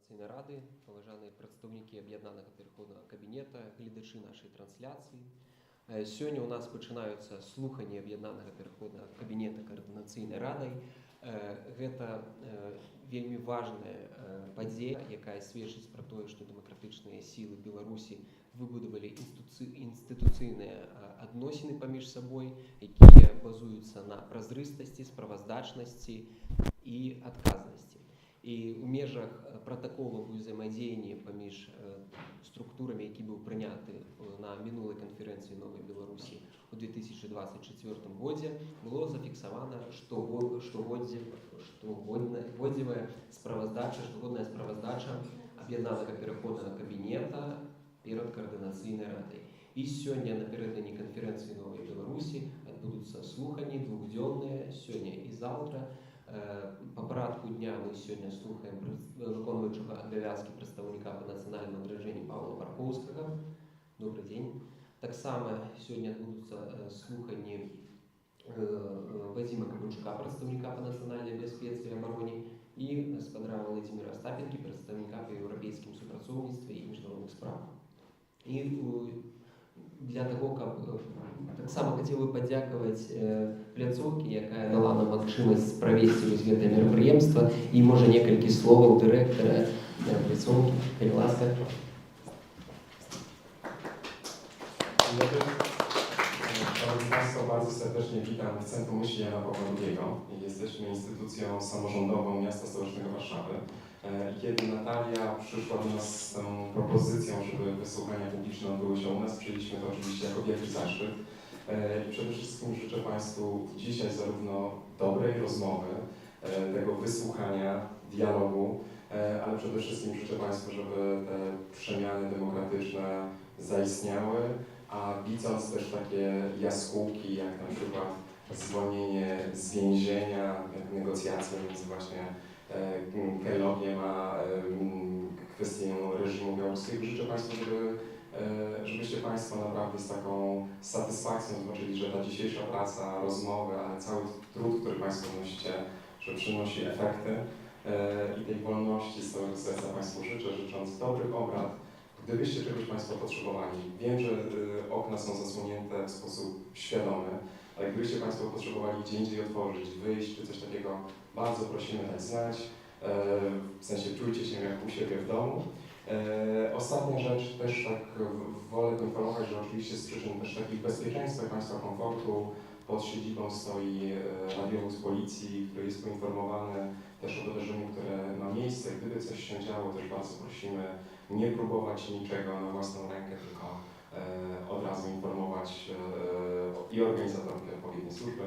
Координаційної ради, поважані представники Об'єднаного переходного кабінету, глядачі нашої трансляції. Сьогодні у нас починаються слухання Об'єднаного переходного кабінету Координаційної ради. Гэта вельмі важная падзея, якая сведчыць пра тое, што дэмакратычныя сілы Беларусі выбудавалі інстытуцыйныя адносіны паміж сабой, якія базуюцца на празрыстасці, справаздачнасці і адказнасці. І ў межах пратаколу ўзаемадзеяння паміж структурамі, які быў прыняты на мінулай канферэнцыі Новай Беларусі у 2024 годзе, было зафіксавана штогодная справаздача Аб'яднанага пераходнага кабінета перад Координаційнай радай. І сёння напярэдадні канферэнцыі Новай Беларусі адбудуцца слуханні двухдзённыя сёння і заўтра. По парадку дня мы сёння слухаем выконваючага абавязкі прадстаўніка па нацыянальнаму адраджэнні Павла Баркоўскага. Добрый дзень. Таксама сёння адбудуцца слуханні Вадзіма Кабунчука, прадстаўніка па нацыянальнай бяспецы і абароне, і гаспадара Владзіміра Астапенкі, прадстаўніка па еўрапейскім супрацоўніцтве і міжнародных справах. І для того, каб таксама хацеў бы падзякаваць пляцоўкі, якая дала нам магчымасць правесці вось гэтае мерапрыемства, і можа некалькі словаў дырэктара пляцоўкі. Калі ласка. Dzień dobry. Szanowni Państwo, bardzo serdecznie witam w Centrum Myśli Jana Pawła II. Jesteśmy instytucją samorządową Miasta Stołecznego Warszawy. Kiedy Natalia przyszła do nas z tą propozycją, żeby wysłuchania publiczne odbyły się u nas, przyjęliśmy to oczywiście jako wielki zaszczyt. I przede wszystkim życzę Państwu dzisiaj zarówno dobrej rozmowy, tego wysłuchania, dialogu, ale przede wszystkim życzę Państwu, żeby te przemiany demokratyczne zaistniały, a widząc też takie jaskółki, jak na przykład zwolnienie z więzienia, jak negocjacje między właśnie Kellogiem a kwestią reżimu białoruskiego, życzę Państwu, żebyście Państwo naprawdę z taką satysfakcją zobaczyli, że ta dzisiejsza praca, rozmowy, ale cały trud, który Państwo wnosicie, że przynosi efekty i tej wolności z całego serca Państwu życzę, życząc dobrych obrad. Gdybyście czegoś Państwo potrzebowali, wiem, że okna są zasłonięte w sposób świadomy, ale gdybyście Państwo potrzebowali gdzie indziej otworzyć, wyjść czy coś takiego, bardzo prosimy dać znać, w sensie czujcie się jak u siebie w domu. Ostatnia rzecz, też tak wolę poinformować, że oczywiście z przyczyn też takich bezpieczeństwa i Państwa komfortu pod siedzibą stoi radiowóz policji, który jest poinformowany też o wydarzeniu, które ma miejsce. Gdyby coś się działo, też bardzo prosimy nie próbować niczego na własną rękę, tylko od razu informować i organizatorów i odpowiednie służby.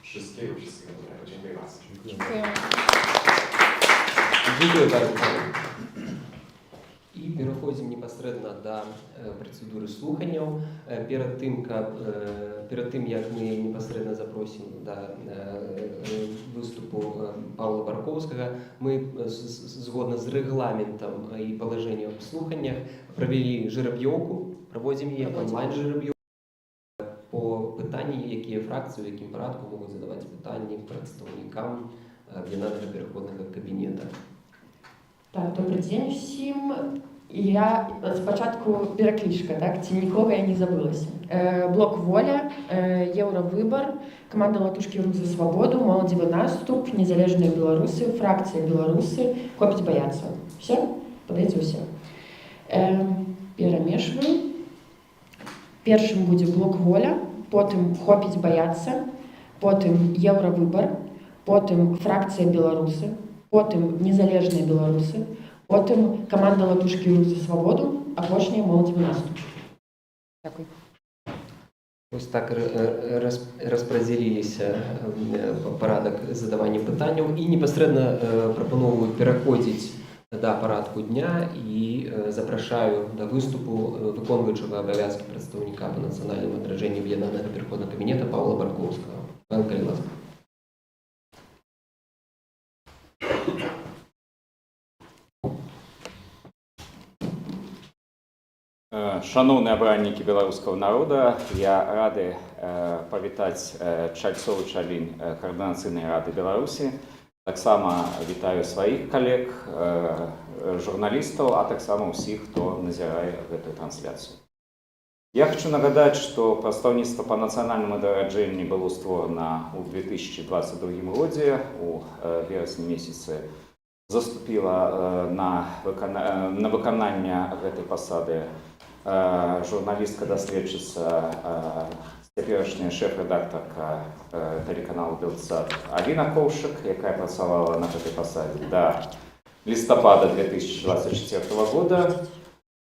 Wszystkiego dobrego. Dziękuję bardzo. Dziękuję bardzo. І пераходзім непасрэдна да працэдуры слуханняў. Перад тым, як мы непасрэдна запросім да выступу Павла Баркоўскага, мы згодна з рэгламентам і палажэннем аб слуханнях правялі жераб'ёўку, праводзім яе онлайн-жераб'ёўку по пытанні, якія фракцыі, у якім парадку могуць задаваць пытанні прадстаўнікам Аб'яднанага пераходнага кабінета. Так, добрый дзень усім. Я спачатку пераклічка, так, ці нікога я не забылася. Блок «Воля», «Еўравыбар», каманда «Латушкі рук за свабоду», «Моладзевы наступ», «Незалежныя беларусы», фракцыя «Беларусы», «Хопіць баяцца». Все? Падаецца ўсе. Перамешваю. Першым будзе блок «Воля», потым «Хопіць баяцца», потым «Еўравыбар», потым фракцыя «Беларусы», потым «Незалежныя беларусы», потым каманда «Латушкі рук за свабоду», апошняя «Моладзевы наступ». Дякую. Вось так распрадзяліліся парадак задавання пытанняў і непасрэдна прапаноўваю пераходзіць да парадку дня і запрашаю да выступу выконваючага абавязкі прадстаўніка па нацыянальнаму адраджэнні Аб'яднанага пераходнага кабінета Павла Баркоўскага. Павел, калі ласка. Шановні абраннікі беларускага народа, я рады павітаць чальцоў і чалінь Координаційнай рады Беларусі. Таксама вітаю сваіх калег, журналістаў, а таксама ўсіх, хто назірае гэтую трансляцыю. Я хочу нагадаць, што прадстаўніцтва па нацыянальнаму адраджэнні было створана ў 2022 годзе. У верасні месяцы заступіла на выкананне гэтай пасады журналістка-даследчыца, цяперашняя шэф-рэдактарка тэлеканалу Белсат Аліна Коўшык, якая працавала на гэтай пасадзе да лістапада 2024 года.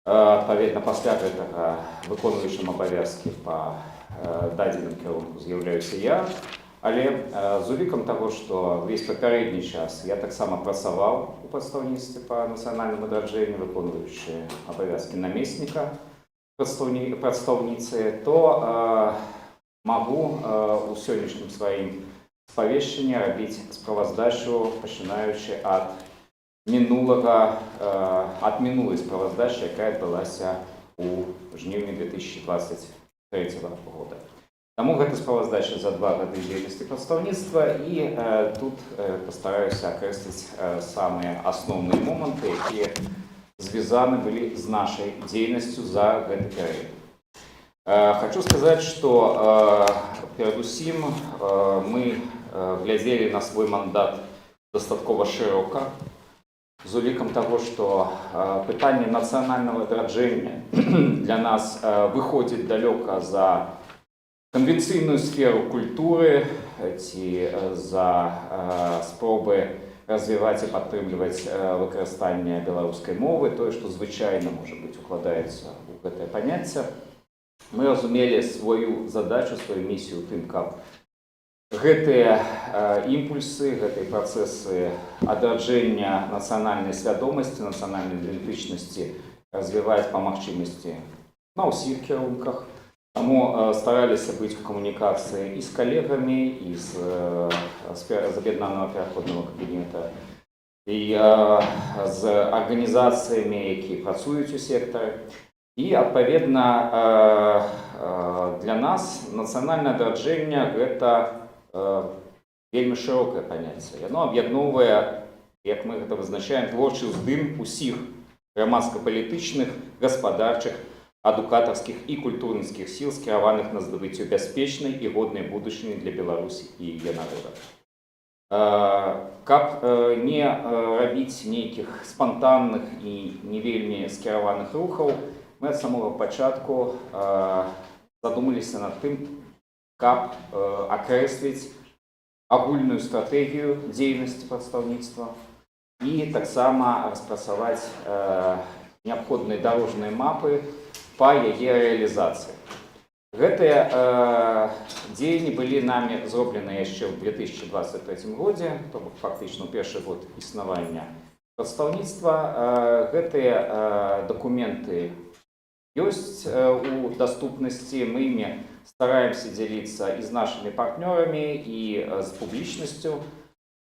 Адпаведна, пасля гэтага выконваючым абавязкі па дадзеным кірунку з'яўляюся я, але з улікам таго, што ўвесь папярэдні час я таксама працаваў у прадстаўніцтве па нацыянальнаму адраджэнні, выконваючы абавязкі намесніка прадстаўніцы, то магу ў сённяшнім сваім спавешчанні рабіць справаздачу, пачынаючы ад минулой справаздачи, якая адбылася у жніўні 2023 года. Таму гэта справаздача за 2 гады дзейнасці прадстаўніцтва, і тут пастараюся акрэсліць самыя асноўныя моманты, якія звязаны былі з нашай дзейнасцю за гэты перыяд. Хочу сказаць, што перадусім мы глядзелі на свой мандат дастаткова шырока, з улікам таго, што пытанне нацыянальнага адраджэння для нас выходзіць далёка за канвенцыйную сферу культуры ці за спробы развіваць і падтрымліваць выкарыстанне беларускай мовы, тое, што звычайна, можа быць, укладаецца ў гэтае паняцце. Мы разумелі сваю задачу, сваю місію ў тым, каб гэтыя імпульсы, гэтыя працэсы адраджэння нацыянальнай свядомасці, нацыянальнай ідэнтычнасці развіваць па магчымасці на ўсіх кірунках. Таму стараліся быць у камунікацыі і з калегамі, і з аб'яднанага пераходнага кабінета, і з арганізацыямі, якія працуюць у сектары. І, адпаведна, для нас нацыянальнае адраджэнне – гэта вельмі шырокае паняцце. Яно аб'ядноўвае, як мы гэта вызначаем, творчы ўздым усіх грамадска-палітычных, гаспадарчых, адукатарскіх і культурніцкіх сіл, скіраваных на здабыццё бяспечнай і годнай будучыні для Беларусі і яе народа. Каб не рабіць нейкіх спантанных і не вельмі скіраваных рухаў, мы ад самога пачатку задумаліся над тым, каб акрэсліць агульную стратэгію дзейнасці прадстаўніцтва і таксама распрацаваць неабходныя дарожныя мапы па яе рэалізацыі. Гэтыя дзеянні былі намі зроблены яшчэ ў 2023 годзе, то бок фактычна ў першы год існавання прадстаўніцтва. Гэтыя дакументы ёсць у даступнасці, мы імі стараемся дзяліцца і з нашымі партнёрамі, і з публічнасцю.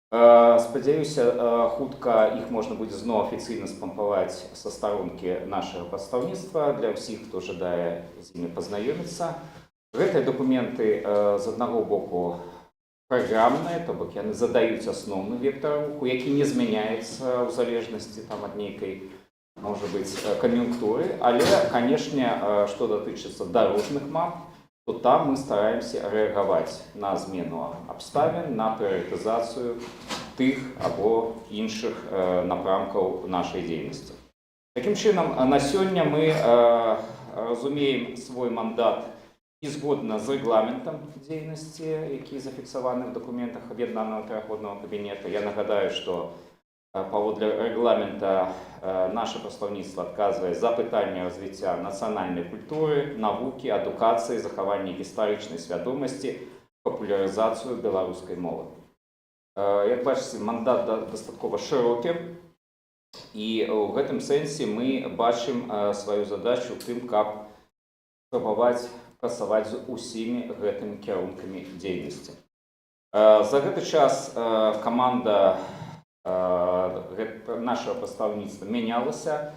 Спадзяюся, хутка іх можна будзе зноў афіцыйна спампаваць са старонкі нашага прадстаўніцтва для ўсіх, хто жадае з імі пазнаёміцца. Гэтыя дакументы з аднаго боку праграмныя, то бок яны задаюць асноўны вектар руху, які не змяняецца ў залежнасці ад нейкай, можа быць, кан'юнктуры, але, канешне, што датычыцца дарожных мап, то там мы стараемся рэагаваць на змену абставін, на прыярытызацыю тых або іншых напрамкаў нашай дзейнасці. Такім чынам, на сёння мы разумеем свой мандат і згодна з рэгламентам дзейнасці, які зафіксаваны ў дакументах аб'яднанага пераходнага кабінета. Я нагадаю, што паводле рэгламента наше прадстаўніцтва адказвае за пытанне развіцця нацыянальнай культуры, навукі, адукацыі, захавання гістарычнай свядомасці, папулярызацыю беларускай мовы. Як бачыце, мандат дастаткова шырокі, і ў гэтым сэнсе мы бачым сваю задачу ў тым, каб спрабаваць працаваць з усімі гэтымі кірункамі дзейнасці. За гэты час каманда нашего прадстаўніцтва мянялася.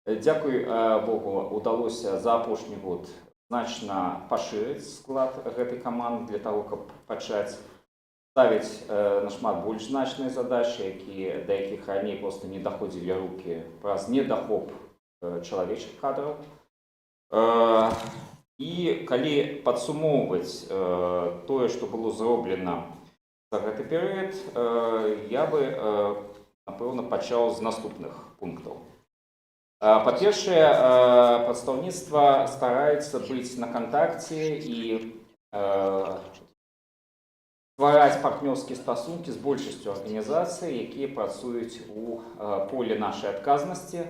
Дзякуй Богу, удалося за апошні год значна пашырыць склад гэтай каманды для того, каб пачаць ставіць нашмат больш значныя задачы, да якіх раней проста не даходзілі рукі праз недахоп чалавечых кадраў. І калі падсумоўваць тое, што было зроблена за гэты перыяд, я бы, напэўна, пачаў з наступных пунктаў. Па-першае, прадстаўніцтва стараецца быць на кантакце і ствараць партнёрскія стасункі з большасцю арганізацый, якія працуюць у поле нашай адказнасці.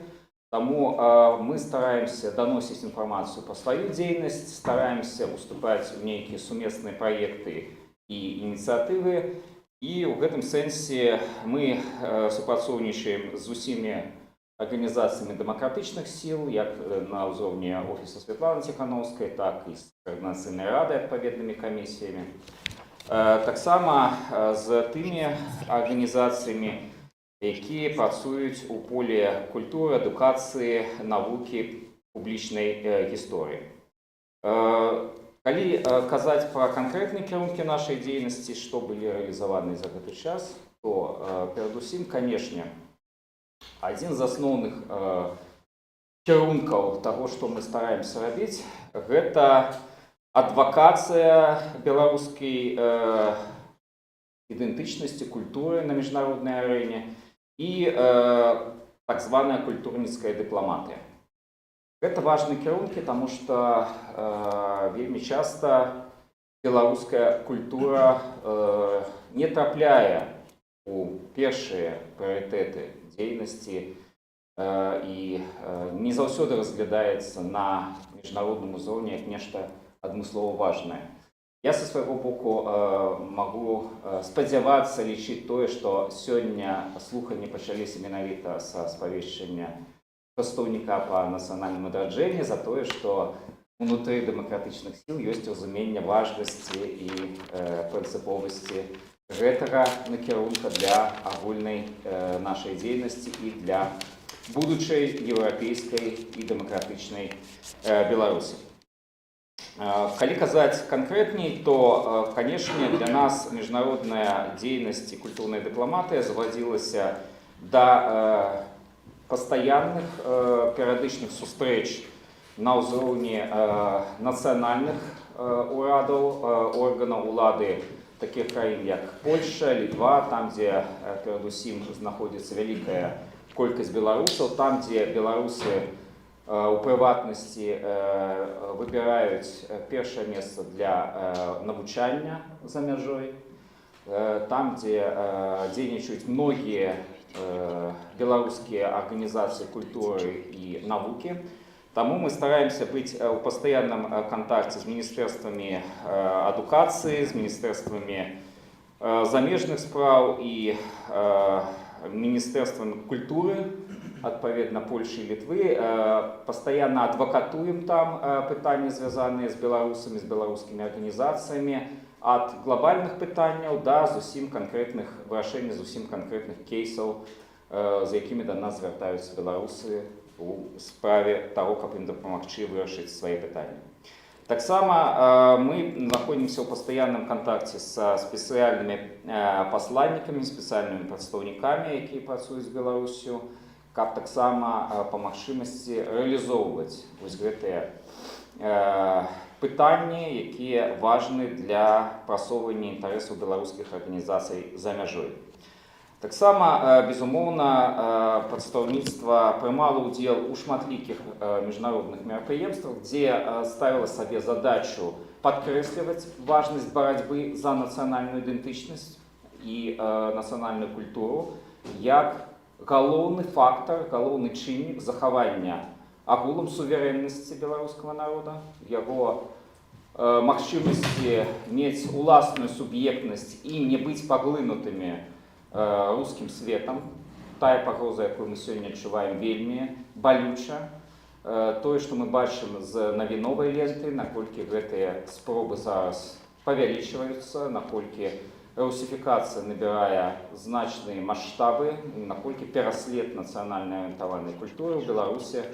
Таму мы стараемся даносіць інфармацыю пра сваю дзейнасць, стараемся уступаць у нейкія сумесныя праекты і ініцыятывы. І ў гэтым сэнсе мы супрацоўнічаем з усімі арганізацыямі дэмакратычных сіл, як на ўзроўні офіса Святланы Ціхановскай, так і з Каардынацыйнай рады адпаведнымі камісіямі. Таксама з тымі арганізацыямі, якія працуюць у поле культуры, адукацыі, навукі, публічнай гісторыі. Калі казаць пра канкрэтныя кірункі нашай дзейнасці, што былі рэалізаваны за гэты час, то перадусім, канешне, адзін з асноўных кірункаў таго, што мы стараемся рабіць, гэта адвакацыя беларускай ідэнтычнасці, культуры на міжнароднай арэне і так званая культурніцкая дыпламатыя. Гэта важныя кірункі, таму што вельмі часта беларуская культура не трапляе у першыя прыярытэты дзейнасці і не заўсёды разглядаецца на міжнародным узроўні як нешта адмыслова важнае. Я са свайго боку магу спадзявацца, лічыць тое, што сёння слуханні пачаліся менавіта са спавешчання прадстаўніка па нацыянальным адраджэнні за тое, што унутры дэмакратычных сіл ёсць разуменне важнасці і прынцыповасці гэтага накірунка для агульнай нашай дзейнасці і для будучай еўрапейскай і дэмакратычнай Беларусі. Калі казаць канкрэтней, то, канешне, для нас міжнародная дзейнасць і культурная дыпламатыя звадзілася да пастаянных перыядычных сустрэч на ўзроўні нацыянальных урадаў, органаў улады такіх краін, як Польша, Літва, там, дзе перадусім знаходзіцца вялікая колькасць беларусаў, там, дзе беларусы у прыватнасці выбіраюць першае месца для навучання за мяжой, там, дзе дзейнічаюць многія беларускія арганізацыі культуры і навукі. Таму мы стараемся быць у пастаянным кантакце з міністэрствамі адукацыі, з міністэрствамі замежных спраў і міністэрствамі культуры, адпаведна Польшы і Літвы. Пастаянна адвакатуем там пытанні, звязаныя з беларусамі, з беларускімі арганізацыямі, ад глобальных пытанняў да зусім канкрэтных вырашэння, зусім канкрэтных кейсаў, з якімі да нас звяртаюцца беларусы у справе таго, каб ім дапамагчы вырашыць свае пытанні. Таксама мы знаходзімся ў пастаянным кантакце са спецыяльнымі пасланнікамі, спецыяльнымі прадстаўнікамі, якія працуюць з Беларусю, каб таксама па магчымасці рэалізоўваць вось гэтыя пытанні, якія важны для прасоўвання інтарэсаў беларускіх арганізацый за мяжой. Таксама, безумоўна, прадстаўніцтва прымала ўдзел у шматлікіх міжнародных мерапрыемствах, дзе ставіла сабе задачу падкрэсліваць важнасць барацьбы за нацыянальную ідэнтычнасць і нацыянальную культуру як галоўны фактар, галоўны чыннік захавання агулам суверэннасці беларускага народа, яго магчымасці мець уласную суб'ектнасць і не быць паглынутымі рускім светам. Тая пагроза, якую мы сёння адчуваем, вельмі балюча. Тое, што мы бачым з навіновай ленты, наколькі гэтыя спробы зараз павялічваюцца, наколькі русифікацыя набірае значныя маштабы, наколькі пераслед нацыянальнай арыентаванай культуры ў Беларусі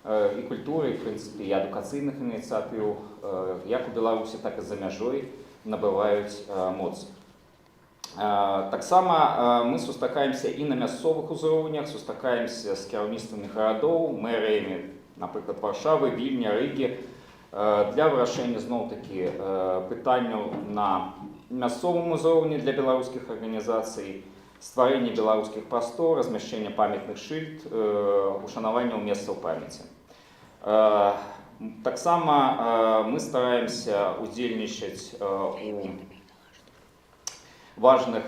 і культуры, в прынцыпе, і адукацыйных ініцыятыў, як у Беларусі, так і за мяжой набываюць моц. Таксама мы сустракаемся і на мясцовых узроўнях, сустракаемся з кіраўніцтвамі гарадоў, мэрыямі, напрыклад, Варшавы, Вільня, Рыгі, для вырашэння зноў-такі пытанняў на мясцовым узроўні для беларускіх арганізацый, стварэння беларускіх прастор, размяшчэння памятных шыльд, ушанаванняў месцаў памяці. Таксама мы стараемся удзельнічаць у важных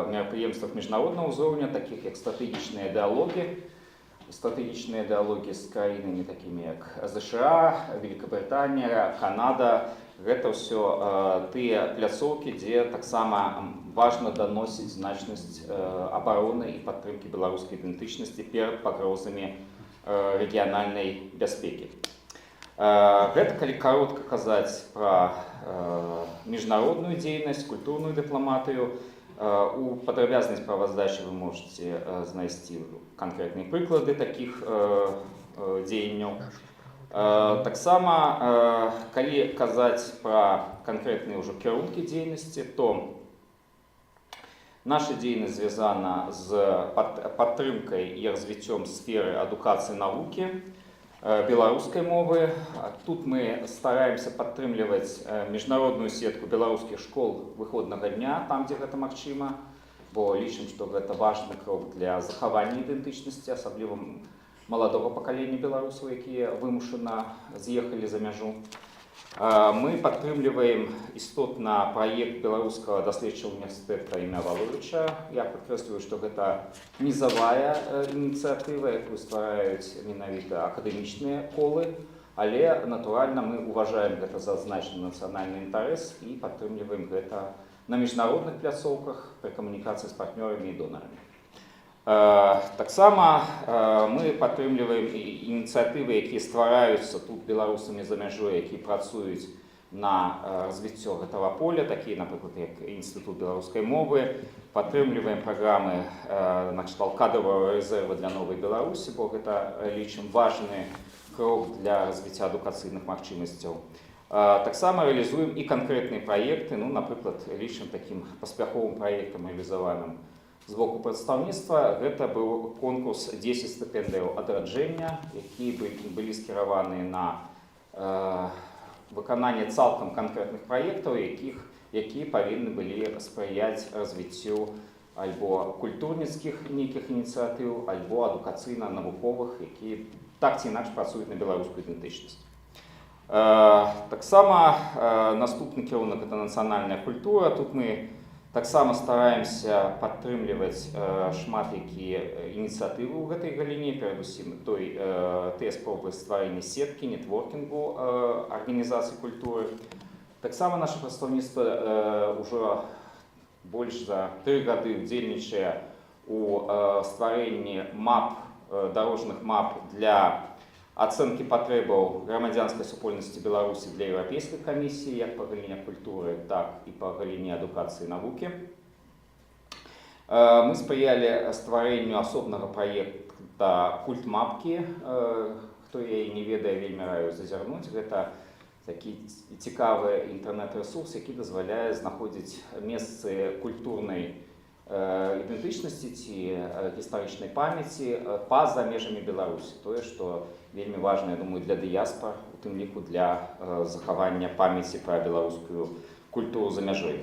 мерапрыемствах міжнароднага ўзроўня, такіх як стратэгічныя дыалогі з краінамі такімі як ЗША, Великабрытанія, Канада. Гэта ўсё тыя пляцоўкі, дзе таксама важна даносіць значнасць абароны і падтрымкі беларускай ідэнтычнасці перад пагрозамі рэгіянальнай бяспекі. Гэта калі каротка казаць пра міжнародную дзейнасць, культурную дыпламатыю. У падрабязнай справаздачы вы можете знайсці канкрэтныя прыклады такіх дзеянняў. Таксама, калі казаць пра канкрэтныя ўжо кірункі дзейнасці, то наша дзейнасць звязана з падтрымкай і развіццём сферы адукацыі навукі, беларускай мовы. Тут мы стараемся падтрымліваць міжнародную сетку беларускіх школ выходнага дня, там, дзе гэта магчыма, бо лічым, што гэта важны крок для захавання ідэнтычнасці, асабліва маладога пакалення беларусаў, якія вымушана з'ехалі за мяжу. Мы падтрымліваем істотна праект беларускага даследчага універсітэта імя Валовіча. Я падкрэсліваю, што гэта нізавая ініцыятыва, якую ствараюць менавіта акадэмічныя колы, але, натуральна, мы уважаем гэта за значны нацыянальны інтарэс і падтрымліваем гэта на міжнародных пляцоўках пры камунікацыі з партнёрамі і донарамі. Таксама мы падтрымліваем ініцыятывы, якія ствараюцца тут беларусамі за мяжой, якія працуюць на развіццё гэтага поля, такія, напрыклад, як Інстытут беларускай мовы. Падтрымліваем праграмы накшталт кадравага рэзерва для новай Беларусі, бо гэта, лічым, важны крок для развіцця адукацыйных магчымасцяў. Таксама рэалізуем і канкрэтныя праекты, напрыклад, лічым такім паспяховым праектам рэалізаваным з боку прадстаўніцтва. Гэта быў конкурс 10 стыпендыяў адраджэння, якія былі скіраваны на выкананне цалкам канкрэтных праектаў, якія павінны былі спрыяць развіццю альбо культурніцкіх нейкіх ініцыятыў, альбо адукацыйна-навуковых, якія так ці інакш працуюць на беларускую ідэнтычнасць. Таксама наступны кірунак — гэта нацыянальная культура. Тут мы таксама стараемся падтрымліваць шмат якія ініцыятывы ў гэтай галіне, перадусім тыя спробы стварэння сеткі, нетворкінгу арганізацый культуры. Таксама наша прадстаўніцтва ўжо больш за 3 гады ўдзельнічае у стварэнні дарожных мап для ацэнкі патрэбаў грамадзянскай супольнасці Беларусі для Еўрапейскай камісіі, як па галіне культуры, так і па галіне адукацыі і навукі. Мы спрыялі стварэнню асобнага праекта культмапкі. Хто яе не ведае, вельмі раю зазірнуць. Гэта такі цікавы інтэрнэт-рэсурс, які дазваляе знаходзіць месцы культурнай ідэнтычнасці ці гістарычнай памяці па-за межамі Беларусі. Тое, што вельмі важна, я думаю, для дыяспар, у тым ліку для захавання памяці пра беларускую культуру за мяжой.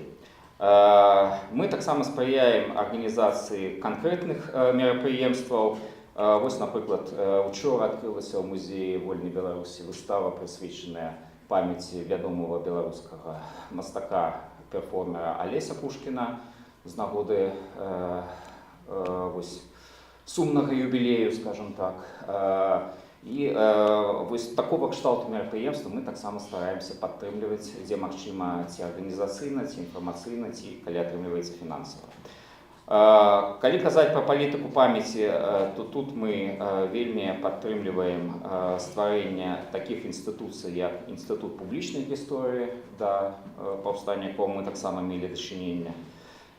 Мы таксама спрыяем арганізацыі канкрэтных мерапрыемстваў. Вось, напрыклад, учора адкрылася ў музеі вольнай Беларусі выстава, прысвечаная памяці вядомага беларускага мастака-перформера Алеся Пушкіна з нагоды сумнага юбілею, скажем так. І вось такога кшталту мерапрыемства мы таксама стараемся падтрымліваць, дзе магчыма, ці арганізацыйна, ці інфармацыйна, ці калі атрымліваецца фінансава. Калі казаць пра палітыку памяці, то тут мы вельмі падтрымліваем стварэнне такіх інстытуцый, як Інстытут публічнай гісторыі, да паўстання якога мы таксама мелі дачыненне.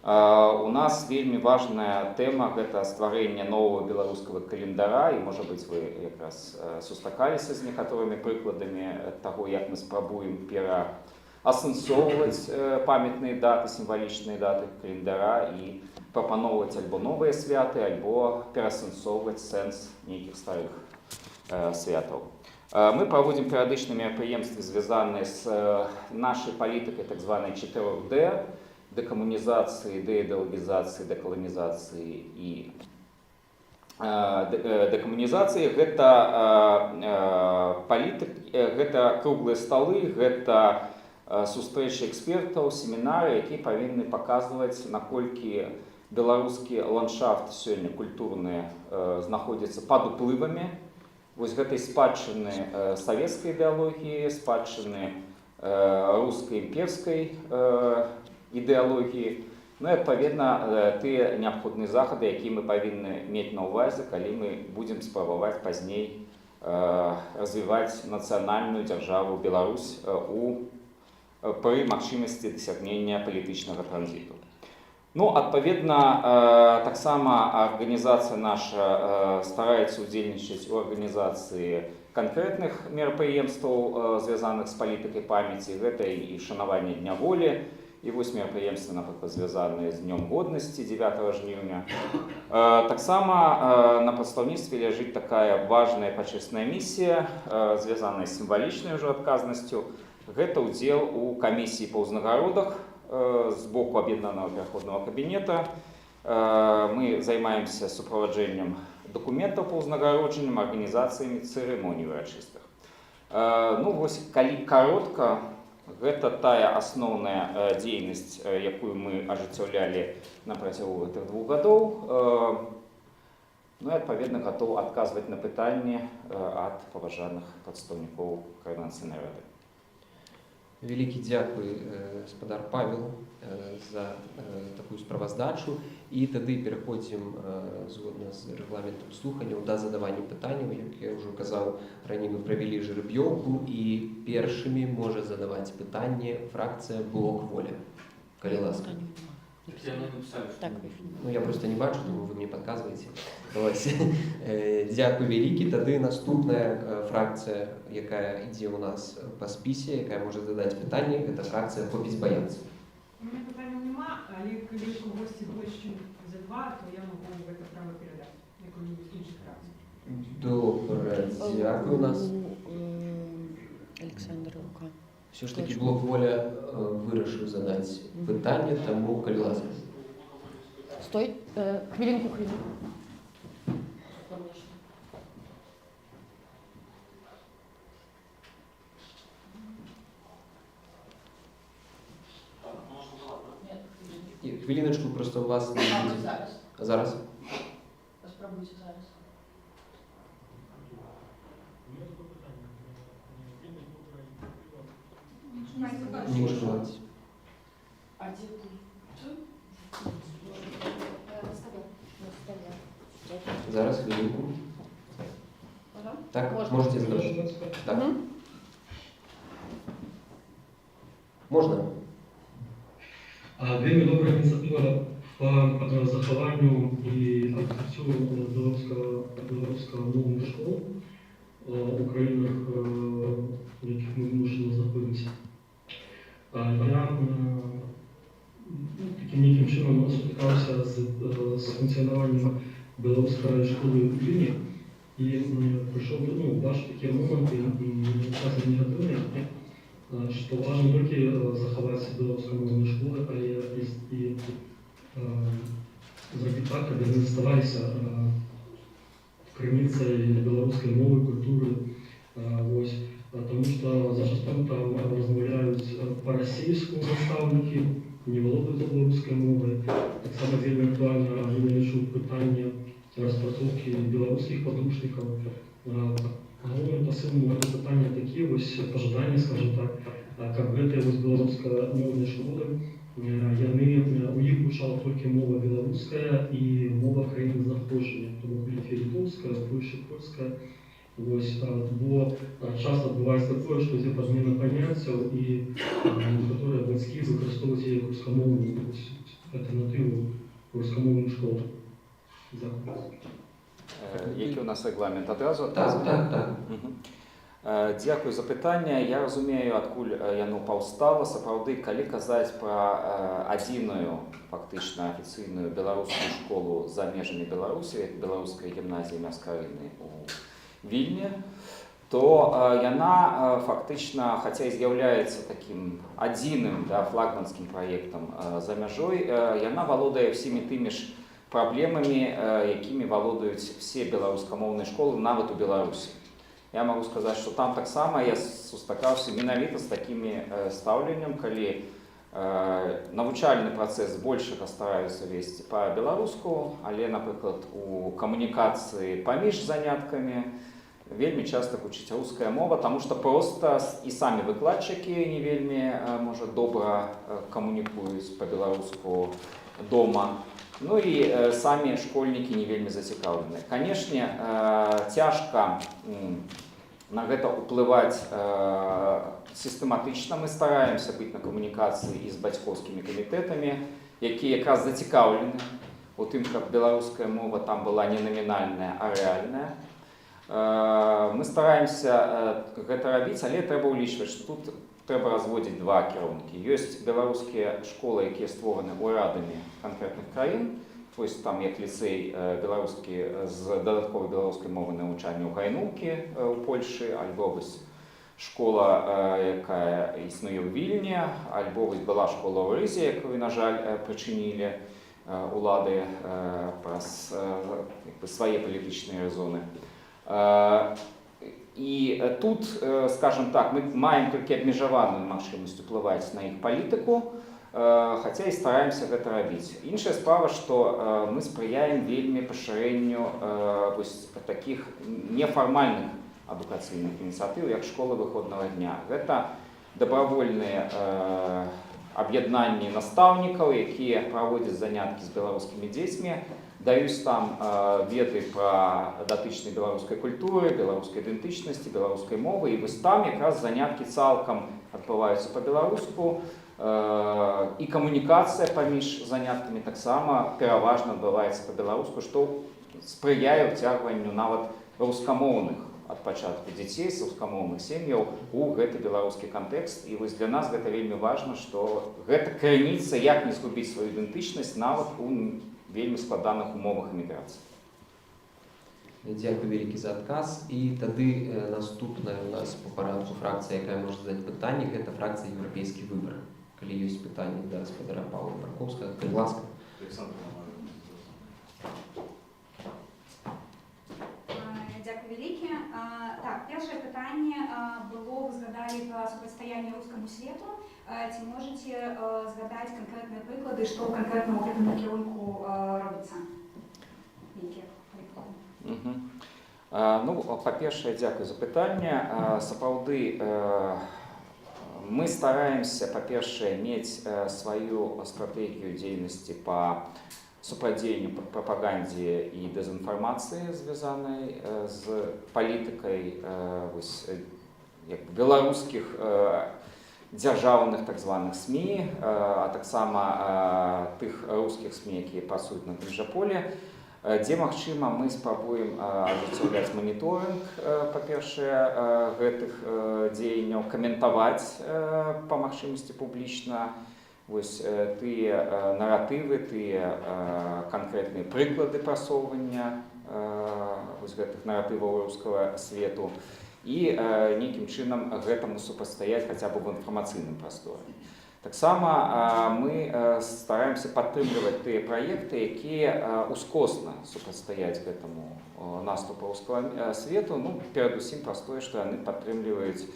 У нас вельмі важная тэма — гэта стварэнне новага беларускага календара, і, можа быць, вы якраз сустракаліся з некаторымі прыкладамі таго, як мы спрабуем асэнсоўваць памятныя даты, сімвалічныя даты календара і прапаноўваць альбо новыя святы, альбо пераасэнсоўваць сэнс нейкіх старых святаў. Мы праводзім перыядычныя мерапрыемствы, звязаныя з нашай палітыкай так званай 4D, дэкамунізацыі, дэідеалагізацыі, дэкаланізацыі і дэкамунізацыі. Гэта гэта круглыя сталы, гэта сустрэчы экспертаў, семінары, якія павінны паказваць, наколькі беларускі ландшафт сёння культурны знаходзіцца пад уплывамі вось гэтай спадчыны савецкай ідэалогіі, спадчыны рускай імперскай ідэалогіі. Ну і адпаведна тыя неабходныя захады, якія мы павінны мець на ўвазе, калі мы будзем спрабаваць пазней развіваць нацыянальную дзяржаву Беларусь пры магчымасці дасягнення палітычнага транзіту. Ну, адпаведна, таксама арганізацыя наша стараецца ўдзельнічаць у арганізацыі канкрэтных мерапрыемстваў, звязаных з палітыкай памяці. Гэта і шанаванне Дня волі, і вось мерапрыемствы, напрыклад, звязаныя з Днём годнасці 9 жніўня. Таксама на прадстаўніцтве ляжыць такая важная пачесная місія, звязаная з сімвалічнай ужо адказнасцю. Гэта ўдзел у камісіі па ўзнагародах з боку аб'яднанага пераходнага кабінета. Мы займаемся суправаджэннем дакументаў па ўзнагароджанням, арганізацыямі цырымоній урачыстых. Ну вось, калі каротка, гэта тая асноўная дзейнасць, якую мы ажыццяўлялі на працягу гэтых 2 гадоў. Ну і адпаведна гатоў адказваць на пытанні ад паважаных прадстаўнікоў Координацыйнай рады. Вялікі дзякуй, гаспадар Павел, за такую справаздачу. І тады пераходзім згодна з рэгламентам слуханняў да задавання пытанняў. Як я ўжо казаў, раней мы правялі жереб'ёўку, і першымі можа задаваць пытанне фракцыя «Блок воля». Калі ласка. Ну, я просто не бачу, тому вы мне падказваеце. Дзякуй вялікі. Тады наступная фракцыя, якая ідзе ў нас па спісе, якая можа задаць пытанне, гэта фракцыя «Хопіць баяцца». У меня питання нема, але коли у гості ближче за 2, то я можу це право передати якомусь іншій фракції. Добре, дякую. У нас Александр Лука. все ж таки «Блок воля» вирішив задати питання, тому калі ласка. Стой, хвилинку. Хвилиночку, просто у вас не буде. Зараз. А зараз? Спробуйте зараз. Не може бути. А де ти? На столі. Зараз, хвилинку. Ага. Так, Можна. можете задавати. Так. Можна? Вельми добра ініціатива по захованню і відкриттю білоруського мовних школ у країнах, в яких ми вимушено знаходимося. Я таким чином спіткався з функціонуванням білоруської школи в Україні і прийшов бачити такі моменти, часто негативні, что важно не только заховать белорусскую школу, а и сделать так, чтобы они оставались крыницей белорусской мовы, культуры. Потому что зачастую там размовляют по-российски наставники, не володуют белорусской мовой. Так само вельми актуально вирішують питання розпрацовки белорусских подручників. Головним посилом питання такі, ось пожадання, скажімо так, як гэта белорусская мовная школа, у них вивчала тільки мова білоруська і мова країни знаходження, тому Литві литовська, Польща польська. Бо часто буває таке, що є зміна поняттів і некоторі батьки використовують її як рускомовну альтернативу рускомовну школу. Дякую. Який у нас регламент? Одразу? Так. Дзякую за пытанне. Я разумею, адкуль яно паўстала. Сапраўды, калі казаць пра адзіную фактычна афіцыйную беларускую школу за межамі Беларусі, беларуская гімназія імя Скарыны у Вільні, то яна фактычна, хаця і з'яўляецца такім адзіным флагманскім праектам за мяжой, яна валодае всімі тымі ж праблемамі, якімі валодаюць все беларускамоўныя школы нават у Беларусі. Я могу сказаць, што там таксама я сустракаўся менавіта з такімі стаўленнем, калі навучальны працэс большага стараюцца весці па-беларуску, але, напрыклад, у камунікацыі паміж заняткамі вельмі часта гучыць руская мова, таму што проста і самі выкладчыкі не вельмі, можа, добра камунікуюць па-беларуску дома. Ну і самі школьнікі не вельмі зацікаўленыя. Канешне, цяжка на гэта ўплываць сістэматычна. Мы стараемся быць на камунікацыі і з бацькоўскімі камітэтамі, якія якраз зацікаўлены у тым, каб беларуская мова там была не намінальная, а рэальная. Мы стараемся гэта рабіць, але трэба ўлічваць, што тут трэба разводзіць два кірункі. Ёсць беларускія школы, якія створаны урадамі канкрэтных краін, вось там як ліцэй беларускі з дадатковай беларускай мовы навучання ў Гайнулкі ў Польшы, альбо вось школа, якая існуе ў Вільні, альбо вось была школа ў Рызе, якую, на жаль, прычынілі улады праз свае палітычныя рэзоны. І тут, скажем так, мы маем толькі абмежаваную магчымасць уплываць на іх палітыку, хаця і стараемся гэта рабіць. Іншая справа, што мы спрыяем вельмі пашырэнню такіх нефармальных адукацыйных ініцыятыў, як школы выходнага дня. Гэта дабравольныя аб'яднанні настаўнікаў, якія праводзяць заняткі з беларускімі дзецьмі, даюць там веды пра датычнай беларускай культуры, беларускай ідэнтычнасці, беларускай мовы. І вось там якраз заняткі цалкам адбываюцца па-беларуску, і камунікацыя паміж заняткамі таксама пераважна адбываецца па-беларуску, што спрыяе ўцягванню нават рускамоўных ад пачатку дзяцей з рускамоўных сем'яў у гэты беларускі кантэкст. І вось для нас гэта вельмі важна, што гэта крыніца, як не згубіць сваю ідэнтычнасць нават у вельмі складаных умовах эміграцыі. Дзякую вялікі за адказ. І тады наступная у нас по парадку фракцыя, якая можа задаць пытанне, гэта фракцыя «Еўрапейскі выбар». Калі ёсць пытанні да гаспадара Паўла Баркоўскага, калі ласка. Дякую вялікі. Так, першае пытанне было, вы згадалі пра супрацьстаянне рускаму свету. Ці можаце згадаць канкрэтныя прыклады, што канкрэтна ў гэтым накірунку робіцца? Якія прыклады? Ну, па-першае, дзякую за пытанне. Сапраўды, мы стараемся, па-першае, мець сваю стратэгію дзейнасці па супрацьдзеянню прапагандзе і дэзінфармацыі, звязанай з палітыкай беларускіх дзяржаўных так званых СМІ, а таксама тых рускіх СМІ, якія працуюць на тым жа поле, дзе магчыма мы спрабуем ажыццяўляць маніторынг, па-першае, гэтых дзеянняў, каментаваць па магчымасці публічна вось тыя наратывы, тыя канкрэтныя прыклады прасоўвання вось гэтых наратываў рускага свету і нейкім чынам гэтаму супрацьстаяць хаця б у інфармацыйным прасторы. Таксама мы стараемся падтрымліваць тыя праекты, якія ускосна супрацьстаяць гэтаму наступу рускага свету. Ну, перадусім праз тое, што яны падтрымліваюць,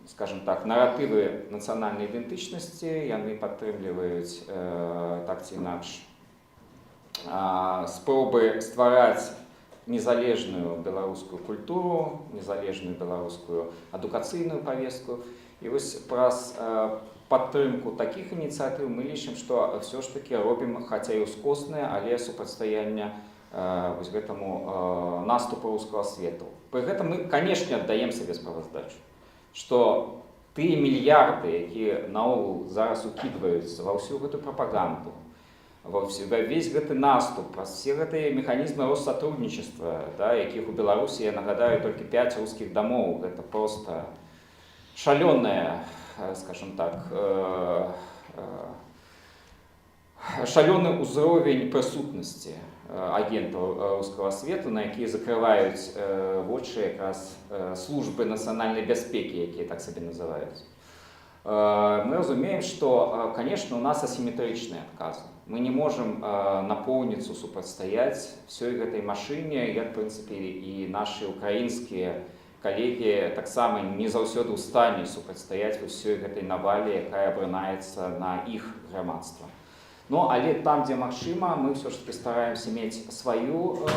скажем так, наратывы нацыянальнай ідэнтычнасці, яны падтрымліваюць так ці інакш спробы ствараць незалежную беларускую культуру, незалежную беларускую адукацыйную павестку. І вось праз падтрымку такіх ініцыятыў мы лічым, што ўсё ж такі робім, хаця і ускоснае, але супрацьстаянне вось гэтаму наступу рускага свету. Пры гэтым мы, канешне, аддаем сабе справаздачу, што тыя мільярды, якія наогул зараз укідваюцца ва ўсю гэту прапаганду, Весь гэты наступ, все гэтыя механізмы Россотрудничества, да, якіх у Беларусі, я нагадаю, толькі 5 русских домов, это просто шалёная, скажем так, шалёны ўзровень прысутнасці агентаў рускага свету, на якія закрываюць вочы якраз службы нацыянальнай бяспекі, якія так сабе называюць. Мы разумеем, что, конечно, у нас асимметричные отказы. Мы не можем напоўніцу супрацьстаяць всей гэтай машине, як, в принципе, и наши украинские коллеги таксама не заўсёды ў стане супрацьстаяць всей гэтай навале, якая абрынаецца на іх грамадства. Но, але там, где магчыма, мы все ж таки стараемся мець сваю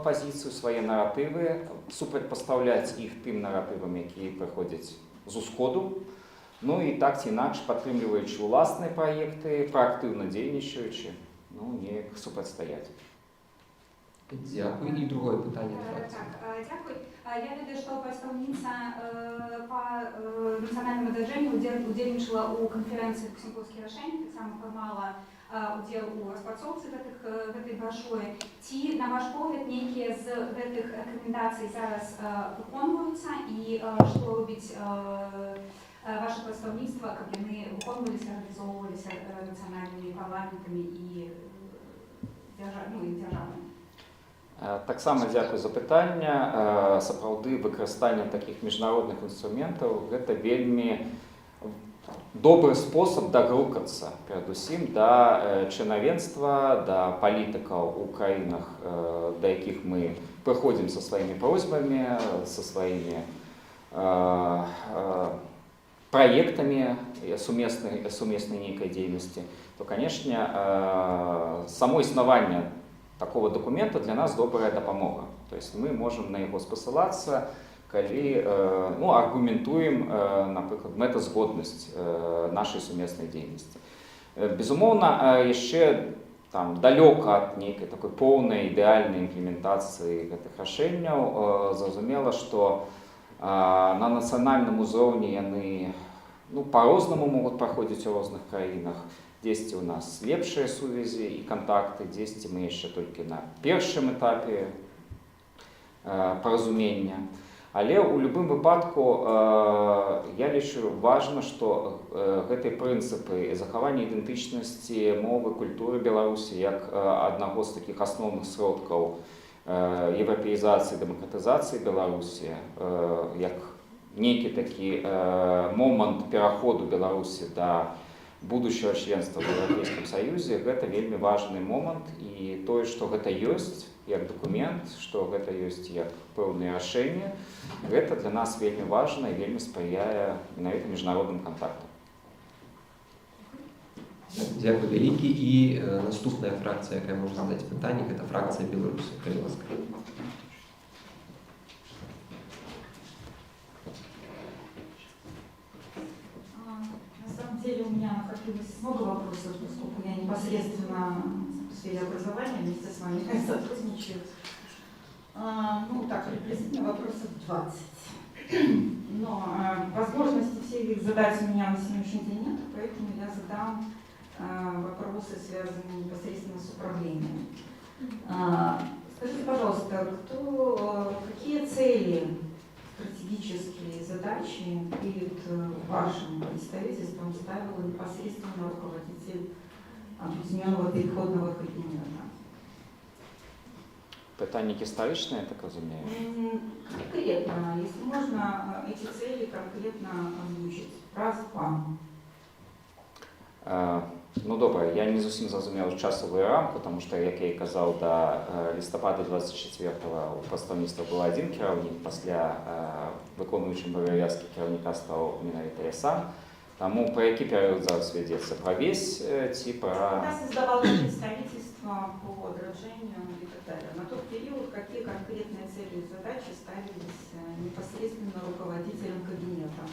позицию, свои наратывы, супрацьпастаўляць іх тым наратывам, якія прыходзяць з усходу. Ну і так ці інакш, падтрымліваючы ўласныя праекты, праактыўна дзейнічаючы, ну, неяк супрацьстаяць. Дякую. І другое питання. Так, дякую. Я ведаю, што прадстаўніца па нацыянальнаму даджэнню удзельнічала ў канферэнцыі «Ксенкоўскія рашэнні», таксама прымала удзел у распрацоўцы гэтай брашуры. Ці, на ваш погляд, нейкія з гэтых рэкамендацый зараз выконваюцца і што робіць ваше прадстаўніцтва, каб яны выконваліся, рэалізоўваліся нацыянальнымі парламентамі і дзяржавамі? Таксама дзякую за пытанне. Сапраўды выкарыстанне такіх міжнародных інструментаў гэта вельмі добры спосаб дагрукацца перадусім да чынавенства, да палітыкаў у краінах, да якіх мы прыходзім са сваімі просьбамі, са сваімі проектами сумесной некой деятельности, то, конечно, само існаванне такого документа для нас добрая допомога. То есть мы можем на его спасылаться, калі аргументуем, например, мэтазгоднасць нашей сумесной деятельности. Безумоўна, яшчэ там далёка ад нейкай такой поўнай ідэальнай імплементацыі гэтых рашэнняў. Зразумела, што на нацыянальным узроўні яны по-рознаму могуць праходзіць у розных краінах. Дзесьці у нас лепшыя сувязі і кантакты, дзесьці мы яшчэ толькі на першым этапе паразумення. Але ў любым выпадку я лічу важна, што гэтыя прынцыпы захавання ідэнтычнасці мовы, культуры Беларусі як аднаго з такіх асноўных сродкаў европеизации, демократизации Беларуси, як некий такі момент пераходу Беларуси до будущего членства в Европейском Союзе, гэта вельмі важный момент, и тое, что гэта ёсць як документ, что гэта ёсць як пэўныя рашэнні, гэта для нас вельмі важна и вельмі спрыяе менавіта міжнародным контактам. Дякую вялікі. І наступная фракція, яка можа задаць пытанне, гэта фракція Беларуси. Калі ласка. На самом деле у меня накопилось много вопросов, поскольку я непосредственно в сфере образования вместе с вами сотрудничаю. Приблизительно вопросов 20. Но возможности все их задать у меня на сегодняшний день нет, поэтому я задам вопросы, связанные непосредственно с управлением. Скажите, пожалуйста, какие цели, стратегические задачи перед вашим представительством ставил непосредственно руководитель Объединенного переходного кабинета? Пытанне гістарычнае, так разумею? Конкретно, если можно, эти цели конкретно озвучить. Раз-два. Добра, я не зусім зразумеў часовую рамку, тому што, як я і казаў, да лістапада 24-го у прадстаўніцтва быў адзін кіраўнік, пасля выконваючым абавязкі кіраўніка стаў менавіта я сам. Таму пра які перыяд зараз вядзецца? Пра весь ці пра... Когда создавалось представительство по отражению и так далее, на тот период какие конкретные цели и задачи ставились непосредственно руководителем кабинета?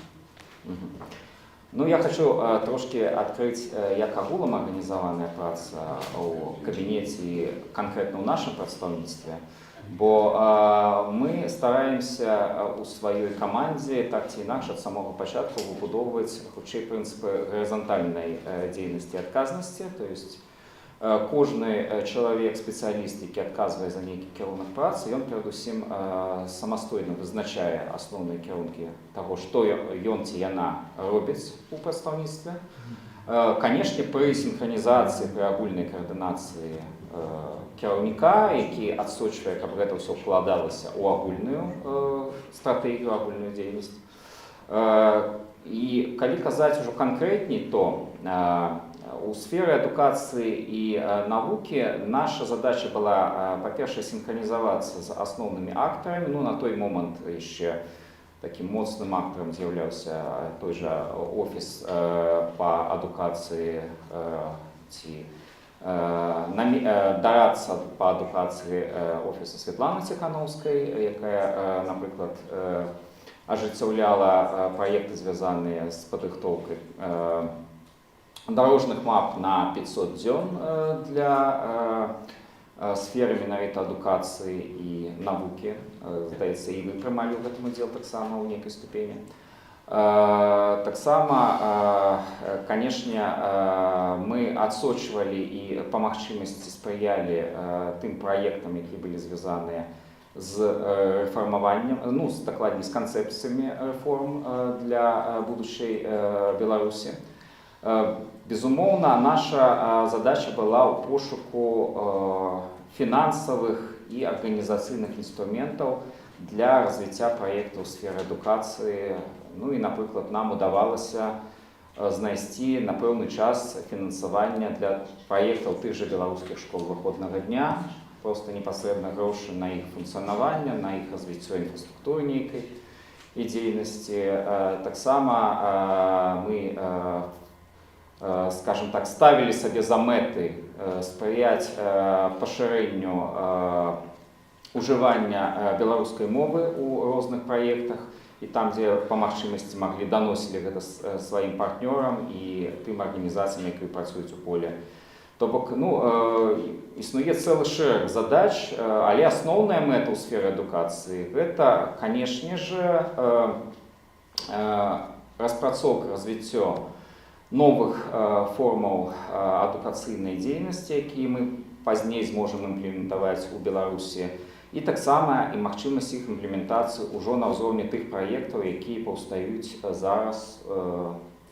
Я хочу трошки адкрыць, як агулам арганізаваная праца ў кабінеце і канкрэтна ў нашым прадстаўніцтве, бо мы стараемся у сваёй камандзе так ці інакш ад самога пачатку выбудоўваць хутчэй прынцыпы гарызантальнай дзейнасці і адказнасці, то есть кожны чалавек, спецыяліст, які адказвае за нейкі кірунак працы, ён перадусім самастойна вызначае асноўныя кірункі таго, што ён ці яна робіць у прадстаўніцтве. Канешне, пры сінхранізацыі, пры агульнай каардынацыі кіраўніка, які адсочвае, каб гэта ўсё вкладалася ў агульную стратэгію, агульную дзейнасць. І калі казаць ужо канкрэтней, то у сферы адукацыі і навукі наша задача была, па-першае, сінхранізавацца з асноўнымі актарамі. Ну, на той момант яшчэ такім моцным актарам з'яўляўся той жа офіс па адукацыі ці дарацца па адукацыі офіса Святланы Ціхановскай, якая, напрыклад, ажыццяўляла праекты, звязаныя з падрыхтоўкай дорожных мап на 500 дзён для сферы менавіта адукацыі і навукі. Здаецца, і вы прымалі ў гэтым удзел таксама ў нейкай ступені. Таксама, канешне, мы адсочвалі і па магчымасці спрыялі тым праектам, які былі звязаныя з рэфармаваннем, ну, дакладней, з канцэпцыямі рэформ для будучай Беларусі. Безумоўна, наша задача была ў пошуку фінансавых і арганізацыйных інструментаў для развіцця праектаў у сферы адукацыі. Ну і, напрыклад, нам удавалася знайсці на пэўны час фінансавання для праектаў тых жа беларускіх школ выходнага дня, проста непасрэдна грошы на іх функцыянаванне, на іх развіццё інфраструктуры нейкай і дзейнасці. Таксама мы, скажем так, ставілі сабе за мэты спрыяць пашырэнню ужывання беларускай мовы ў розных праектах, і там, дзе па магчымасці маглі, даносілі гэта сваім партнёрам і тым арганізацыям, якія працуюць у поле. То бок, існуе цэлы шэраг задач, але асноўная мэта ў сферы адукацыі гэта, канешне ж, распрацоўка, развіццё новых формаў адукацыйнай дзейнасці, якія мы пазней зможам імплементаваць у Беларусі, і таксама і магчымасць іх імплементацыі ўжо на ўзроўні тых праектаў, якія паўстаюць зараз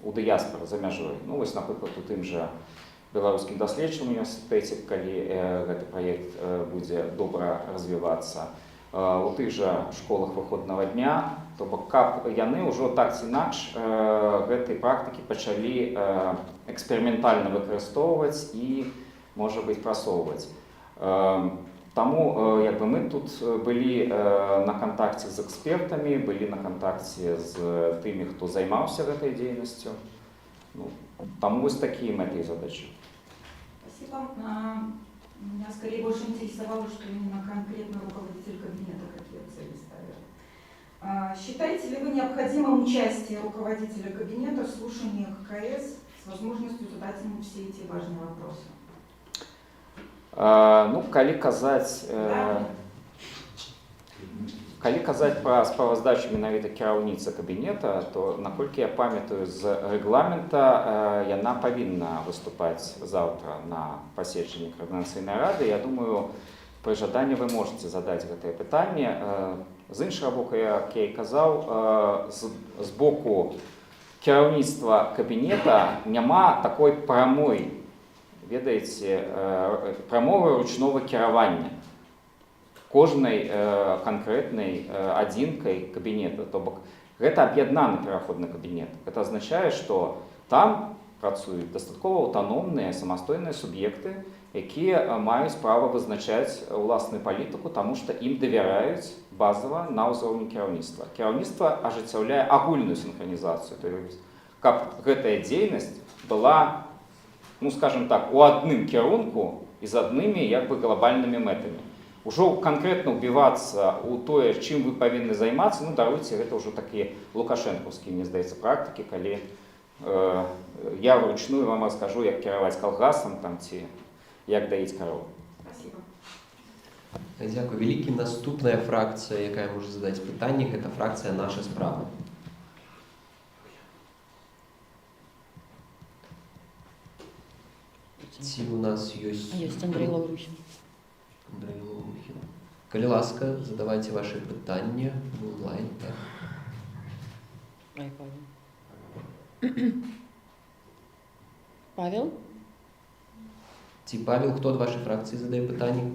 у дыяспары за мяжой. Ну, вось, напрыклад, у тым жа Беларускім даследчым універсітэце, калі гэты праект будзе добра развівацца, у тых жа школах выходнага дня, то бок, каб яны ўжо так ці інакш гэтай практыкі пачалі эксперыментальна выкарыстоўваць і, можа быць, прасоўваць. Таму мы тут былі на кантакце з экспертамі, былі на кантакце з тымі, хто займаўся гэтай дзейнасцю. Таму вось такія мэты і задачы. Спасибо. Меня скорее больше интересовало, что именно конкретно руководитель кабинета какие цели ставил. Считаете ли вы необходимым участие руководителя кабинета в слушаниях КС с возможностью задать ему все эти важные вопросы? Калі казаць пра справаздачу менавіта кіраўніцы кабінета, то, наколькі я памятаю, з рэгламента яна павінна выступаць заўтра на паседжанні Координацыйнай рады. Я думаю, пры жаданні вы можаце задаць гэтае пытанне. З іншага боку, як я і казаў, з боку кіраўніцтва кабінета няма такой прамой, ведаеце, прамовы ручнога кіравання кожнай канкрэтнай адзінкай кабінета. То бок, гэта аб'яднаны пераходны кабінет. Гэта азначае, што там працуюць дастаткова аўтаномныя самастойныя суб'екты, якія маюць права вызначаць уласную палітыку, таму што ім давяраюць базава на ўзроўні кіраўніцтва. Кіраўніцтва ажыццяўляе агульную сінхранізацыю, то есть, каб гэтая дзейнасць была, скажем так, у адным кірунку і з аднымі глобальнымі мэтамі. Ужо канкрэтна ўбівацца ў тое, чым вы павінны займацца, даруйце, гэта ўжо такія лукашэнкаўскія, мне здаецца, практыкі, калі я вручную вам раскажу, як кіраваць калгасам ці як даіць карову. Спасибо. Дзякую вялікі. Наступная фракцыя, якая можа задаць пытанне, гэта фракцыя «Наша справа». Ці у нас ёсць Есть Андрей Лаврухин. Андрей Лаврухин. Калі ласка, задавайте ваши пытанні в онлайн. Так. Ай, Павел. Павел? Ці Павел, хто від вашої фракції задає питання?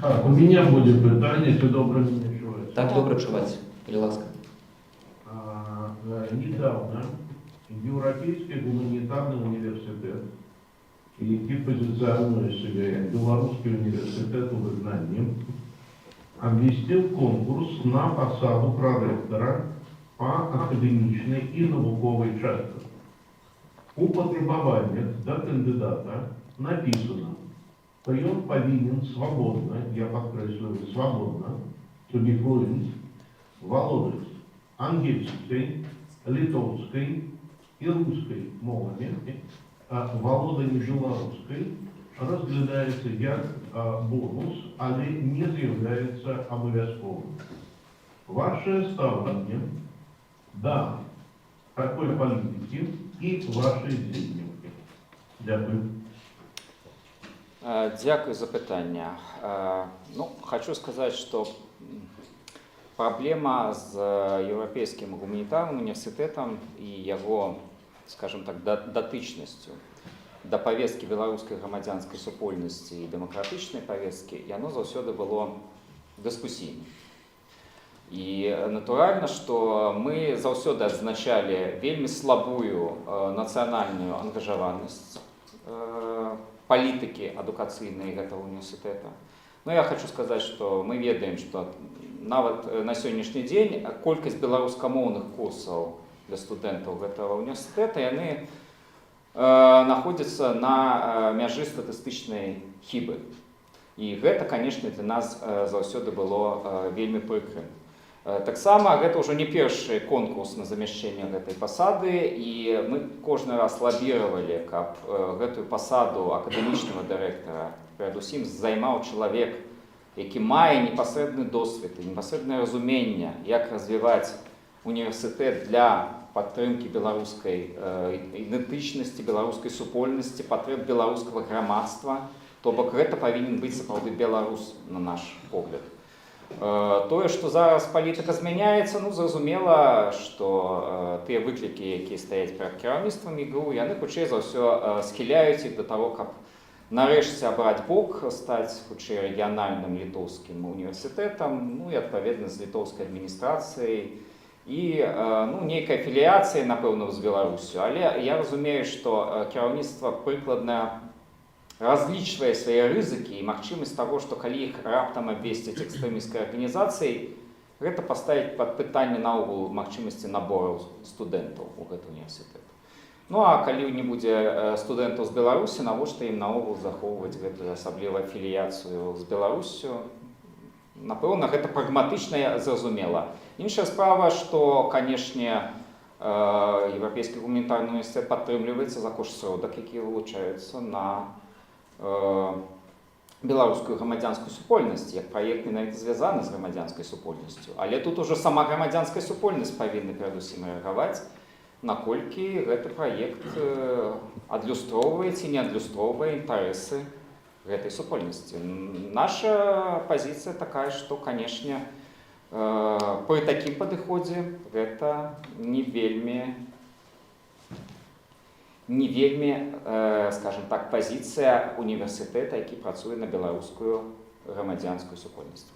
Так, у меня будет питание, все добре меня чуєте. Так, добре чувати. Калі ласка. Недавно Європейський гуманітарний університет, який позиціонує себе як Білоруський університет у визнанні, обвестив конкурс на посаду проректора по академічній і науковій частці. У потребованиях до кандидата написано, что он повинен свободно, я подкреслюю, свободно, to be fluent, володать английской, литовской и русской мовами, а володание белорусской розглядається як бонус, але не з'являється обов'язковим. Ваше ставлення до такої політики і ваші здійснення. Дякую. Дякую за питання. Ну, хочу сказати, що проблема з Європейським гуманітарним університетом і його, скажімо так, дотичністю до повестки білоруської громадянської супольності і демократичної повестки, і воно завжди було дискусійним. І натуральна, що ми завжди відзначали вельми слабую національну ангажованість політики адукаційної этого університету. Ну, я хочу сказати, що ми ведаем, що навіть на сьогоднішній день кількість білоруськомовних курсів для студентів этого університету, вони знаходяться на межі статистичної хіби. І це, звісно, для нас завжди було вельми прикрим. Так само, гэта ўжо не першы конкурс на замяшчэнне гэтай пасады, і мы кожны раз лабіравалі, каб гэтую пасаду акадэмічнага дырэктара перадусім займаў чалавек, які мае непасрэдны досвед і непасрэднае разуменне, як развіваць універсітэт для падтрымкі беларускай ідэнтычнасці, беларускай супольнасці, патрэб беларускага грамадства, то бок гэта павінен быць сапраўды беларус, на наш погляд. Тое, што зараз палітыка змяняецца, ну, зразумела, што тыя выклікі, якія стаяць перад кіраўніцтвам ігру, яны хутчэй за ўсё схіляюць іх да таго, каб нарэшце абраць бок, стаць хутчэй рэгіянальным літоўскім універсітэтам, ну і адпаведна з літоўскай адміністрацыяй і ну, нейкай афіліяцыяй, напэўна, з Беларусю. Але я разумею, што кіраўніцтва прыкладна разлічвае свае рызыкі і магчымасць таго, што калі іх раптам абвесцяць экстрэмісцкай арганізацыяй, гэта паставіць пад пытанне наогул магчымасці набору студэнтаў у гэты універсітэт. Ну а калі не будзе студэнтаў з Беларусі, навошта ім наогул захоўваць гэтую асаблівую афіліяцыю з Беларусю? Напэўна, гэта прагматычна зразумела. Іншая справа, што, канешне, Еўрапейскі гуманітарны універсітэт падтрымліваецца за кошт сродак, якія вылучаюцца на беларускую грамадзянскую супольнасць, як праект менавіта звязаны з грамадзянскай супольнасцю. Але тут ужо сама грамадзянская супольнасць павінна перадусім рэагаваць, наколькі гэты праект адлюстроўвае ці не адлюстроўвае інтарэсы гэтай супольнасці. Наша пазіцыя такая, што, канешне, пры такім падыходзе гэта не вельмі, скажем так, пазіцыя універсітэта, які працуе на беларускую грамадзянскую супольнасць.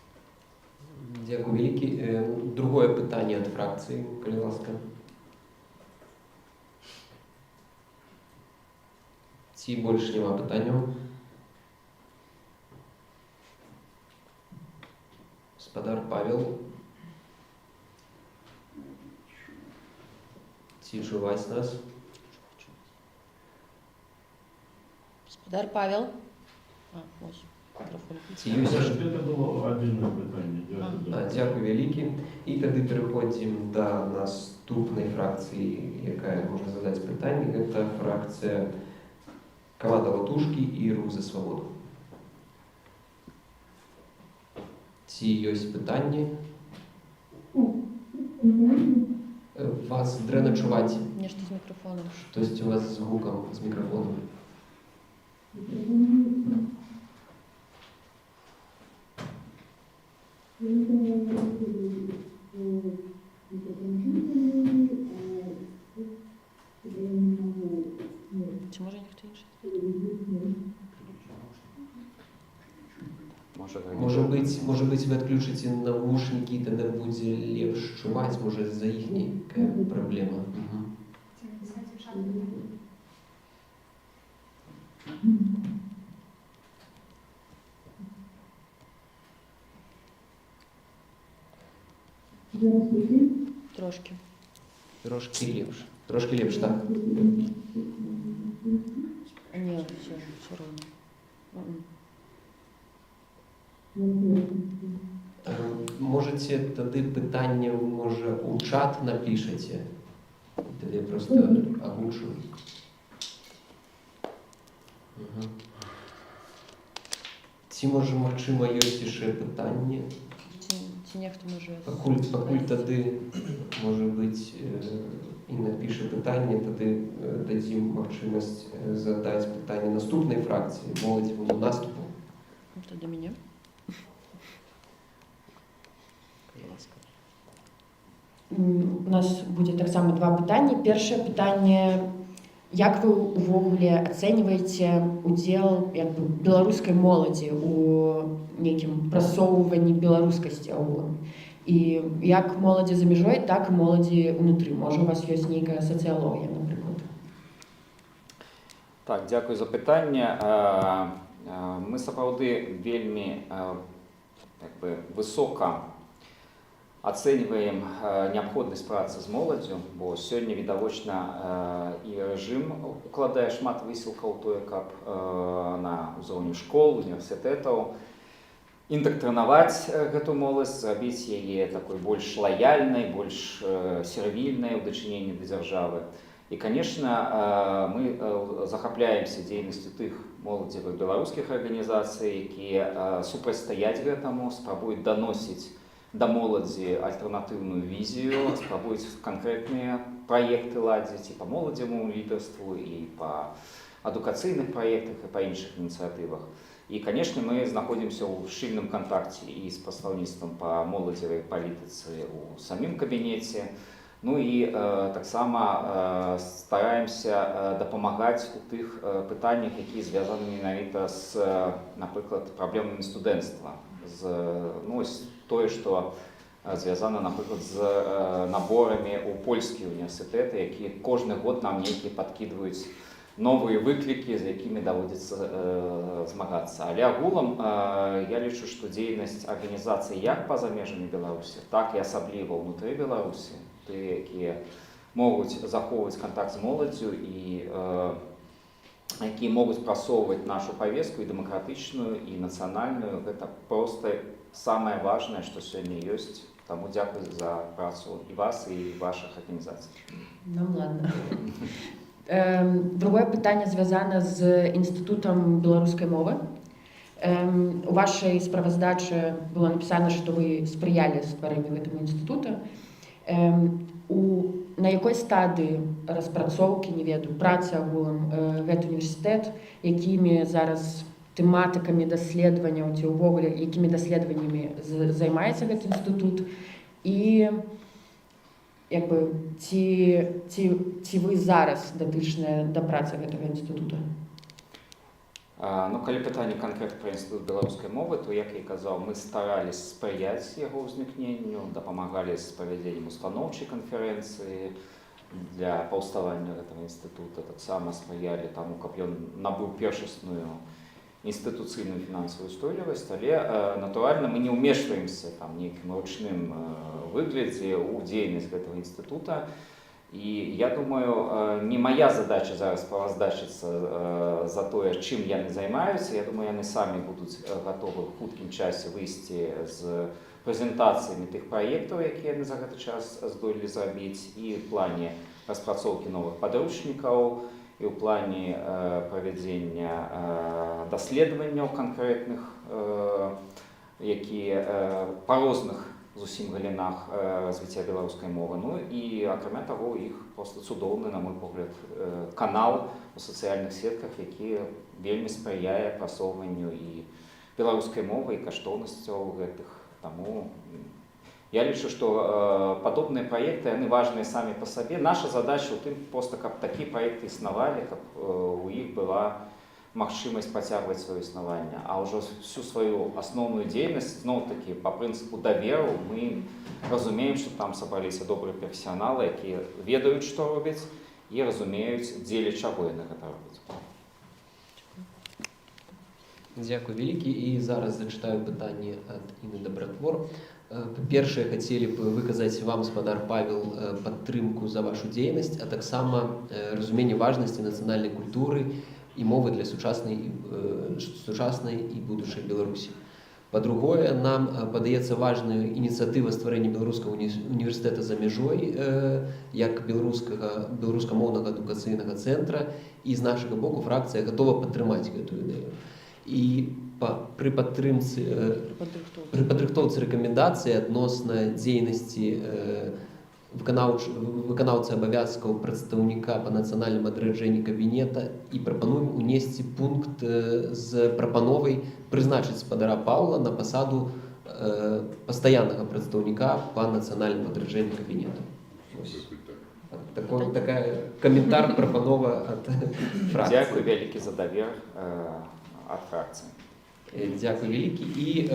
Дзякуй вялікі. Другое пытанне ад фракцыі, калі ласка. Ці больш няма пытанняў? Гаспадар Павел. Ці чуваць нас? Господар Павел. Ось, мікрофон. Ці ёсць яшчэ? Гэта было адзінае пытанне. Дзякуй вялікі. І тады пераходзім да наступнай фракцыі, якая можа задаць пытанне. Гэта фракцыя Каманда Латушкі і Рух за свабоду. Ці ёсць пытанні? Вас дрэнна чуваць. Нешта з мікрофоном. Штосьці у вас з гукам, з мікрафонам. Czy może ніхто інший? Може бути, ви відключите наушники, і тоді буде легше чувати, може, за їх яка проблема. Написать в чат. Трошки. Трошки ліпше, так? Ні, все равно. Можете тоді питання, може, у чат напишете, тоді я просто оглушу. Ці, може, Максима, є ще питання? Ці нехто може... Покуль тоді, може бути, і напише питання, тоді дадим можливість задати питання наступної фракції, молодівому наступу. То до мене. У нас буде так само два питання. Перше питання: як ви увогуле оцінюєте уділ білоруської молоді у некім просовуванні білоруськості агулам? І як молоді за межой, так і молоді внутрі. Може, у вас є нейка соціологія, наприклад? Так, дякую за питання. Ми сапраўды вельмі высока ацэньваем неабходнасць працы з моладдзю, бо сёння відавочна і рэжым укладае шмат высілкаў у тое, каб на ўзроўні школ, універсітэтаў індактрынаваць гэту моладзь, зрабіць яе такой больш лаяльнай, больш сервільнай у дачыненні да дзяржавы. І, конечно, мы захапляемся дзейнасцю тых моладзевых беларускіх арганізацый, якія супрацьстаяць гэтаму, спрабуюць даносіць да моладзі альтэрнатыўную візію, спрабуюць канкрэтныя праекты ладзіць і па моладзеваму лідарству, і па адукацыйных праектах, і па іншых ініцыятывах. І, конечно, мы знаходзімся ў шчыльным кантакце і з прадстаўніцтвам па моладзевай палітыцы ў самім кабінеце. Ну і таксама стараемся дапамагаць у тых пытаннях, якія звязаны менавіта з, напрыклад, праблемамі студэнцтва. Тое, што звязана, напрыклад, з наборамі ў польскія універсітэты, якія кожны год нам нейкія падкідваюць новыя выклікі, з якімі даводзіцца змагацца. Але агулам я лічу, што дзейнасць арганізацый як па-за межамі Беларусі, так і асабліва ўнутры Беларусі, тыя, якія могуць захоўваць кантакт з моладдзю і якія могуць прасоўваць нашу павестку і дэмакратычную, і нацыянальную, гэта проста самае важнае, што сёння ёсць. Таму дзякую за працу і вас, і вашых арганізацый. Ну ладно. Другое пытанне звязана з інстытутам беларускай мовы. У вашай справаздачы было напісана, што вы спрыялі стварэнню гэтаму інстытута. На якой стадыі распрацоўкі, не ведаю, працы агулам гэты універсітэт, якімі зараз тэматыкамі даследаванняў ці ўвогуле якімі даследаваннямі займаецца гэты інстытут, і ці вы зараз датычныя да працы гэтага інстытута? Ну, калі пытанне канкрэтна пра інстытут беларускай мовы, то, як я казаў, мы старались спрыяць яго ўзнікненню, дапамагалі з правядзеннем устаноўчай канферэнцыі для паўставання гэтага інстытута, таксама спрыялі таму, каб ён набыў першасную інстытуцыйную фінансавую устойлівасць, але, натуральна, мы не ўмешваемся там нейкім ручным выглядзе ў дзейнасць гэтага інстытута. І я думаю, не моя задача зараз справаздачыцца за тое, чым яны займаюцца. Я думаю, яны самі будуць гатовы ў хуткім часе выйсці з прэзентацыямі тых праектаў, якія яны за гэты час здолелі зрабіць, і ў плане распрацоўкі новых падручнікаў, і ў плане правядзення даследаванняў канкрэтных, якія па розных зусім галінах развіцця беларускай мовы. Ну і акрамя таго, у іх просто цудоўны, на мой погляд, канал у сацыяльных сетках, які вельмі спрыяе прасоўванню і беларускай мовы і каштоўнасцяў гэтых. Таму я лічу, што падобныя праекты, яны важныя самі па сабе. Наша задача ў тым проста, каб такія праекты існавалі, каб у іх была магчымасць працягваць сваё існаванне. А ўжо всю сваю асноўную дзейнасць, зноў-такі, па прынцыпу даверу, мы разумеем, што там сабраліся добрыя прафесіяналы, якія ведаюць, што робяць, і разумеюць, дзеля чаго яны гэта робяць. Дзякуй вялікі. І зараз зачытаю пытанне ад Інны Дабратвор. Па-першае, хацелі б выказаць вам, спадар Павел, падтрымку за вашу дзейнасць, а таксама разуменне важнасці нацыянальнай культуры і мовы для сучаснай і будучай Беларусі. Па-другое, нам падаецца важная ініцыятыва стварэння беларускага універсітэта за мяжой як беларускамоўнага адукацыйнага цэнтра, і з нашага боку фракцыя гатова падтрымаць гэтую ідэю. І пры падрыхтоўцы рэкамендацыі адносна дзейнасці выканаўцы абавязкаў прадстаўніка па нацыянальным адраджэнні кабінета і прапануем унесці пункт з прапановай прызначыць спадара Паўла на пасаду пастаяннага прадстаўніка па нацыянальным адраджэнні кабінета. Такая каментар, прапанова ад фракцыі. Дзякуй вялікі за давер ад фракцыі. Дзякуй вялікі. І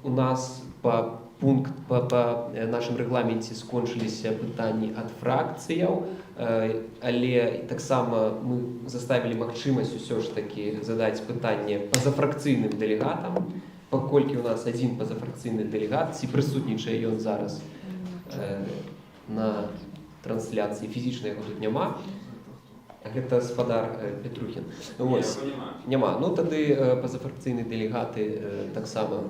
у нас па нашым рэгламенце скончыліся пытанні ад фракцыяў, але таксама мы заставілі магчымасць усё ж такі задаць пытанне пазафракцыйным дэлегатам, паколькі у нас адзін пазафракцыйны дэлегат, ці прысутнічае ён зараз на трансляцыі, фізічна яго тут няма. Гэта спадар Петрухін. Няма. Ну тады пазафракцыйныя дэлегаты таксама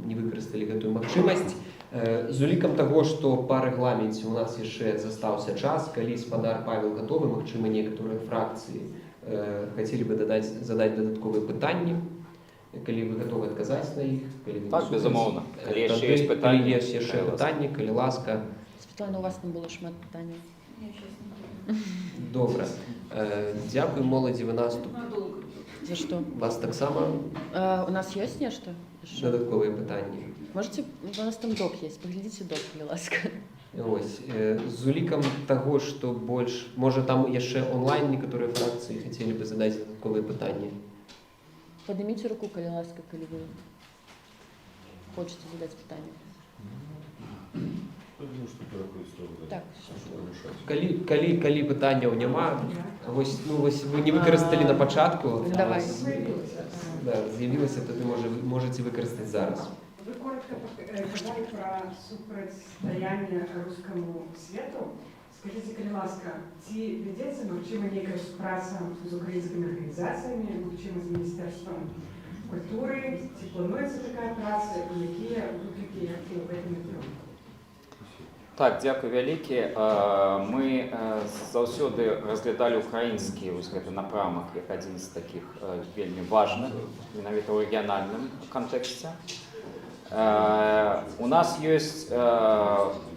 не выкарысталі гэтую магчымасць. З улікам таго, што па рэгламенце у нас яшчэ застаўся час, калі спадар Павел гатовы, магчыма, некаторыя фракцыі хацелі бы задаць дадатковыя пытанні, калі вы гатовы адказаць на іх. Так, безумоўна. Калі яшчэ ёсць пытанні, калі ласка. Святлана, у вас не было шмат пытанняў. Добра. Дзякуй моладзі, вы наступ. За што? Вас таксама У нас ёсць нешта? дадатковыя пытанні. Можете, у нас там док есть, паглядзіце док, калі ласка. Ось, з улікам таго, што больш, можа там яшчэ онлайн некаторыя фракцыі хацелі бы задаць дадатковыя пытанні. Падыміце руку, калі ласка, калі вы хочаце задаць пытанне. Так, Калі пытанняў няма, вось вы не выкарысталі на пачатку, давай. З'явілася, тады можаце выкарыстаць зараз. Вы коротко сказали про супрацьстаяние русскому свету. Скажите, калі ласка, ці вядзецца, магчыма, нейкая праца з украінскімі арганізацыямі, магчыма, з Міністэрствам культуры, ці плануецца такая праца, і якія выклікі у гэтым напрямку? Так, дзякуй вялікі. Мы заўсёды разглядалі украінскі гэты напрамак як адзін з такіх вельмі важных, менавіта ў рэгіянальным кантэксце. У нас ёсць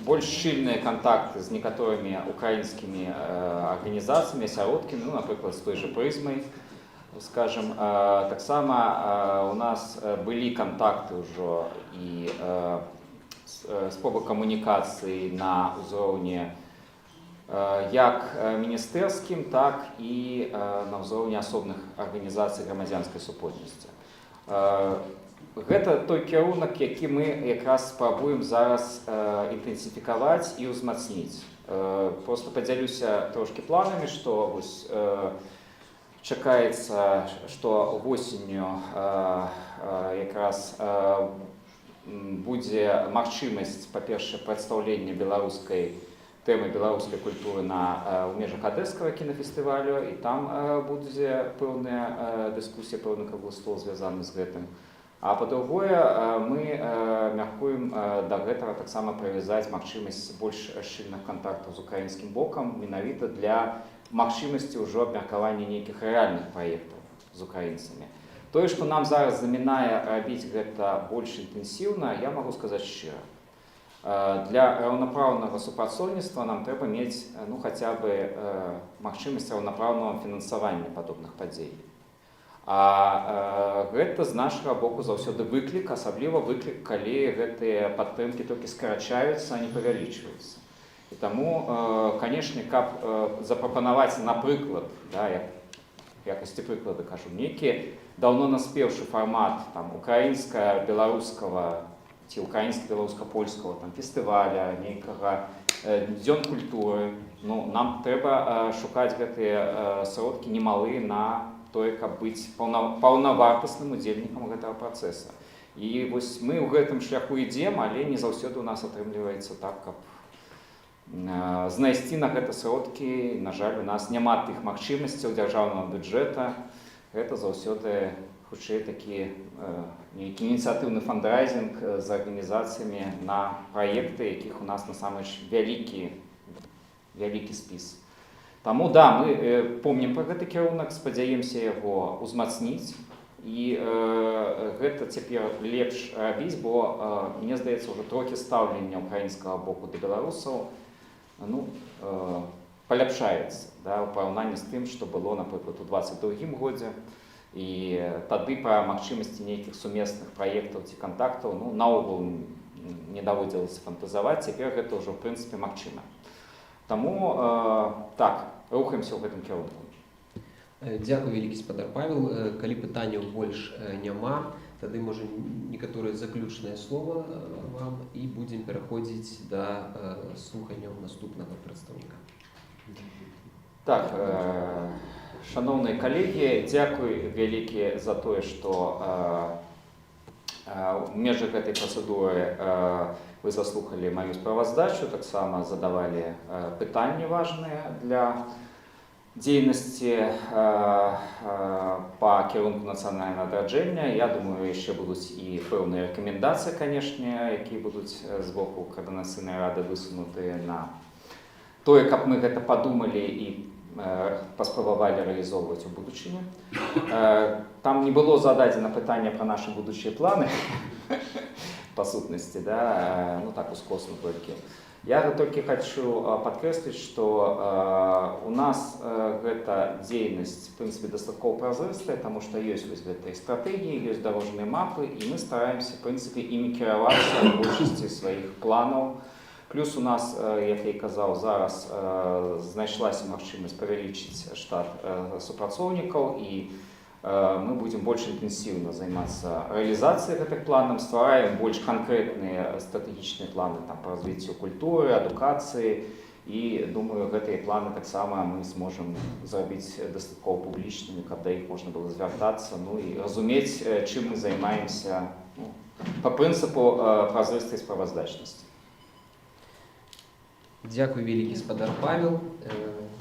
больш шчыльныя кантакты з некаторымі украінскімі арганізацыямі, асяродкамі, ну, напрыклад, з той жа прызмай, скажем. Таксама у нас былі кантакты ўжо і спробы камунікацыі на ўзроўні як міністэрскім, так і на ўзроўні асобных арганізацый грамадзянскай супольнасці. Гэта той кірунак, які мы якраз спрабуем зараз інтэнсіфікаваць і ўзмацніць. Просто падзялюся трошкі планамі, што чакаецца, што восенню якраз будзе магчымасць, па-першае, прадстаўлення беларускай тэмы, беларускай культуры ў межах адэскага кінафестывалю, і там будзе пэўная дыскусія, пэўны круглы стол звязаны з гэтым. А па-другое, мы мяркуем да гэтага таксама прывязаць магчымасць больш шчыльных кантактаў з украінскім бокам, менавіта для магчымасці ўжо абмеркавання нейкіх рэальных праектаў з украінцамі. Тое, што нам зараз замінае рабіць гэта больш інтэнсіўна, я магу сказаць шчыра. Для раўнапраўнага супрацоўніцтва нам трэба мець ну, хаця бы магчымасць раўнапраўнага фінансавання падобных падзей. А гэта з нашага боку заўсёды выклік, асабліва выклік, калі гэтыя падтрымкі толькі скарачаюцца, а не павялічваюцца. І таму, канешне, каб запрапанаваць, напрыклад, да, якасці прыклада кажу, нейкі даўно наспеўшы фармат украінска-беларускага ці украінска-беларуска-польскага фестываля, нейкага дзён культуры. Ну, нам трэба шукаць гэтыя сродкі немалы на тое, каб быць паўнавартасным удзельнікам гэтага працэса. І вось мы ў гэтым шляху ідзем, але не заўсёды у нас атрымліваецца так, каб знайсці на гэта сродкі. На жаль, у нас няма тых магчымасцяў дзяржаўнага бюджэта. Гэта заўсёды хутчэй такі нейкі ініцыятыўны фандрайзінг з арганізацыямі на праекты, якіх у нас насамрэч вялікі спіс. Таму да, мы помнім пра гэты кірунак, спадзяемся яго ўзмацніць. І гэта цяпер лепш рабіць, бо, мне здаецца, ўжо трохі стаўлення украінскага боку да беларусаў паляпшаецца, да, у параўнанні з тым, што было, напрыклад, у 22-м годзе. І тады пра магчымасці нейкіх сумесных праектаў ці кантактаў наогул не даводзілася фантазаваць, цяпер гэта ўжо, в прынцыпе, магчыма. Таму, так, рухаемся ў гэтым кірунку. Дзякуй вялікі, спадар Павел. Калі пытанняў больш няма, тады, можа, некаторыя заключнае слова вам і будзем пераходзіць да слуханняў наступнага прадстаўніка. Так, шановныя калегі, дзякуй вялікі за тое, што ў межах гэтай працэдуры вы заслухалі маю справаздачу, таксама задавалі пытанні важныя для дзейнасці па кірунку нацыянальнага адраджэння. Я думаю, яшчэ будуць і пэўныя рэкамендацыі, канешне, якія будуць з боку Коордынацыйнай рады высунутыя на тое, каб мы гэта падумалі і паспрабавалі рэалізоўваць у будучыні. Там не было зададзена пытання пра нашы будучыя планы, па сутнасці, да, ну так ускосна толькі. Я толькі хочу падкрэсліць, што у нас гэта дзейнасць, в прынцыпе, дастаткова празрыстая, таму што ёсць вось гэтыя стратэгіі, ёсць дарожныя мапы, і мы стараемся, в прынцыпе, імі кіравацца ў большасці сваіх планаў. Плюс у нас, як я і казаў, зараз знайшлася магчымасць павялічыць штат супрацоўнікаў, і мы будзем больш інтэнсіўна займацца рэалізацыяй гэтых планаў, ствараем больш канкрэтныя стратэгічныя планы па развіццю культуры, адукацыі, і думаю, гэтыя планы таксама мы зможам зрабіць дастаткова публічнымі, каб да іх можна было звяртацца, ну і разумець, чым мы займаемся па прынцыпу празрыстай справаздачнасці. Дзякуй вялікі, спадар Павел.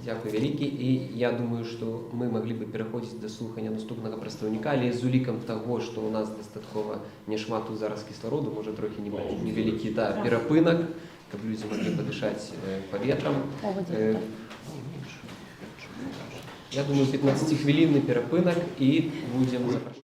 Дзякуй вялікі. І я думаю, што мы маглі бы пераходзіць да слухання наступнага прадстаўніка, але з улікам таго, што ў нас дастаткова няшмат тут зараз кіслароду, можа трохі невялікі перапынак, каб людзі маглі падышаць паветрам. Я думаю, 15-хвілінны перапынак і будзем запрашаць.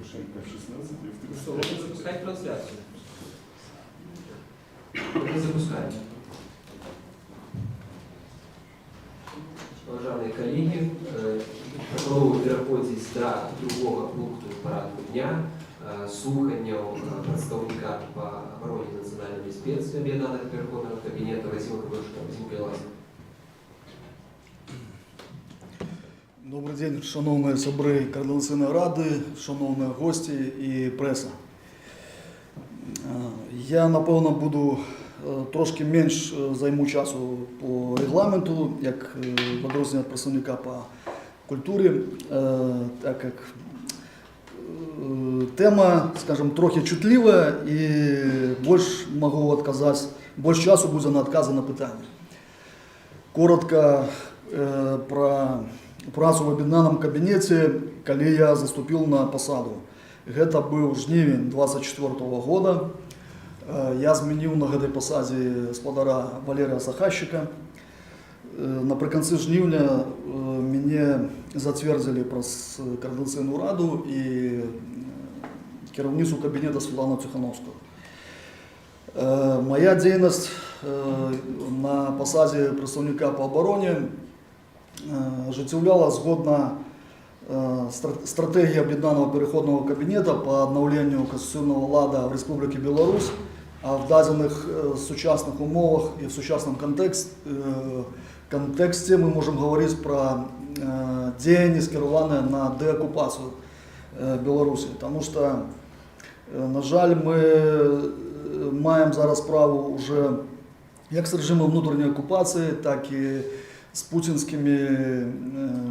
Порошенко в 16 и в 30. Что, можно запускать трансляцию? Мы запускаем. Уважаемые коллеги, пропоную переходить до другого пункту порядку дня. Слухання представника по обороні національної безпеки Об'єднаного переходного кабінету Вадима Кабушка. Вадим Кайлас. Добрий день, шановні собри Координаційної ради, шановні гості і преса. Я, напевно, буду трошки менш займу часу по регламенту, як відрознення представника по культурі, так як тема, скажем, трохи чутлива і більш можу відказати, більш часу буде на відкази на питання. Коротко про працу в об'єднаному кабінеті, коли я заступив на посаду. Це був жнивень 24-го года. Я змінив на этой посаді господаря Валерія Сахащика. Наприкінці жнивня мене затвердили про Координаційну раду і керівницю кабінету Світлану Тихановську. Моя діяльність на посаді представника по обороні життєвляла згодно стратегії Об'єднаного переходного кабінету по обновленню конституційного ладу в Республіці Білорусь, а в даних сучасних умовах і в сучасному контексті ми можемо говорити про діяння, скеровані на деокупацію Білорусі. Тому що, на жаль, ми маємо зараз справу вже як з режимом внутрішньої окупації, так і з путінськими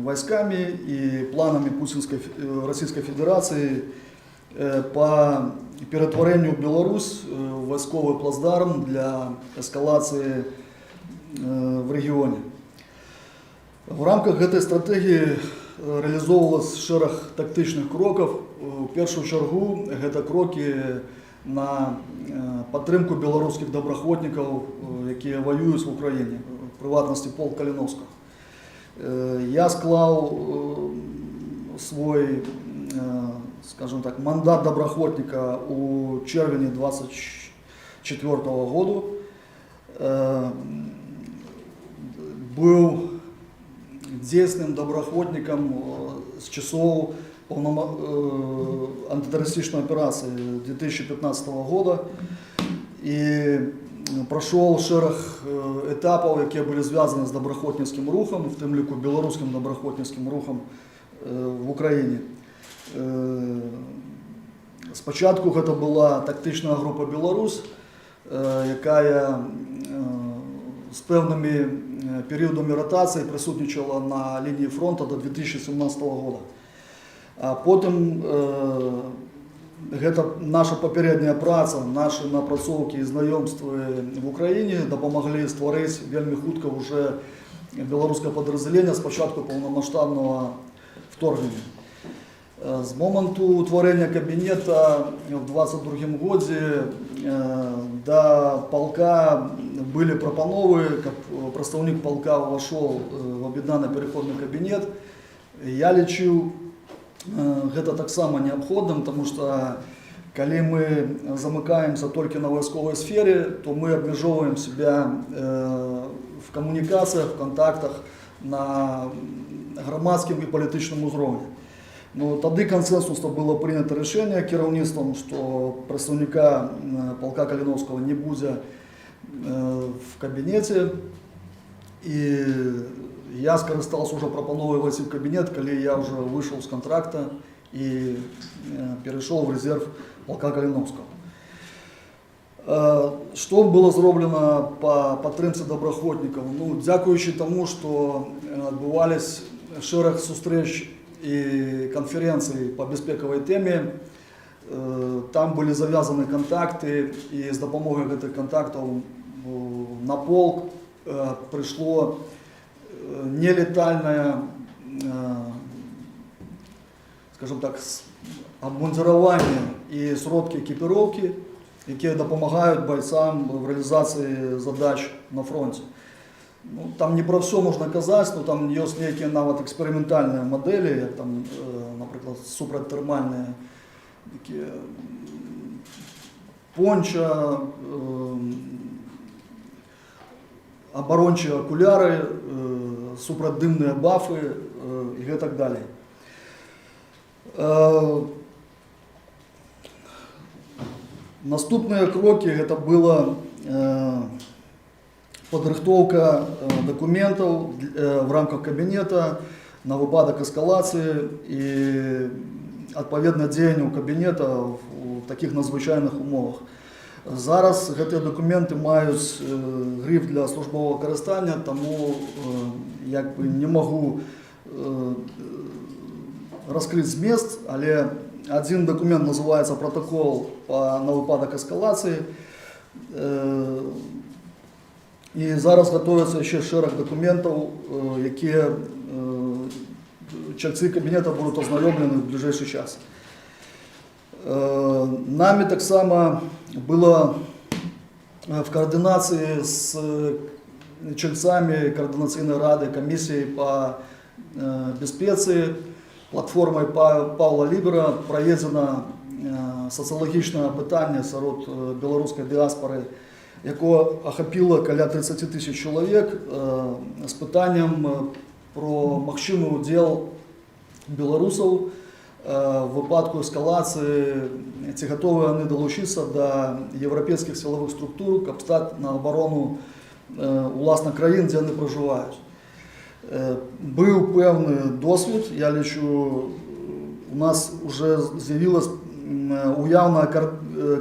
військами і планами Російської Федерації по перетворенню Білорусь в військовий плацдарм для ескалації в регіоні. В рамках цієї стратегії реалізовувалось шерах тактичних кроків. В першу чергу це кроки на підтримку білоруських доброохотників, які воюють в Україні, в приватності полк Калиновського. Я склав свій, скажімо так, мандат доброохотника у червні 24 года. Був дійсним доброохотником з часов антитеррористичної операції 2015 года і пройшов шерах етапів, які були зв'язані з доброохотницьким рухом, в тим ліку білоруським доброохотницьким рухом в Україні. Спочатку це була тактична група «Білорусь», яка з певними періодами ротації присутничала на лінії фронту до 2017 року. А потім наша попередня праця, наші напрацовки і знайомства в Україні допомогли створити вельми хутко вже білоруське підрозділення з початку повномасштабного вторгнення. З моменту утворення кабінету в 2022 році до полка були пропанови, як представник полка увійшов в об'єднаний переходний кабінет. Я лічив це так само необхідним, тому що коли ми замикаємося тільки на військовій сфері, то ми обмежовуємо себе в комунікаціях, в контактах на громадському і політичному рівні. Ну, тоді консенсусно було прийнято рішення керівництвом, що представника полка Калиновського не буде в кабінеті. І я скористався вже пропановою войти в кабінет, коли я вже вийшов з контракту і перейшов в резерв полка Калиновського. Що було зроблено по підтримці доброохотників? Ну, дякуючи тому, що відбувалися шерах зустріч і конференцій по безпековій темі, там були зав'язані контакти, і з допомогою цих контактів на полк прийшло нелетальне, скажімо так, обмундирування і сродки екіпіровки, які допомагають бойцям в реалізації задач на фронті. Ну, там не про все можна казати, але там є деякі навіть експериментальні моделі, як там, наприклад, супротермальні такі понча, абарончыя акуляры, супраддымныя бафы і гэтак далей. Наступныя крокі гэта была падрыхтоўка дакументаў в рамках кабінета на выпадак эскалацыі і адпаведна дзеянняў кабінета ў такіх надзвычайных умовах. Зараз гэтыя дакументы маюць гриф для службовага карыстання, таму як бы не магу раскрыць змест, але один документ называется протокол на выпадак эскалацыі. І зараз готуецца яшчэ шэраг дакументаў, якія чальцы кабінета будуць азнаёмлены в ближайший час. Нами таксама было в координации с чальцами координацыйнай рады, комиссией по бяспецы, платформой Павла Лібера проведено социологічнае пытанне сярод беларускай дыаспоры, якое охапило каля 30 тысяч чалавек з пытаннем про магчымы удзел беларусаў в выпадку эскалацыі, ці гатовыя яны далучыцца да еўрапейскіх сілавых структур, каб стаць на абарону уласна краін, дзе яны пражываюць. Быў пэўны досвед, я лічу, у нас уже з'явілась уяўная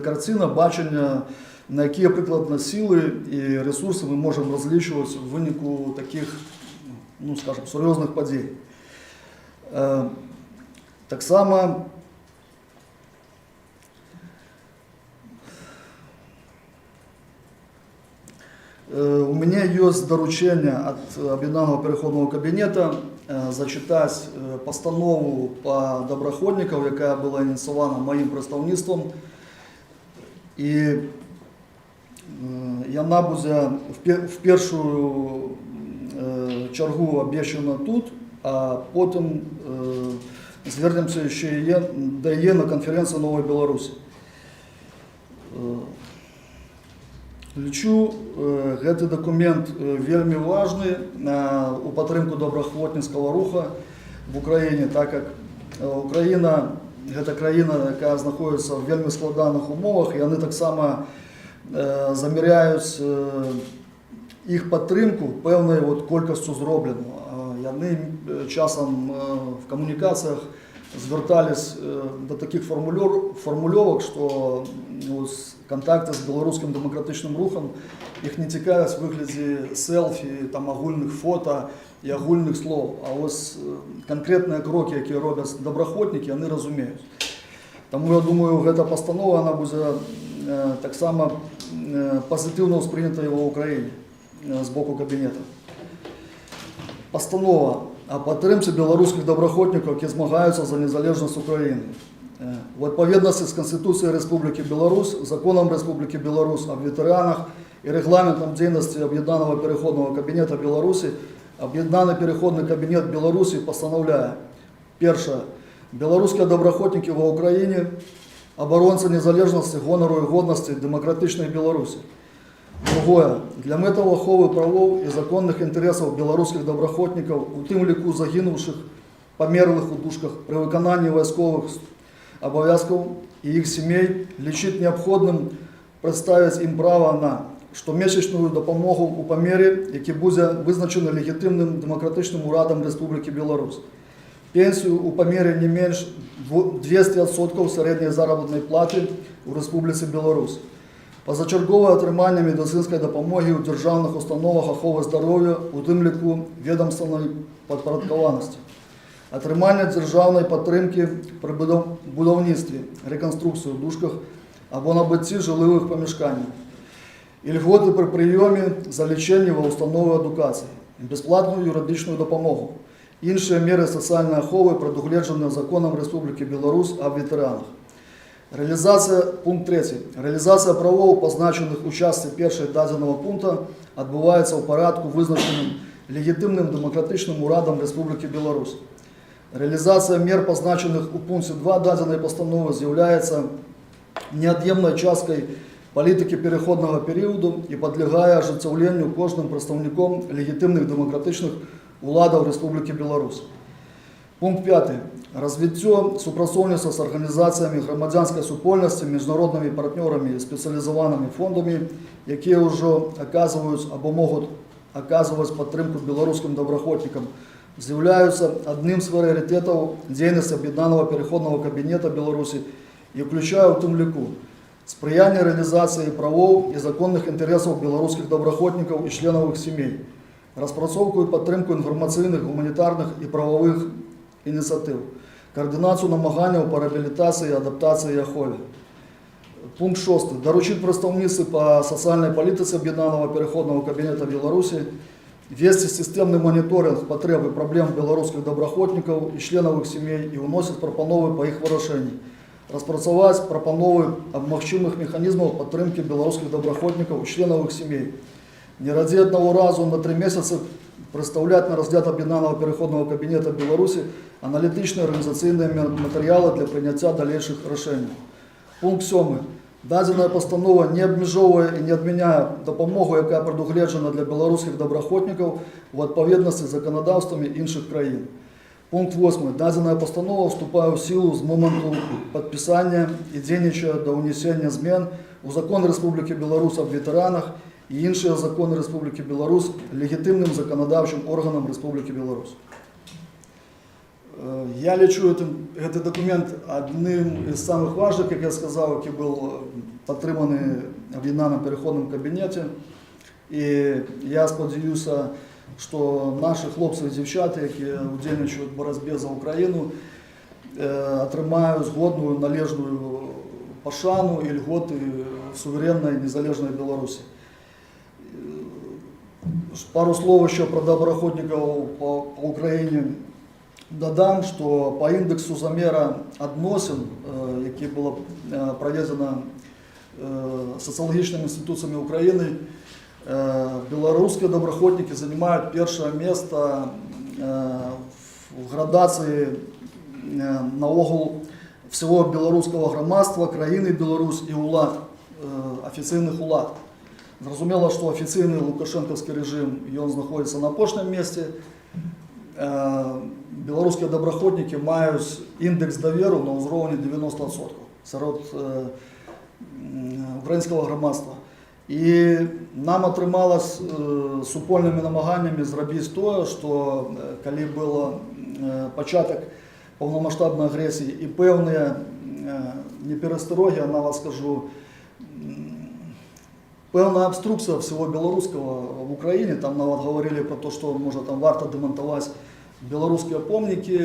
карціна бачення, на якія прыкладна сілы і ресурсы мы можам разлічваць у выніку такіх, ну, скажем, сур'ёзных падзей. Таксама у меня есть доручение от Объединенного переходного кабинета зачитать постанову по добраходникам, якая была инициирована моим представництвом. И яна будзе в першую чергу обещана тут, а потом звернемся еще и на конференцию Новой Беларуси. Лічу, гэты документ вельмі важны у падтрымку добраахвотніцкага руха в Украіне, так как Украіна гэта краіна, якая знаходіцца ў вельмі складаных умовах, і яны таксама замеряюць іх падтрымку пэўнай колькасцю зробленага. Яны часам в камунікацыях звяртались до таких формулёвак, што контакты з беларускім дэмакратычным рухам іх не цікавяць в выглядзе селфі, там, агульных фото і агульных слоў. А вось канкрэтныя крокі, якія робяць добраахвотнікі, яны разумеюць. Таму я думаю, гэта пастанова она будзе таксама пазітыўна ўспрынята ва ўкраіне з боку кабінета. Постанова о падтрымцы беларускіх добраахвотнікаў, які змагаюцца за незалежнасць Украіны. В адпаведнасці з Конституцией Республики Беларусь, Законом Республики Беларусь об ветеранах и регламентом деятельности Объединенного переходного кабинета Беларуси, Объединенный переходный кабинет Беларуси постановляет: первое, белорусские добраахвотнікі в Украине, оборонцы незалежности, гонору и годности демократичной Беларуси. Другое, для мэтаў аховы правоў і законных інтарэсаў беларускіх добраахвотнікаў, у тым ліку загінуўшых, памерлых у душках пры выкананні вайсковых абавязкаў і іх семей, лічыць неабходным прадставіць ім права на штомесячную дапамогу ў памере, які будзе вызначаны легітымным дэмакратычным урадам Рэспублікі Беларусь. Пенсію ў памере не менш 200% сярэдняй заработнай платы ў Рэспубліцы Беларусь. Пазачарговае атрыманне медыцынскай дапамогі ў дзяржаўных установах аховы здароўя, у тым ліку ведамственнай падпарадкаванасці. Атрыманне дзяржаўнай падтрымкі пры будаўніцтве, рэканструкцыі ў душках або набыцці жылых памяшканняў. Ільготы пры прыёме за лечэнне ва ўстановы адукацыі, бясплатную юрыдычную дапамогу. Іншыя меры сацыяльнай аховы прадугледжаныя законам Рэспублікі Беларусь аб ветэранах. Пункт 3. Реализация правов, позначенных у части 1 дадзенага пункта, адбываецца ў парадку, вызначаным легітымным дэмакратычным урадам Рэспублікі Беларусь. Реализация мер, позначеных у пункте 2 даденной постановы, является неотъемлемой часткой політики переходного періоду і підлягає ажыццяўленню кожным прадстаўніком легітимних демократичних уладаў Республіки Беларусь. Пункт 5. Развіццё супрацоўніцтва з арганізацыямі грамадзянскай супольнасці, міжнароднымі партнёрамі і спецыялізаванымі фондамі, якія ўжо аказваюць або могуць аказваць падтрымку беларускім добраахвотнікам, з'яўляюцца адным з прыярытэтаў дзейнасці Аб'яднанага пераходнага кабінета Беларусі і ўключае ў тым ліку спрыянне рэалізацыі правоў і законных інтарэсаў беларускіх добраахвотнікаў і членаў іх сямей, распрацоўку і падтрымку інфармацыйных, гуманітарных і прававых ініцыятыў, координацию намаганняў по реабілітацыі, адаптацыі і ахове. Пункт 6. Доручить прадстаўніцтву по сацыяльнай палітыцы Аб'яднанага пераходнага кабінета Беларусі вести системный мониторинг потреб и проблем белорусских добраахвотнікаў і членаў іх сямей і ўносіць прапановы по іх вырашэнні, распрацаваць прапановы аб магчымых механізмаў падтрымкі беларускіх добраахвотнікаў і членаў іх сямей, не радзей аднаго разу на 3 месяцы представлять на разгляд Аб'яднанага пераходнага кабінета Беларусі аналітычныя арганізацыйныя матэрыялы для прыняцця далейшых рашэнняў. Пункт 7. Дадзеная постанова не абмяжоўвае і не адмяняе дапамогу, якая прадугледжана для беларускіх добраахвотнікаў у адпаведнасці з заканадаўствамі іншых краін. Пункт 8. Дадзеная постанова вступае ў сілу з моманту падпісання і дзейнічае да ўнесення змен у закон Республікі Беларусь аб ветэранах і іншыя законы Республікі Беларусь легітимным заканадаўчым органам Республікі Беларусь. Я лічу гэты документ адным з самых важных, як я сказаў, які быў падтрыманы Аб'яднаным пераходным кабінеце. І я спадзяюся, што нашы хлопцы і дзяўчаты, якія ўдзельнічаюць у барацьбе за Украіну, атрымаюць годную, належную пашану і льготы сувереннай незалежнай Беларусі. Пару слов еще про добраахвотнікаў по Украине. Дадам, что по индексу замера адносін, які было проведено социологическими институциями Украины, белорусские добраахвотнікі занимают первое место в градации наогул всего белорусского громадства, краины Беларусь и улад, официальных улад. Зразумела, что официальный лукашенковский режим, он находится на апошнім месте. Беларускія добраахвотнікі маюць індекс даверу на ўзроўні 90% сярод украінскага грамадства. І нам атрымалось супольнымі намаганнямі зрабіць тое, што калі было пачатак паўнамаштабнай агрэсіі і пэўныя неперасторги, я нават скажу, пэўная абструкцыя всего беларускага в Украине, там нават говорили про то, что можа там варта демонтаваць беларускія помнікі,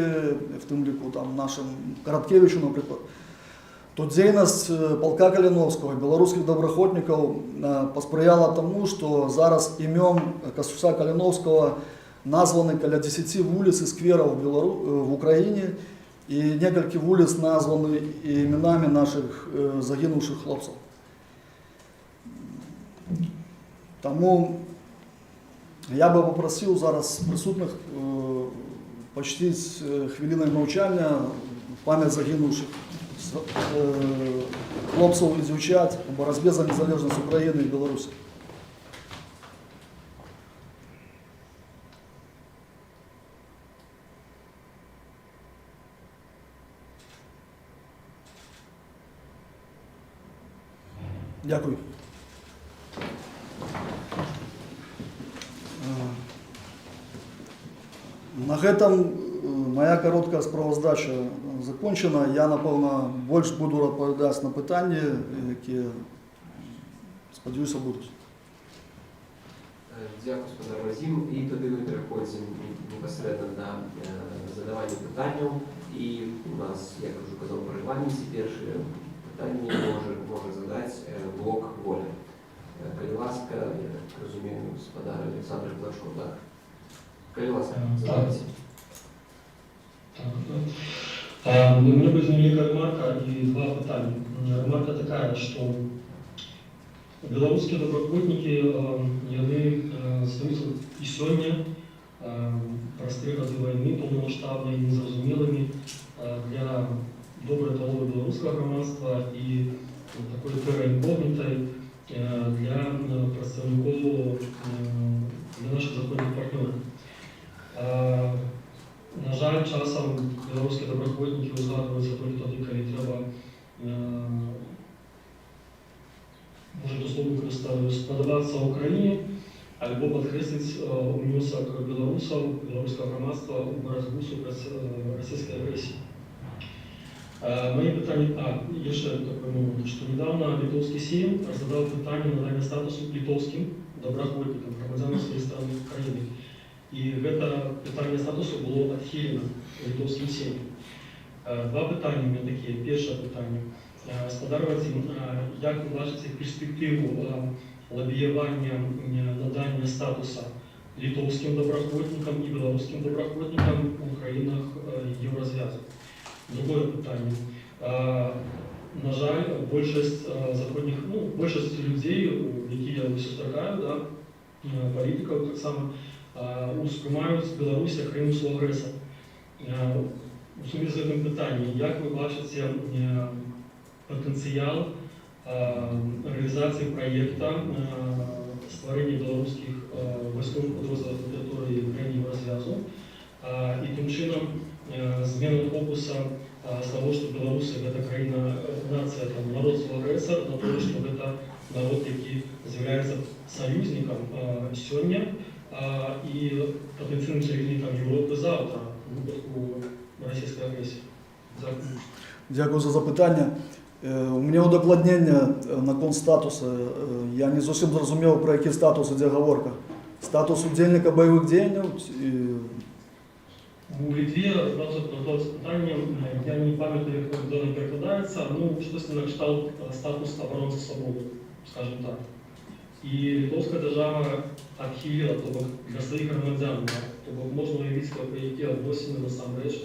в тым ліку там нашим Караткевичу, напрыклад, то дзейнасць полка Каліновскага, беларускіх добраахвотнікаў паспрыяла тому, что зараз імём Касуся Каліновскага названы каля 10 вуліц і сквераў в Украине, і некалькі вуліц названы іменамі наших загінуўшых хлопцаў. Тому я бы попросил зараз присутных почтить хвилиной мовчання пам'ять загинувших хлопців і дівчат у боротьбі за незалежність України і Білорусі. Дякую. На гэтым моя короткая справаздача закончена. Я, напэўна, больш буду адпавядаць на пытанні, якія, спадзяюся, будуць. Дякую, спадар Вадзім. І тоді ми переходимо непосередньо на задавання питань. І у нас, як вже казав по регламенті, перше питання може задати блок «Воля». Коли ласка, я так розумію, спадар Олександр Клашко, так? Коли ласка, задавайте. У меня будет невеликая ремарка и два питания. Ремарка такая, что белорусские добраахвотнікі яны здаюцца і сёння праз 3 гады вайны паўнамаштабнай, незразумелымі для добрай паловы беларускага грамадства і такой тэры інкогнітай для прадстаўнікоў для наших заходніх партнёраў. На жаль, часам беларускія добраахвотнікі узгадваюцца толькі тады, калі трэба, можа, то слово выкарыстаю, спадабацца ўкраіне, альбо падкрэсліць унёсак беларусаў, беларускага грамадства ў барацьбу супраць расійскай агрэсіі. Мои пытания, еще такой момент, что недавно Литовский Сейм разглядал питание надання статусу литовским доброохотникам, громадянам своей страны Украины. И это питание статусу было отхилено Литовским Сеймом. Два питання у меня такие. Перше питання. Сподарувати, як ви бачите перспективу лобіювання надання статуса литовским доброохотникам и белорусским доброохотникам в країнах Єврозв'язку? Другое питання. На жаль, більшість заходніх, більшість людей, які я зустрічаю, політиків так само, сприймають Білорусь як країну свого агресора. У сумі з цим питанням, як ви бачите потенціал реалізації проєкту створення білоруських військових підрозділів на території країн Єврозв'язку і тим чином зміну фокуса з того, що Білорусь – це країна, нація, народ свого агресора, на те, що це народ, який з'являється союзником сьогодні і потенційним союзником Європи завтра у випадку російської агресії. Дякую за запитання. У мене удокладнення на конт статусу. Я не зовсім зрозумів, про який статус йде говорка. Статус удільника бойових дій? У Литве разглядалось питание, я не памятаю, как это перекладается, щось на кшталт статус оборонця свободи, скажем так. І литовська держава відхилила, тобто для своїх громадян, тобто можна уявити, які відносини насамперед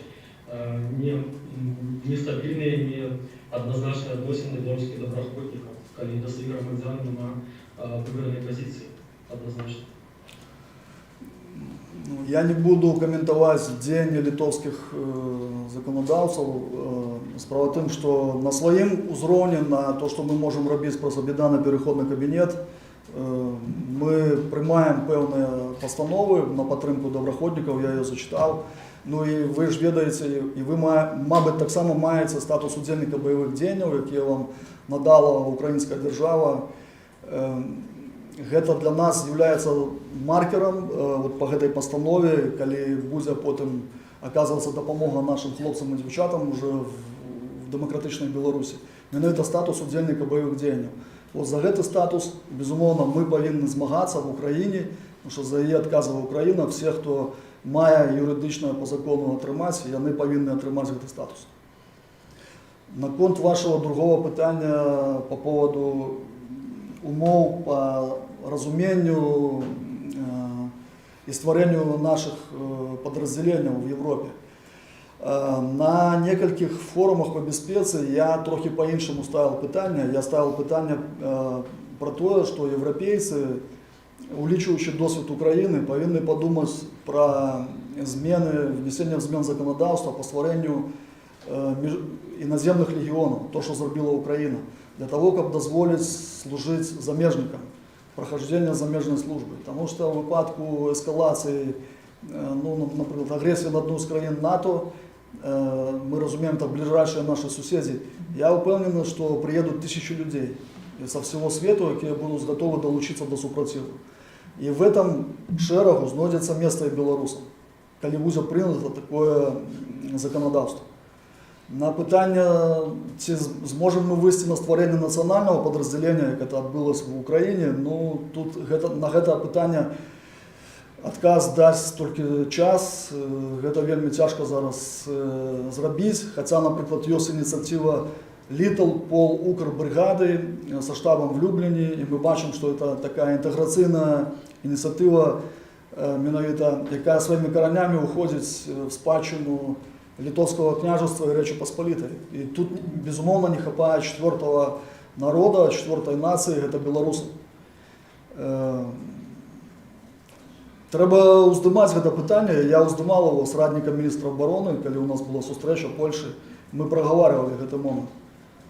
нестабільні, не однозначні відносини білоруських доброохотників, коли для своїх громадян немає виборної позиції однозначно. Я не буду комментовать деяния литовских законодавцев. Справа тем, что на своем узроне, на то, что мы можем робить про беда на переходный кабинет, мы приймаємо певні постанови на підтримку доброохотників, я її зачитав. Ну і ви ж ведаєте, і ви, мабуть, так само маєте статус удільника бойових дій, який вам надала українська держава. Гэта для нас является маркером вот по этой постанове, коли будзе потім оказываться допомога нашим хлопцам і дівчатам уже в демократичній Білорусі. Менавіта статус удільника бойових дій. Вот за гэты статус, безумовно, мы повинны змагаться в Україні, тому що за її відказує Україна. Всі, хто має юридично по закону отримати, вони повинні отримати цей статус. На конт вашого другого питання по поводу умов по разумению и створению наших подразделений в Европе. На нескольких форумах по безпеці я трохи по-іншому ставив питання. Я ставив питання про те, що європейці, улічуючи досвід України, повинні подумати про зміни, внесення змін законодавства по створенню іноземних легіонів, то, що зробила Україна, для того, щоб дозволити служити замежникам, прохождення замежної служби. Тому що в випадку ескалації, наприклад, агресії на одну з країн НАТО, ми розуміємо, так, ближайші наші сусіди, я впевнений, що приїдуть тисячі людей со всього світу, які будуть готові долучитися до супротиву. І в этом шерегу знайдеться місце і білорусам, коли буде прийнято таке законодавство. На питання, чи зможемо ми вийти на створення національного підрозділення, як це відбулося в Україні, тут на це питання отказ дасть тільки час, це вельми тяжко зараз зробити, хоча, наприклад, є ініціатива Little Pol Укрбригади со штабом в Любліні, і ми бачимо, що це така інтеграційна ініціатива, яка своїми коренями уходить в спадщину Литовского княжества и Речи Посполитой. И тут, безумовно, не хватает четвертого народа, четвертой нации, это белорусы. Трэба ўздымаць гэта пытанне. Я ўздымал его с раднікам міністра обороны, калі у нас была сустрэча в Польшы. Мы проговаривали гэты момент.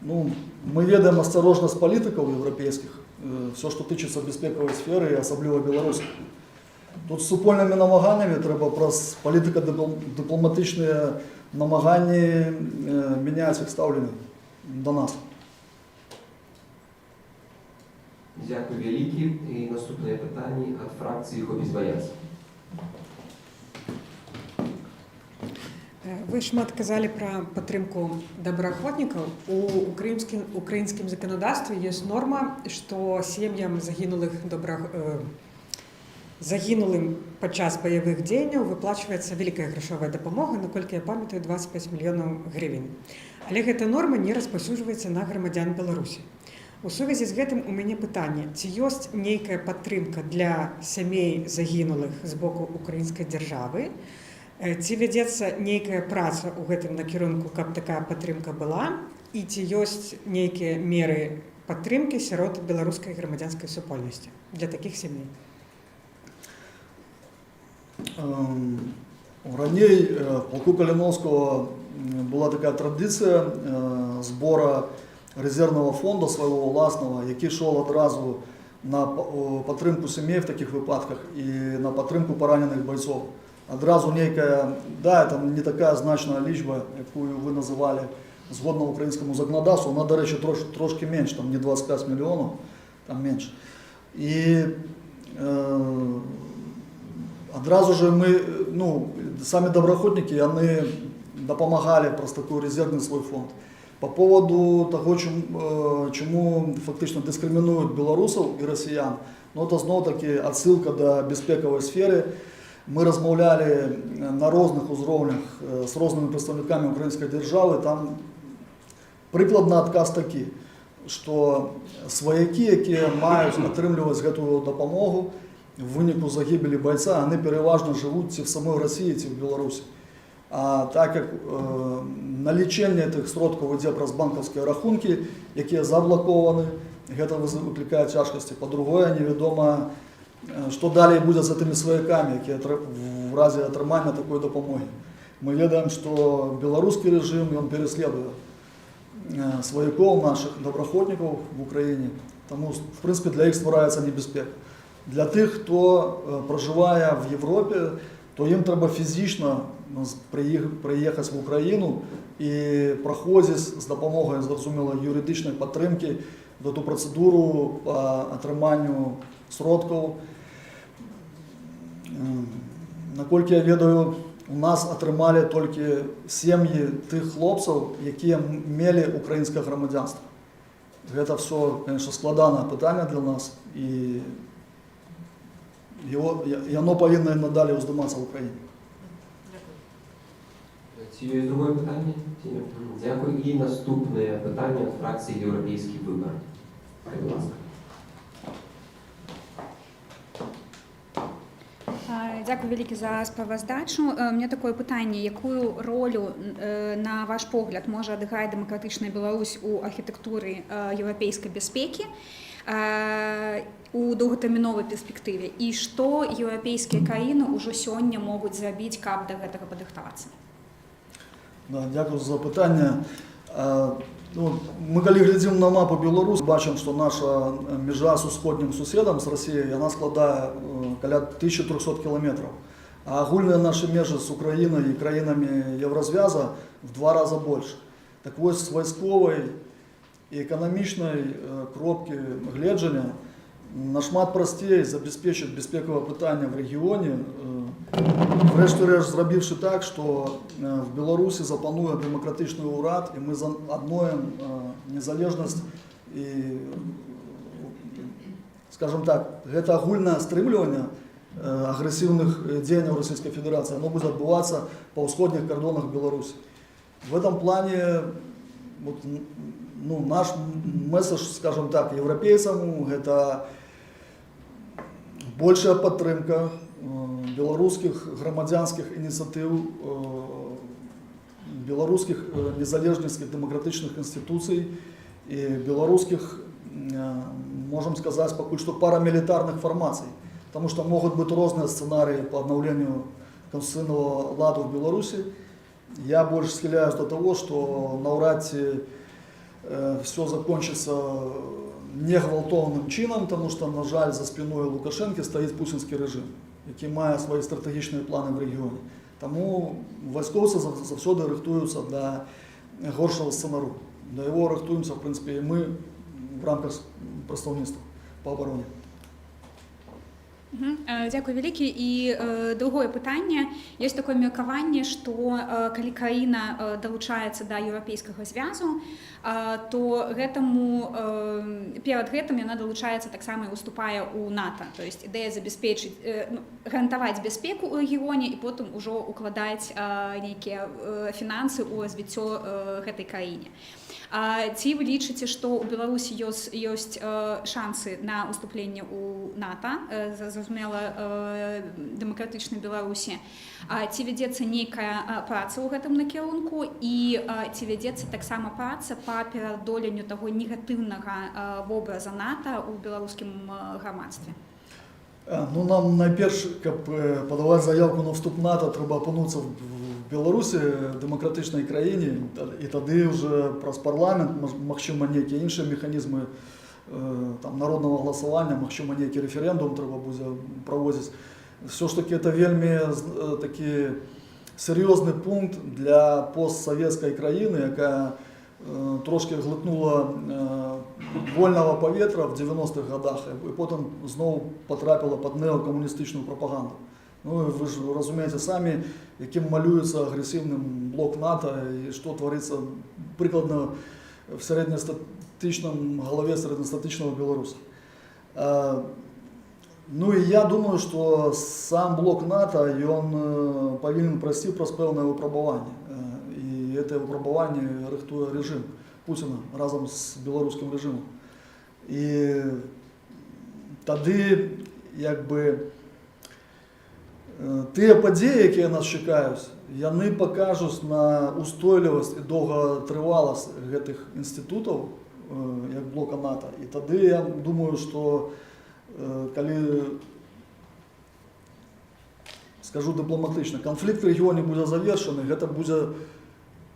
Ну, мы ведаем осторожность палітыкаў еўрапейскіх, все, что тычыцца бяспекавай сферы, і асабліва беларускай. Тут з супольнымі намаганнямі трэба праз палітыка-дыпламатычныя намаганні мяняць іх стаўленне до нас. Дякую вялікі. І наступнае пытанне ад фракцыі «Хопіць баяцца». Вы шмат казалі пра падтрымку добраахвотнікаў. У украінскім заканадаўстве ёсць норма, што сем'ям загінулым падчас баявых дзеянняў выплачваецца вялікая грашовая дапамога, наколькі я памятаю, 25 мільёнаў гривень. Але гэта норма не распаўсюджваецца на грамадзян Беларусі. У сувязі з гэтым у мяне пытанне, ці ёсць нейкая падтрымка для сямей загінулых з боку украінскай дзяржавы, ці вядзецца нейкая праца ў гэтым накірунку, каб такая падтрымка была, і ці ёсць нейкія меры падтрымкі сярод беларускай грамадзянскай супольнасці для такіх сямей? Раней в полку Калиновского была такая традиция сбора резервного фонда своего власного, який шел одразу на підтримку сімей в таких випадках і на підтримку поранених бойців. Одразу некая, да, это не такая значная лічба, яку ви називали, згодно українському законодавству, вона, до речі, трошки менше, там не 25 мільйонів, там менше. І одразу же мы, ну, сами доброохотники, они допомагали просто такой резервный свой фонд. По поводу того, чему фактично дискриминуют белорусов и россиян, ну, это знову-таки отсылка до безпековой сферы. Мы розмовляли на різних узровнях з різними представниками української держави. Там прикладний відказ такий, що свояки, які мають отримувати цю допомогу в виніку загибелі бойця, вони переважно живуть ці в самій Росії, ці в Білорусі. А так як на лічення цих сродків йде праз банківські рахунки, які заблоковані, це викликає тяжкості. По-друге, невідомо, що далі буде з цими свояками, які в разі отримання такої допомоги. Ми ведаємо, що білоруський режим, він переслідує свояків наших доброохотників в Україні, тому, в принципі, для їх створюється небезпека. Для тих, хто проживає в Європі, то їм треба фізично приїхати в Україну і проходити з допомогою, зрозуміло, юридичної підтримки до ту процедуру по отриманню сродків. Наскільки я ведаю, у нас отримали тільки сім'ї тих хлопців, які мали українське громадянство. Це все, звісно, складане питання для нас, і воно повинно надалі уздиматися в Україні. Ці є друге питання? Дякую. І наступне питання від фракції «Європейський вибір». Будь ласка. Дякую велике за справаздачу. У мене таке питання. Яку роль, на ваш погляд, може адыграць дэмакратычная Беларусь у архітэктуры еўрапейскай бяспекі у доўгатэрміновай перспектыве? І што еўрапейскія краіны ўжо сёння могуць зрабіць, каб да гэтага падрыхтавацца? Да, дякую за запитання. Ми, коли глядимо на мапу Білорусі, бачимо, що наша межа з усходнім сусідом, з Росією, вона складає біля 1300 кілометрів. А агульні наші межі з Україною і країнами Єврозв'язу в 2 рази більше. Так ось з військової і економічної кропки гледження нашмат простіше забезпечити безпекове питання в регіоні, врешті-решт зробивши так, що в Білорусі запанує демократичний уряд, і ми відновимо незалежність і, скажімо так, це агульне стремлення агресивних дій Російської Федерації, воно буде відбуватися по усходніх кордонах Білорусі. В этом плане вот, ну, наш месседж, скажем так, европейцам, это большая подтримка белорусских громадянских инициатив, белорусских незалежных демократичных институций и белорусских, можем сказать, пока что парамилитарных формаций, потому что могут быть разные сценарии по обновлению конституционного ладу в Беларуси. Я больше склоняюсь до того, что навряд ли все закончится не гвалтованным чином, потому что, на жаль, за спиною Лукашенки стоїть путінський режим, який має свої стратегічні плани в регіоні. Тому військовці завжди рихтуються до горшого сценарію. До його рихтуємося, в принципі, і ми в рамках представництва по обороні. Дякую вялікі. І другое пытанне, ёсць такое меркаванне, што калі краіна далучаецца да еўрапейскага звязу, то гэтаму перад гэтым яна далучаецца таксама і уступае ў НАТО. То есть ідэя забяспечыць, гарантаваць бяспеку ў рэгіёне і потым ужо укладаць нейкія фінансы ў развіццё гэтай краіне. Ці вы лічыце, што ў Беларусі ёсць шансы на уступленне ў НАТО, зразумела, дэмакратычнай Беларусі? Ці вядзецца нейкая праца ў гэтым накірунку і ці вядзецца таксама праца па пераадоленню таго негатыўнага вобраза НАТО ў беларускім грамадстве? Ну, нам найперш, каб падаваць заявку на вступ НАТО, трэба апынуцца в Беларусі, дэмакратычнай краіне, і тады ўжо праз парламент, магчыма, нейкія іншыя механізмы народнага галасавання, магчыма, нейкі рэферэндум трэба будзе праводзіць. Все ж таки это вельмі такі серьезный пункт для постсоветской краіны, якая трошки глотнула вольного поветра в 90-х годах и потом знову потрапила под неокоммунистичную пропаганду. Ну, вы же разумеете сами, яким малюется агрессивным блок НАТО и что творится прикладно в среднестатичном голове среднестатичного белоруса. Ну и я думаю, что сам блок НАТО, он повинен пройти праз пэўнае выпрабаванне. И это выпрабаванне рыхтуе режим Путина разом с белорусским режимом. И тады, як бы, тыя падзеі, якія нас чакаюць, яны пакажуць на устойлівасць і доўгатрываласць гэтых інстытутаў, як блока НАТО. І тады я думаю, што калі, скажу дыпламатычна, канфлікт в рэгіёне будзе завершаны, гэта будзе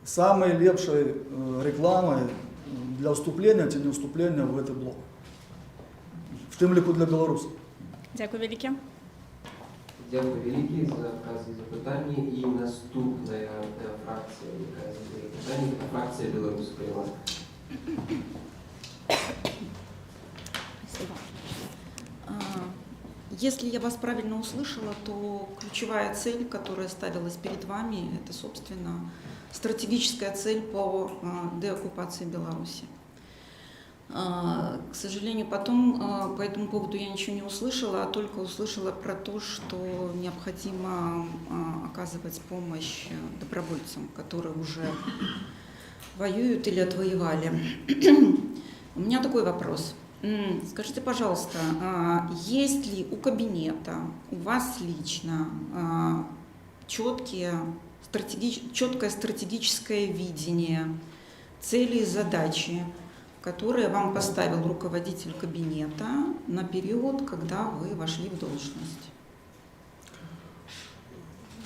самай лепшай рэкламай для ўступлення ці не ўступлення в гэты блок. В тым ліку для беларусаў. Дзякуй вялікі. Дякую вялікі за адказы і запытанні. І наступная фракція, якая задае пытанне, это фракція беларускай лады. Если я вас правильно услышала, то ключевая цель, которая ставилась перед вами, это, собственно, стратегическая цель по деоккупации Беларуси. К сожалению, потом по этому поводу я ничего не услышала, а только услышала про то, что необходимо оказывать помощь добровольцам, которые уже воюют или отвоевали. У меня такой вопрос. Скажите, пожалуйста, есть ли у кабинета, у вас лично четкое стратегическое видение, цели и задачи, которые вам поставил руководитель кабинета на период, когда вы вошли в должность?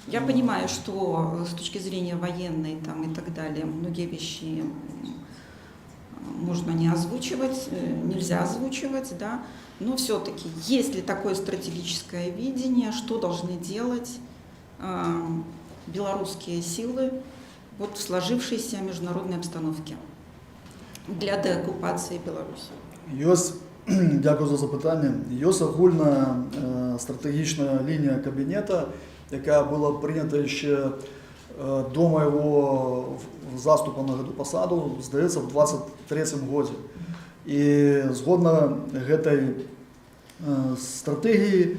Я понимаю, что с точки зрения военной там, и так далее, многие вещи можно не озвучивать, нельзя озвучивать, да? Но все-таки, есть ли такое стратегическое видение, что должны делать белорусские силы вот в сложившейся международной обстановке для деоккупации Беларуси? Дякую за запитання. Є агульна стратегічна лінія кабінету, яка була прийнята ще до моего заступа на эту посаду, здаецца, в 23-м годзе. І згодна гэтай стратэгіі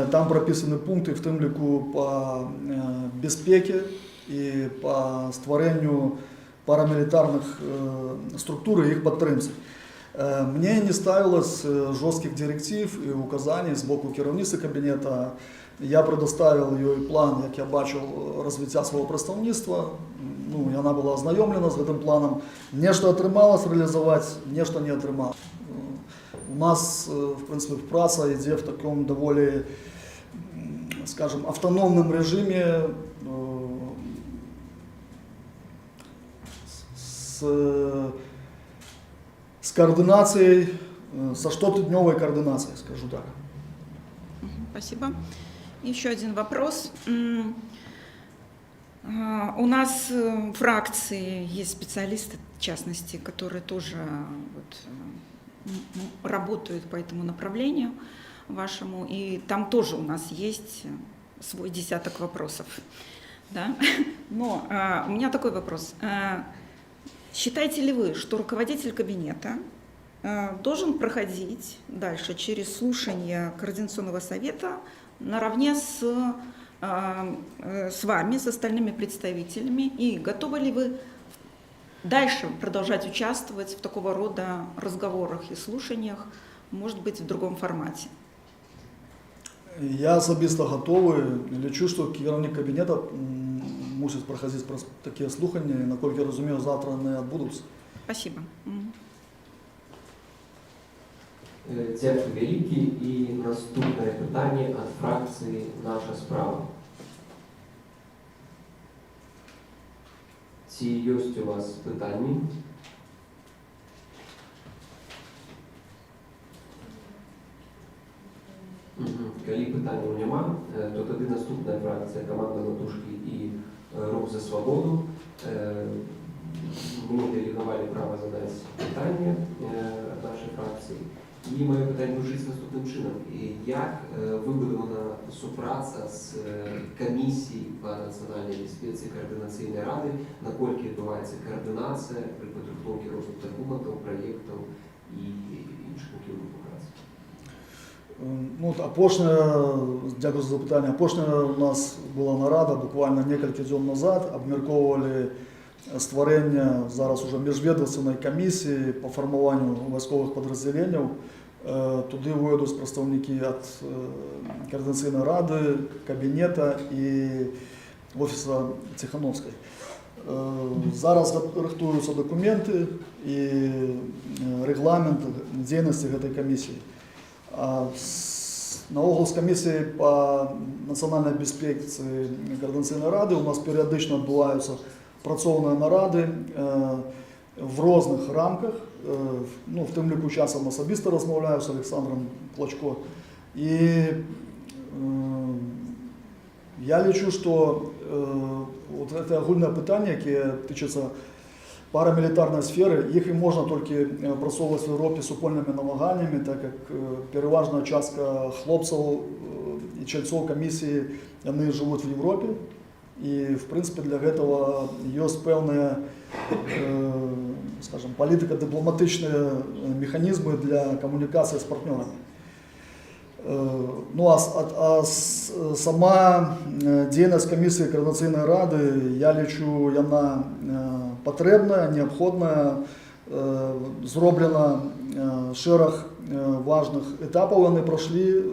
там прапісаны пункты, в тым ліку па бяспеке і па стварэнню парамілітарных структур і іх падтрымцы. Мне не ставилось жестких директив и указаний с боку кіраўніцтва кабинета. Я предоставил ей план, як я бачил, развития своего представництва. Ну, и она была ознайомлена с этим планом. Нечто атрымалось реализовать, нечто не атрымалось. У нас, в принципе, праца ідзе в такому доволі, скажем, автономном режиме, с координацией, со штотдневой координацией, скажу так. Спасибо. Еще один вопрос. У нас в фракции есть специалисты, в частности, которые тоже работают по этому направлению вашему, и там тоже у нас есть свой десяток вопросов. Да? Но у меня такой вопрос. Считаете ли вы, что руководитель кабинета должен проходить дальше через слушание Координационного совета наравне с вами, с остальными представителями, и готовы ли вы дальше продолжать участвовать в такого рода разговорах и слушаниях, может быть, в другом формате? Я особисто готовий. Лічу, що керівник кабінету мусить проходити такі слухання, і, наскільки я розумію, завтра не відбудуться. Спасибо. Дякую велике. І наступне питання від фракції «Наша справа». Ці є у вас питання? Коли питань нема, то тоді наступна фракція «Команда Латушки» і «Рух за свободу». Ми делегували право задати питання від нашої фракції. І моє питання звучить наступним чином. Як вибудована співпраця з комісією по національній безпеці Координаційної ради, наскільки відбувається координація при підготовці розвитку документів, проєктів і інших керівників праці? Дякую за запитання. Апошня у нас була нарада буквально кілька днів назад, обмірковували створення зараз уже міжвідомственної комісії по формуванню військових підрозділень. Туди вийдуть представники від Координаційної ради, кабінету і офісу Тихановської. Зараз рихтуються документи і регламент діяльності цієї комісії. На оголос комісії по національній безпеці Координаційної ради у нас періодично відбуваються працовні наради в різних рамках. В тим ліку часом особисто розмовляю з Олександром Клочко. І я лічу, що це огульне питання, яке тичиться парамілітарної сфери, їх і можна тільки просовувати в Європі супольними намаганнями, так як переважна частка хлопців і членів комісії, вони живуть в Європі. І, в принципі, для цього є певні, скажімо, політико-дипломатичні механізми для комунікації з партнерами. Сама діяльність комісії Координаційної ради, я лічу, вона потрібна, необхідна, зроблена шерах важних етапів, вони пройшли,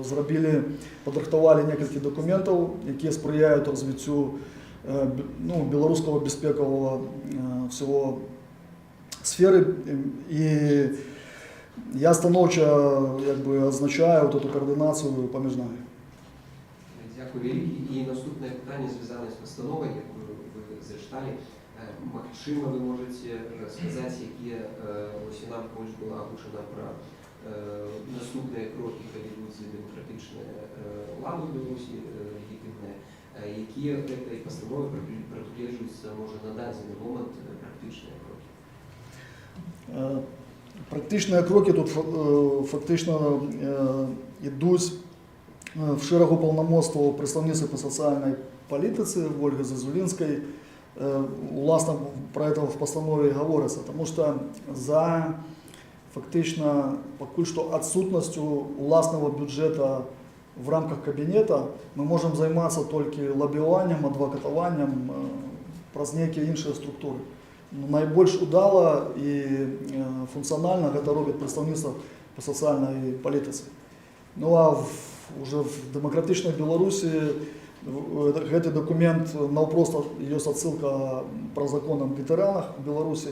зробили, підготували кілька документів, які сприяють розвиттю білоруського безпекового всього сфери. І я становчо означаю цю координацію поміж нами. Дякую велике. І наступне питання зв'язане з постановою, яку ви зачитали. Максима, ви можете сказати, які ось і нам була озвучена про наступні кроки, коли буде демократична влада в Білорусі, легітимна, які цієї постанови предполагається, може, на даний момент практичні кроки? Практичні кроки тут фактично йдуть в широкому повномоцтву представництва по соціальній політиці Ольги Зазулінської. Власне, про це в постанові говориться, тому що за фактично поки що відсутністю власного бюджету в рамках кабінету ми можемо займатися тільки лобіюванням, адвокатуванням про які інші структури. Найбільш удало і функціонально це робить представництво по соціальній політиці. Уже в демократичній Білорусі цей документ, просто є відсилка про закон о ветеранах в Білорусі.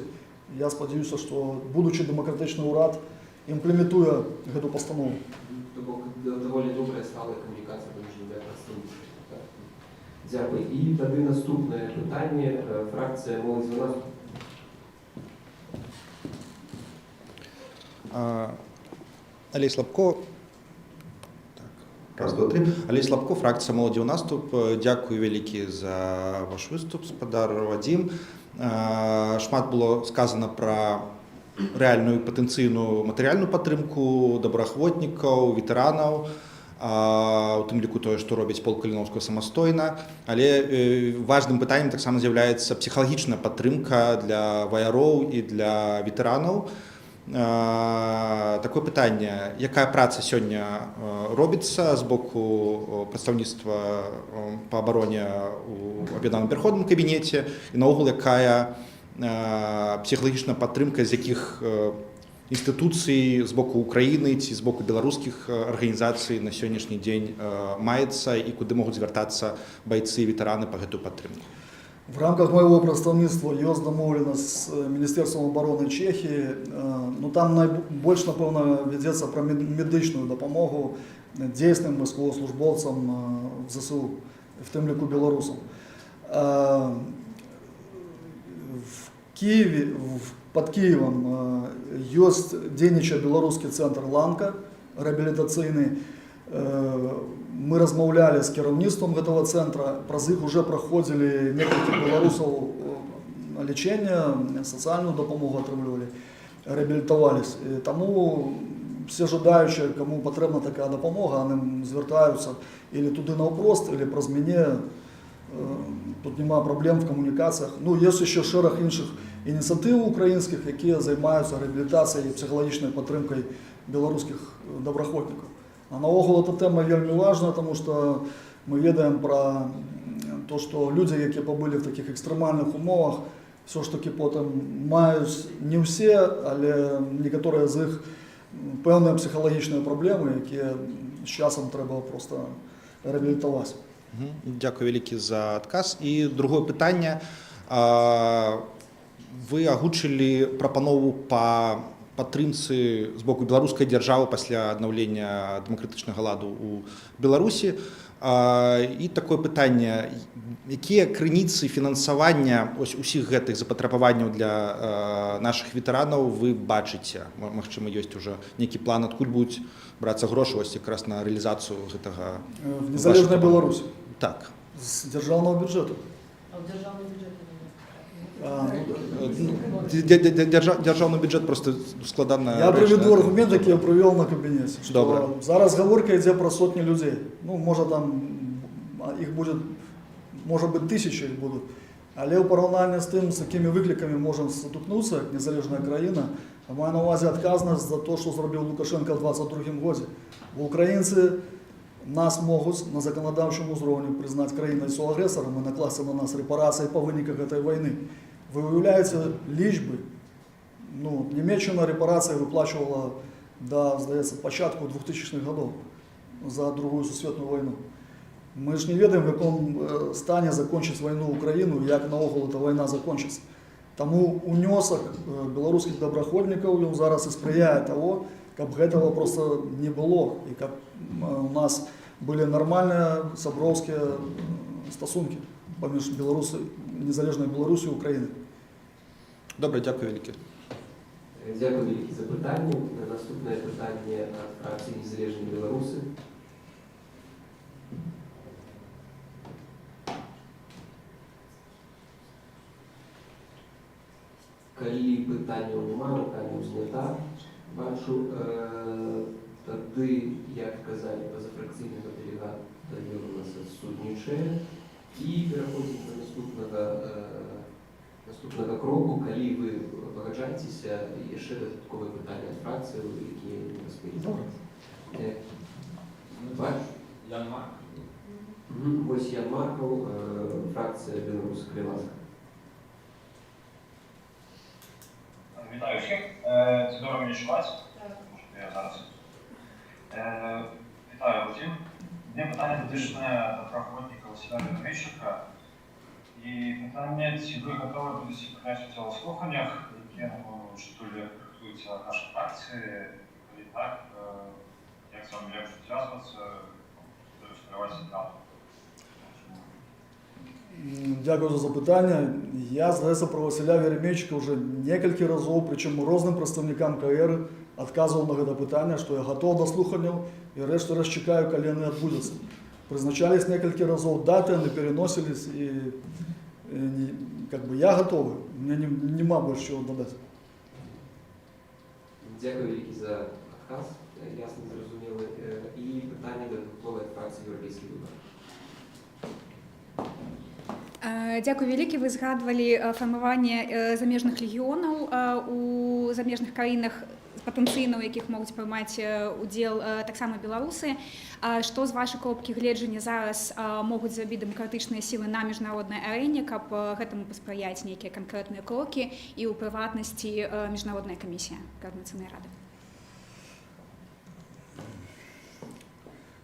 Я сподіваюся, що будучи демократичний уряд імплементуе гэту пастанову. То бок даволі добрая стала камунікацыя паміж двума прадстаўнікамі. Так. Дзякуй. І тады наступнае пытанне. Фракцыя «Моладзь 12». Алей Слабко. Раз, два, три. Алей Слабко, фракція «Моладзі ў наступ». Дякую вялікі за ваш выступ, спадар Вадзім. Шмат было сказано пра рэальную патэнцыйную матэрыяльную падтрымку добраахвотнікаў, ветэранаў, у тым ліку тое, што робіць полк Каліноўскага самастойна. Але важным пытаннем таксама з'яўляецца псіхалагічная падтрымка для ваяроў і для ветэранаў. Такое пытанне, якая праца сёння робіцца з боку прадстаўніцтва па абароне ў аб'яднаным пераходным кабінеце і наогул якая псіхалагічная падтрымка з якіх інстытуцый з боку Украіны ці з боку беларускіх арганізацый на сённяшні дзень маецца і куды могуць звяртацца байцы і ветэраны па гэтую падтрымку. В рамках моего представництва есть домовленность с Министерством обороны Чехии. Ну, там больше, напевно, ведется про медичную допомогу действиям військовослужбовцам в ЗСУ, в тим ліку білорусам. В Киеве, под Киевом есть дзейнічае белорусский центр «Ланка» реабилитационный. Мы размаўлялі з кіраўніцтвам гэтага цэнтра, праз іх уже праходзілі некалькі беларусаў лечение, социальную допомогу атрымлівалі, реабілітаваліся. Таму все жадаючыя, кому патрэбна такая допомога, яны звяртаюцца или туды наўпрост, или праз мяне. Тут няма праблем в камунікацыях. Ну, ёсць яшчэ шэраг іншых ініцыятыў украінскіх, якія займаюцца рэабілітацыяй і псіхалагічнай падтрымкай беларускіх добраахвотнікаў. А наогул эта тема вельмі важная, потому что мы ведаем про то, что люди, які побыли в таких экстремальных умовах, все ж таки потом маюць не все, але некоторые з іх певні психологічні проблеми, які з часом треба просто реабілітувати. Дякую вялікі за адказ. І другое пытанне. Вы агучылі прапанову па падтрымцы з боку беларускай дзяржавы пасля аднаўлення дэмакратычнага ладу ў Беларусі. І такое пытанне, якія крыніцы фінансавання усіх гэтых запатрабаванняў для нашых ветэранаў вы бачыце? Магчыма, ёсць ужо нейкі план, адкуль будуць брацца грошы якраз на рэалізацыю гэтага? В незалежнай Беларусі. Так. З дзяржаўнага бюджэту. А в державный бюджет Державный бюджет просто складана. Я приведу аргумент, який я провел на кабінеті. Добре. Зараз говорка йде про сотні людей. Ну, може там їх буде, може бути тисячі їх будуть. Але у порівнянні з тим, з якими викликами можемо стикнутися, як незалежна країна, я маю на увазі відказність за те, що зробив Лукашенко в 22-му році. Бо українці нас можуть на законодавчому рівні признати країною соагресором і накласти на нас репарації по виниках цієї війни. Ви уявляєте лічби? Ну, Німеччина репарації виплачувала до, здається, початку 2000-х років за Другу світову війну. Ми ж не ведаємо, в якому стані закінчить війну Україну, як наогул ця війна закінчиться. Тому унесок білоруських доброахвотників він зараз і сприяє того, щоб цього просто не було, і щоб у нас були нормальні сябровські стосунки поміж незалежною Білорусі і Україною. Добре, дякую велике. Дякую велике за питання. Наступне питання від фракції «Незалежні Білоруси». Калі питання немає, питання знята, бачу, тоді, як казали, позафракційного делегата у нас відсутнічає. І переходимо до наступного кроку, коли ви погоджаєтеся, і ще додаткове питання від фракції, які не розповідають. Ян Марк. Ось Ян Марков, фракція «Білорусь Криласка». Вітаю всіх. Чудово мені чувати, тому що я зараз. Вітаю усім. Є питання дотичне до правоохоронника Василя Дмитриченка. І питання, чи ви готові будете прийняти в цього слуханнях, які, що тут рахуються наші фракції, так, як з вами легше зв'язуватися, реєструватися там? Дякую за запитання. Я здається про Василя Веремейчика вже некілька разів, причому різним представникам КР відказував на це питання, що я готов до слухання і решт чекаю, коли вони відбудуться. Призначались некілька разів дати, вони переносились, і я готовий. Мені нема більше чого додати. Дякую велике за отказ, ясно зрозуміли. І питання додаткове від фракції «Європейський вибір». Дякую вялікі. Вы згадвалі фармаванне замежных легіёнаў у замежных краінах патэнцыйна, у якіх могуць прымаць удзел таксама беларусы. Што з вашай кропкі гледжання зараз могуць зрабіць дэмакратычныя сілы на міжнароднай арэне, каб гэтаму паспрыяць нейкія канкрэтныя крокі і ў прыватнасці міжнародная камісія Координаційнай рады?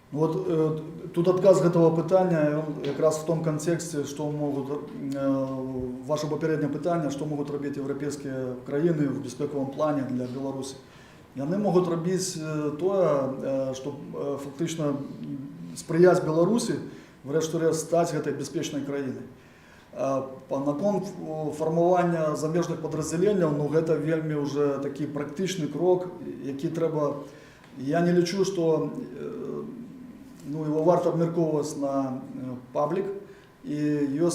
Вот тут отказ этого питання, как раз в том контексте, что могут, ваше попереднее питання, что могут робити європейські країни в безпековому плані для Білорусі. Вони можуть робити то, щоб фактично сприяти Білорусі, врешті-решт, стати цією безпечною країною. На формування заміжних підрозділень, ну, це вельми вже такий практичний крок, який треба, я не лічу, що его варто обмірковувати на паблік, і є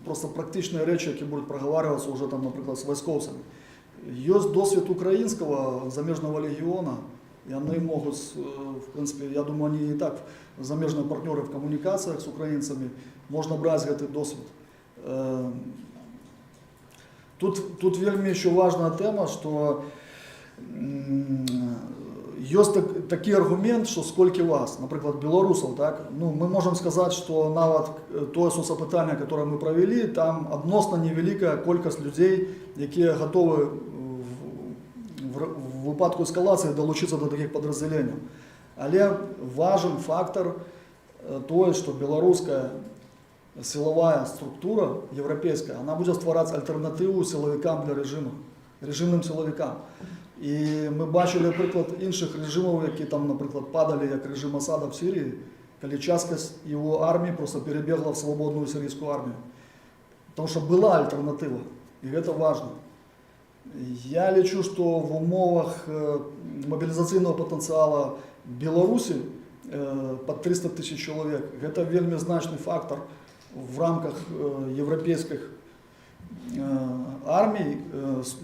просто практичні речі, які будуть проговорюватися вже там, наприклад, з військовцями. Є досвід українського заміжного легіону, і вони можуть, в принципі, я думаю, вони і так заміжні партнери в комунікаціях з українцями, можна брати цей досвід. Тут вельми ще важна тема, що є такий аргумент, що скільки вас, наприклад, білорусів, так? Ну, ми можемо сказати, що навіть те соцопитання, яке ми провели, там відносно невелика кількість людей, які готові в випадку ескалації долучитися до таких підрозділень. Але важен фактор той, що білоруська силовая структура європейська, вона буде створити альтернативу силовикам для режиму, режимним силовикам. І ми бачили приклад інших режимів, які там, наприклад, падали, як режим Асада в Сирії, коли частина його армії просто перебігла в свободну сирійську армію. Тому що була альтернатива, і це важливо. Я лічу, що в умовах мобілізаційного потенціалу Білорусі під 300 тисяч чоловік, це вельми значний фактор в рамках європейських армій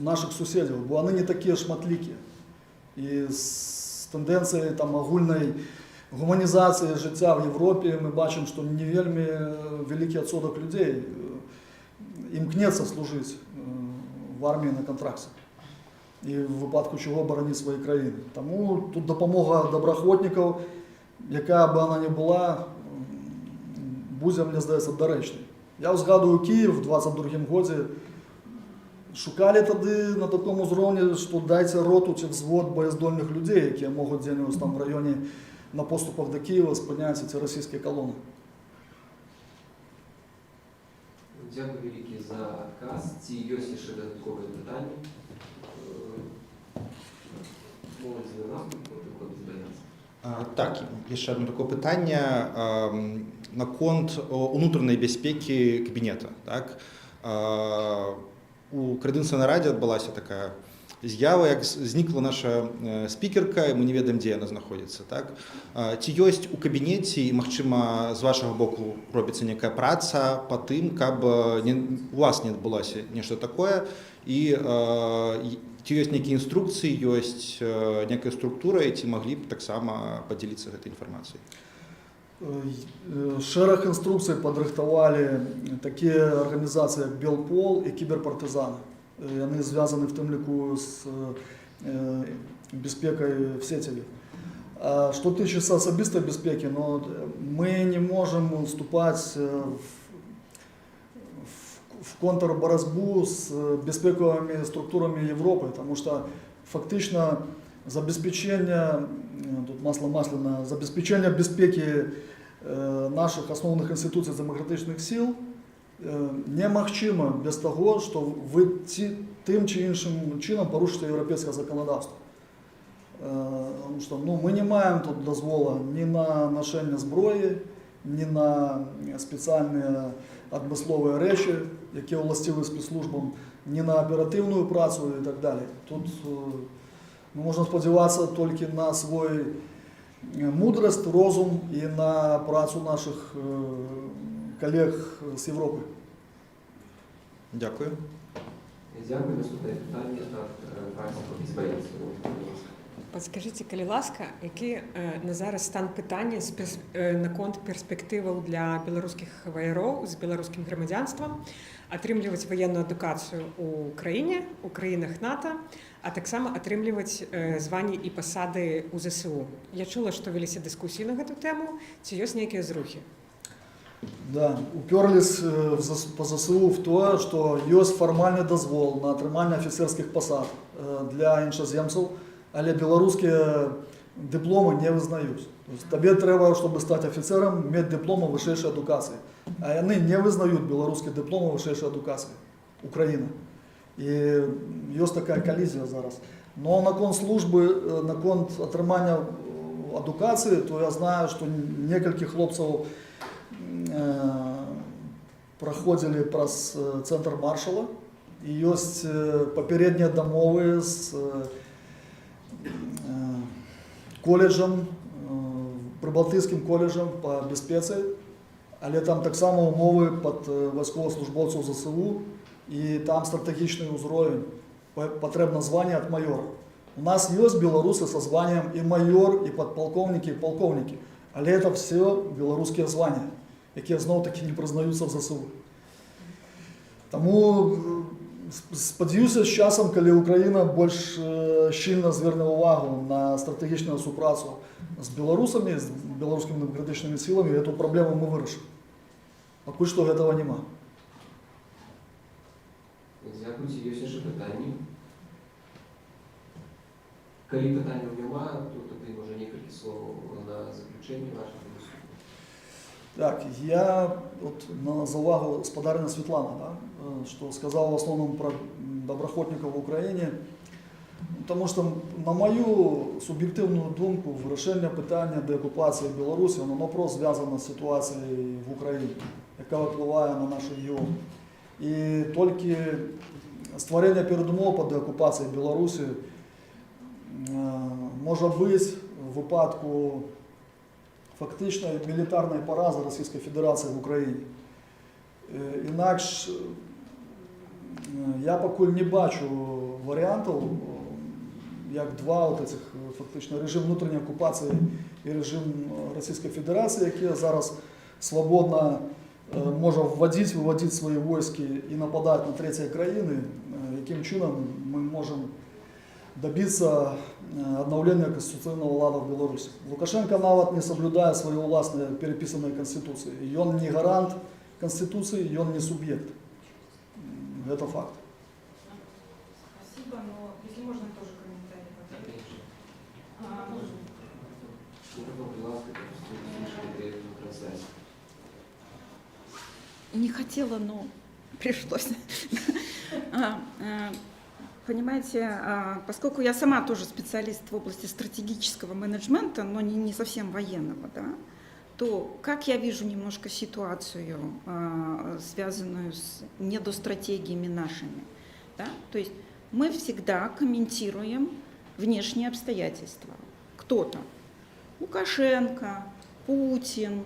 наших сусідів, бо вони не такі шматлікі. І з тенденцією там огульної гуманізації життя в Європі ми бачимо, що не вельми великий відсоток людей імкнеться служити в армії на контракті. І в випадку чого боронити свої країни. Тому тут допомога доброохотників, яка б вона не була, буде, мені здається, доречною. Я згадую Київ в 22-му році. Шукали тоді на такому рівні, що дайте роту чи взвод боєздольних людей, які можуть десь там в районі на поступах до Києва спиняти ці російські колони. Дякую велике за отказ. Ці є ще додаткові питання. Молодь за нас, приходить збиратися. Так, ще одне таке питання на конт внутрішньої безпеки кабінету. Так? У Координаційній раді відбулася така з'ява, як зникла наша спікерка, і ми не ведаємо, де вона знаходиться. Так? Ці є у кабінеті, і, можливо, з вашого боку робиться нека праця по тим, каб у вас не відбулося нечто таке, і ці є некі інструкції, є нека структура, і ці могли б так само поділитися цією інформацією. Шерах інструкцій підрихтували такі організації, як Белпол і Кіберпартизани. Вони зв'язані в тому ліку з безпекою в сетеві. Що тичиться особистої безпеки, ну, ми не можемо вступати в контрборотьбу з безпековими структурами Європи, тому що фактично забезпечення, тут масло масляне, забезпечення безпеки наших основних інституцій демократичних сил неможливо без того, що ви тим чи іншим чином порушите європейське законодавство. что мы не маем тут дозвола ні на ношення зброї, ні на спеціальні адмислові речі, які властиві спецслужбам, ні на оперативну працю і так далі. Тут можна сподіватися тільки на свою мудрость, розум і на працю наших колег з Європи. Дякую. Дякую. Наступне питання від фракції «Безбоєнців». Подскажіть, коли ласка, який на зараз стан питання на конт перспективів для білоруських воєров з білоруським громадянством отримувати воєнну адукацію у Україні, у країнах НАТО, а так само отримувати звання і посади у ЗСУ? Я чула, що велися дискусії на цю тему, чи є якісь зрухи? Да, уперлись по ЗСУ в то, что есть формальный дозвол на отримання офіцерських посад для іншоземців, але білоруські дипломи не визнають. Тобі треба, щоб стати офіцером, мати диплом вищої едукації. А вони не визнають білоруські дипломи вищої едукації. Україна. І є така колізія зараз. Но на конт служби, на конт отримання едукації, то я знаю, що кілька хлопців проходили праз центр Маршала, і есть попередние домовы с коледжем, Прибалтийским коледжем по безпеці, але там так само умови під військовослужбовців ЗСУ, і там стратегічний узровень, потрібно звання від майора. У нас є білоруси со званням і майор, і подполковники, і полковники, але це все білоруські звання, які знов-таки не признаються в ЗСУ. Тому сподіваюся, з часом, коли Україна більш щільно зверне увагу на стратегічну співпрацю з білорусами, з білоруськими демократичними силами, цю проблему ми вирішимо. Поки що цього немає. Дякую. Є ще питання? Коли питання немає, то тоді може кілька слов на заключення вашого виступу. Так, я на заувагу господарина Світлана, що сказала в основному про доброходників в Україні, тому що, на мою суб'єктивну думку, вирішення питання деокупації Білорусі, воно просто зв'язано з ситуацією в Україні, яка впливає на наш регіон. І тільки створення передумов по деокупації Білорусі може бути в випадку фактичної мілітарної порази Російської Федерації в Україні. Інакше я поки не бачу варіантів, як два цих фактично режим внутрішньої окупації і режим Російської Федерації, які зараз свободно може вводити, виводити свої війська і нападати на треті країни, яким чином ми можемо добиться обновления конституционного лада в Беларуси. Лукашенко навод не соблюдает свои властные переписанные конституции. И он не гарант конституции, и он не субъект. Это факт. Спасибо, но если можно тоже комментарий. Не хотела, но пришлось. Понимаете, поскольку я сама тоже специалист в области стратегического менеджмента, но не совсем военного, да, то как я вижу немножко ситуацию, связанную с недостратегиями нашими. Да? То есть мы всегда комментируем внешние обстоятельства. Кто-то, Лукашенко, Путин,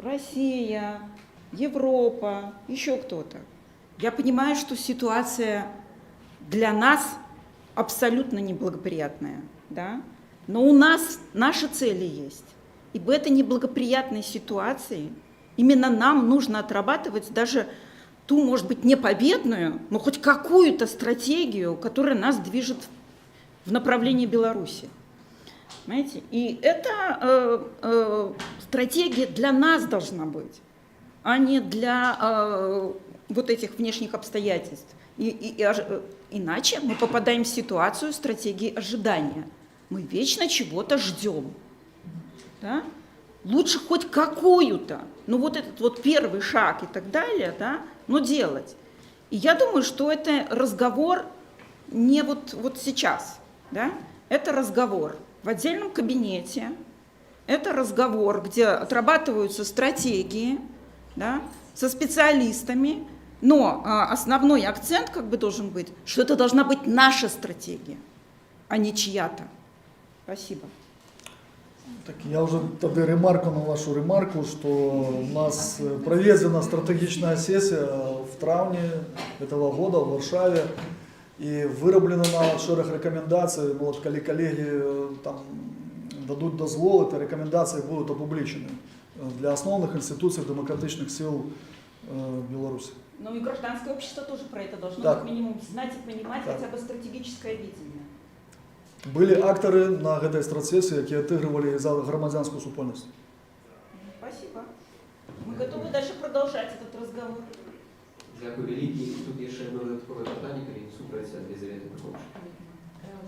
Россия, Европа, еще кто-то. Я понимаю, что ситуация для нас абсолютно неблагоприятная, да? Но у нас наши цели есть. И в этой неблагоприятной ситуации именно нам нужно отрабатывать даже ту, может быть, не победную, но хоть какую-то стратегию, которая нас движет в направлении Беларуси. Понимаете? И эта стратегия для нас должна быть, а не для вот этих внешних обстоятельств. Иначе мы попадаем в ситуацию стратегии ожидания. Мы вечно чего-то ждем. Да? Лучше хоть какую-то, ну вот этот вот первый шаг и так далее, да, но делать. И я думаю, что это разговор не вот сейчас. Да? это разговор в отдельном кабинете, это разговор, где отрабатываются стратегии, да, со специалистами, но основной акцент как бы должен быть, что это должна быть наша стратегия, а не чья-то. Спасибо. Так я уже тогда ремарку на вашу ремарку, что у нас проведена стратегичная сессия в травне этого года в Варшаве, и выработано на шерах рекомендаций, ну, вот коли коллеги там дадут дозвол, эти рекомендации будут опубличены для основных институций демократичных сил Беларуси. Ну и гражданское общество тоже про это должно Так. как минимум знать и понимать Так. хотя бы стратегическое видение. Были акторы на этой стратсессии, которые отыгрывали за громадянскую супольность. Спасибо. Мы готовы дальше продолжать этот разговор. Дякую велике. Тут є ще одне додаткове питання, перед супраць ад Єлизавети Миколаївни.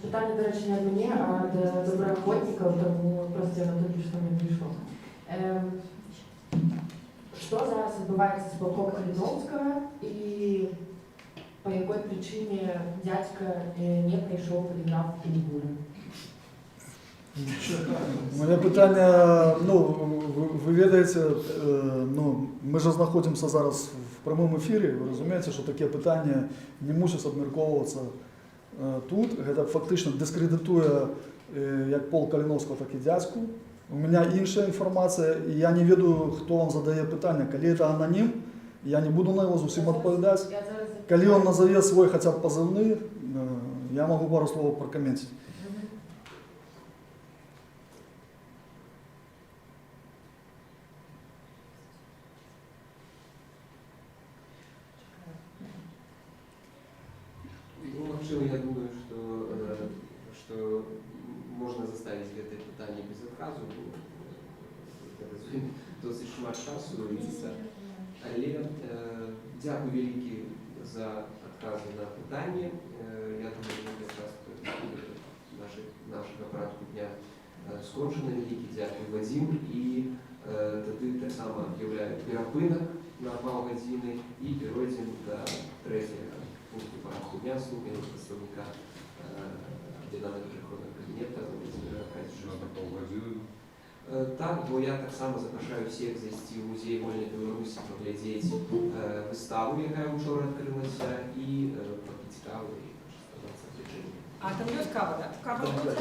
Питання, до речі, не від мене, а від доброохотників, тому просто я на що мені прийшло. Що зараз відбувається з блоком Калиновського і по якій причині дядька не прийшов поліграф Кілігура? У мене питання, ну, ви ведаєте, ну, ми ж знаходимося зараз в прямому ефірі, ви розумієте, що таке питання не мусить обмірковуватися тут. Це фактично дискредитує як пол Калиновського, так і дядьку. У мене інша інформація, і я не ведаю, хто вам задає питання. Коли це анонім, я не буду на його зовсім відповідати. Коли він назове свій хоча б позивний, я можу пару слов прокоментувати. Ну, вообще, я думаю, что можно заставить это питание без отказу. Это досить шмат часу робиться. Але дякую велике за отказы на питання. Я думаю, що якраз нашого порядку дня скончено. Велике дякую, Вадим. І тоді так само об'являю перепинок на півгодини і перейдемо до третього пункту порядку дня слухання представника Об'єднаного переходного кабінету Володимира Аркадьевича. Так, бо я так само запрошую всіх зайти в музей Вольної Білорусі, поглядіти виставу, яка вчора відкрилася, і попити каву і оставатися в режимі. А там есть кава, да? Кава будет?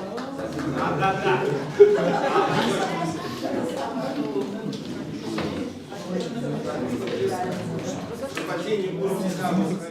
Спасибо.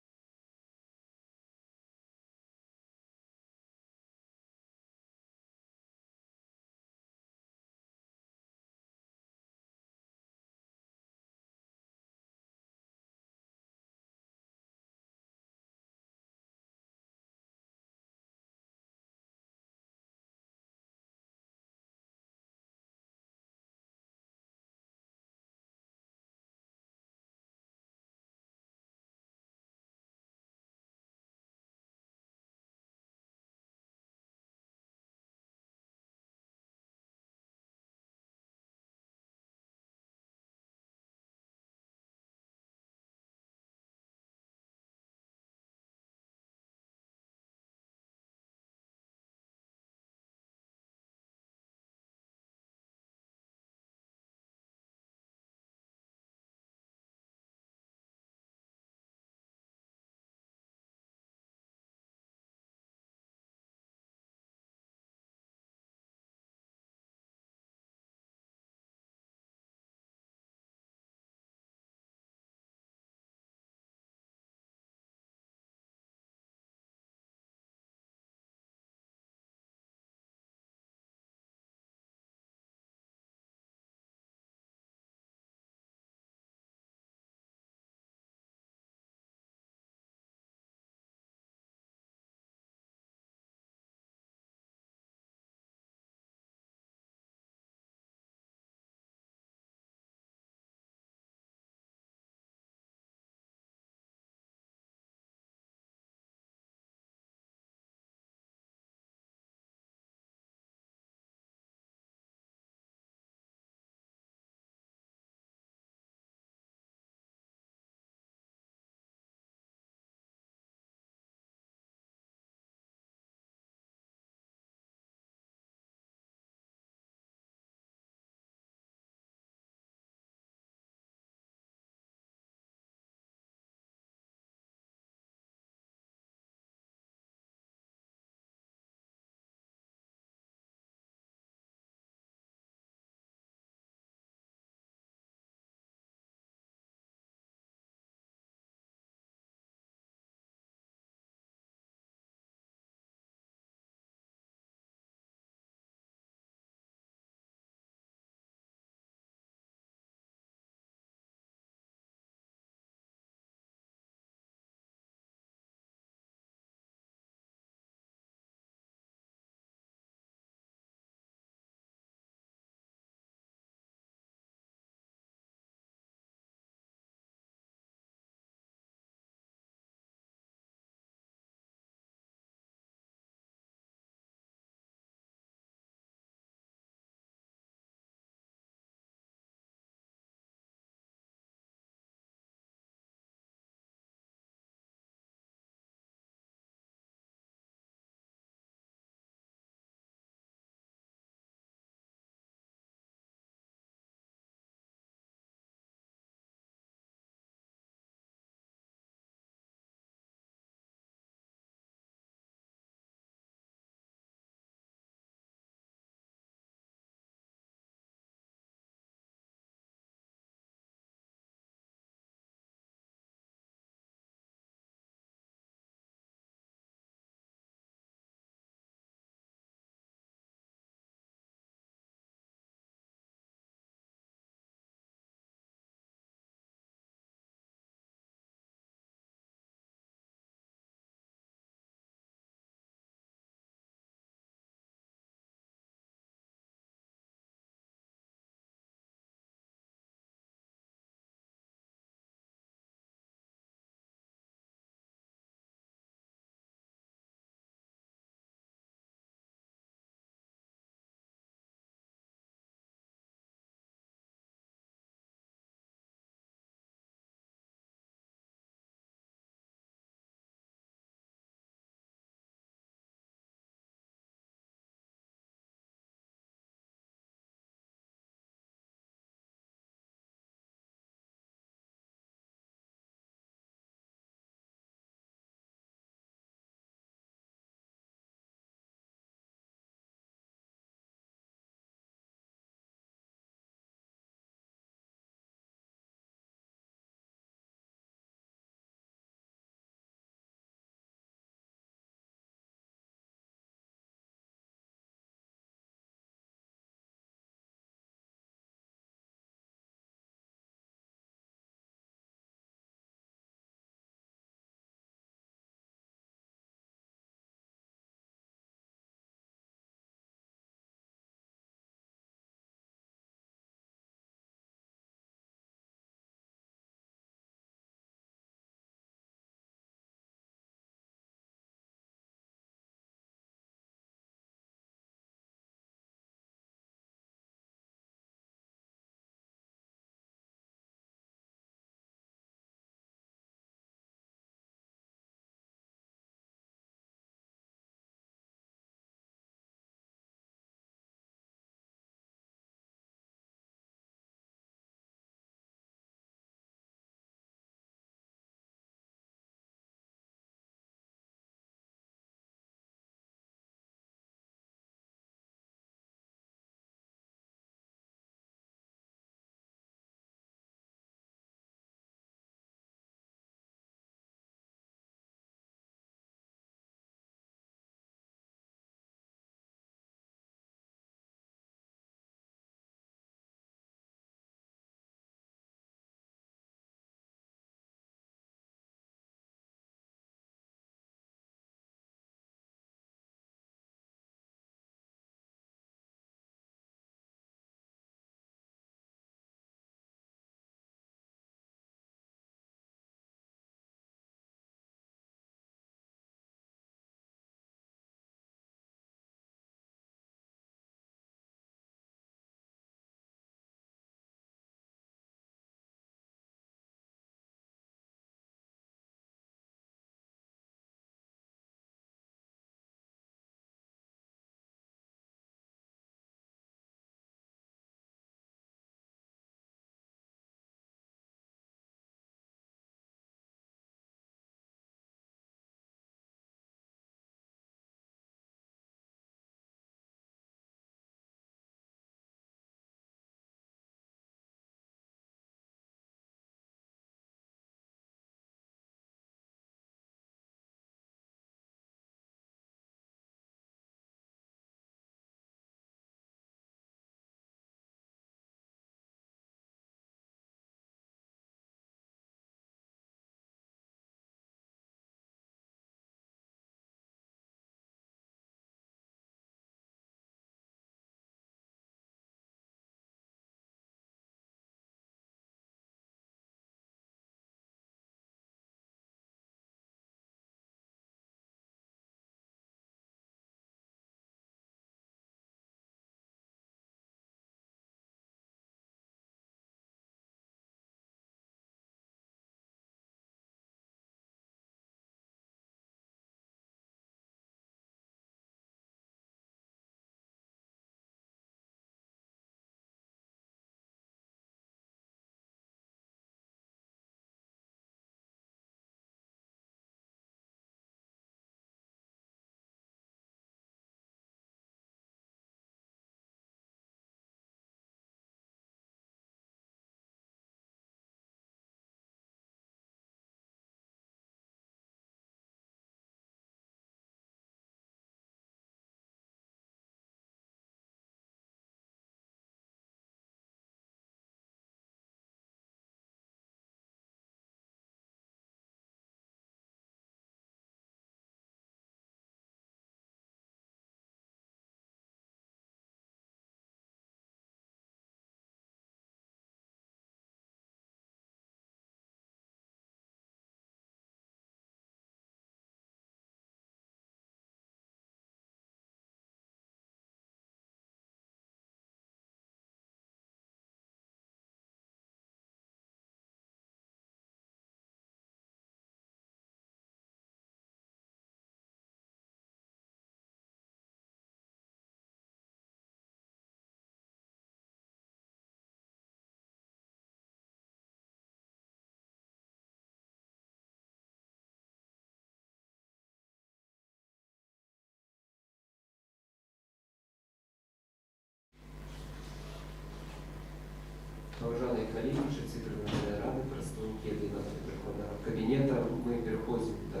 Співзасновничиці Координаційної ради, представники об'єднаного переходного кабінету. Ми переходимо до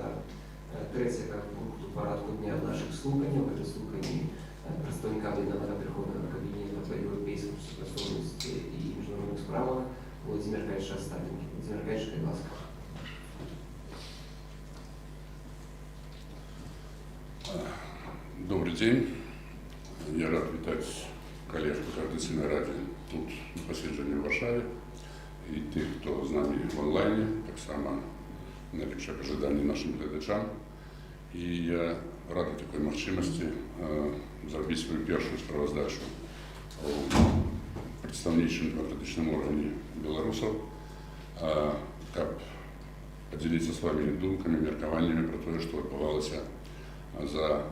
третього пункту порядку дня наших слухань. Це слухання представника об'єднаного переходного кабінету по європейському співзасновництві і міжнародних справах Владимир Кайша Останній. Владимир Кайша, будь ласка. Добрый день. Я рад вітати колег по Координаційній раді тут на посідженні в Варшаві і тих, хто з нами в онлайні, так само найліпше ожидання нашим глядачам. І я радий такої можливості зробити свою першу справоздачу у представничому демократичному органі білорусів, як поділитися з вами думками, міркуваннями про те, що відбувалося за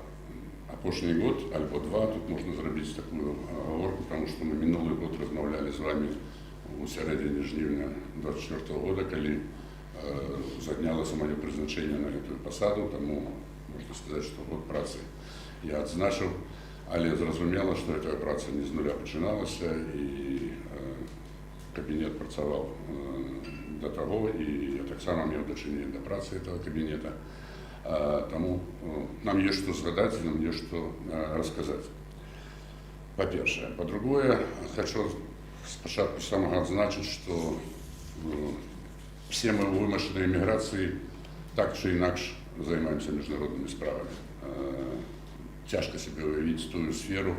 опошний год, альбо два, тут можна зробити таку оговорку, тому що ми минулий год розмовляли з вами у середині жнивня 24 года, коли заднялося моє призначення на цю посаду, тому можна сказати, що год праці я відзначив, але зрозуміло, що ця праця не з нуля починалася, і кабінет працював до того, і я так само мав долучення до праці цього кабінету. Тому нам є що згадати, нам є що розказати. По-перше. По-друге, хочу спочатку самого відзначити, що всі ми у вимушеній міграції так чи інакше займаємося міжнародними справами. Тяжко себе уявити ту сферу,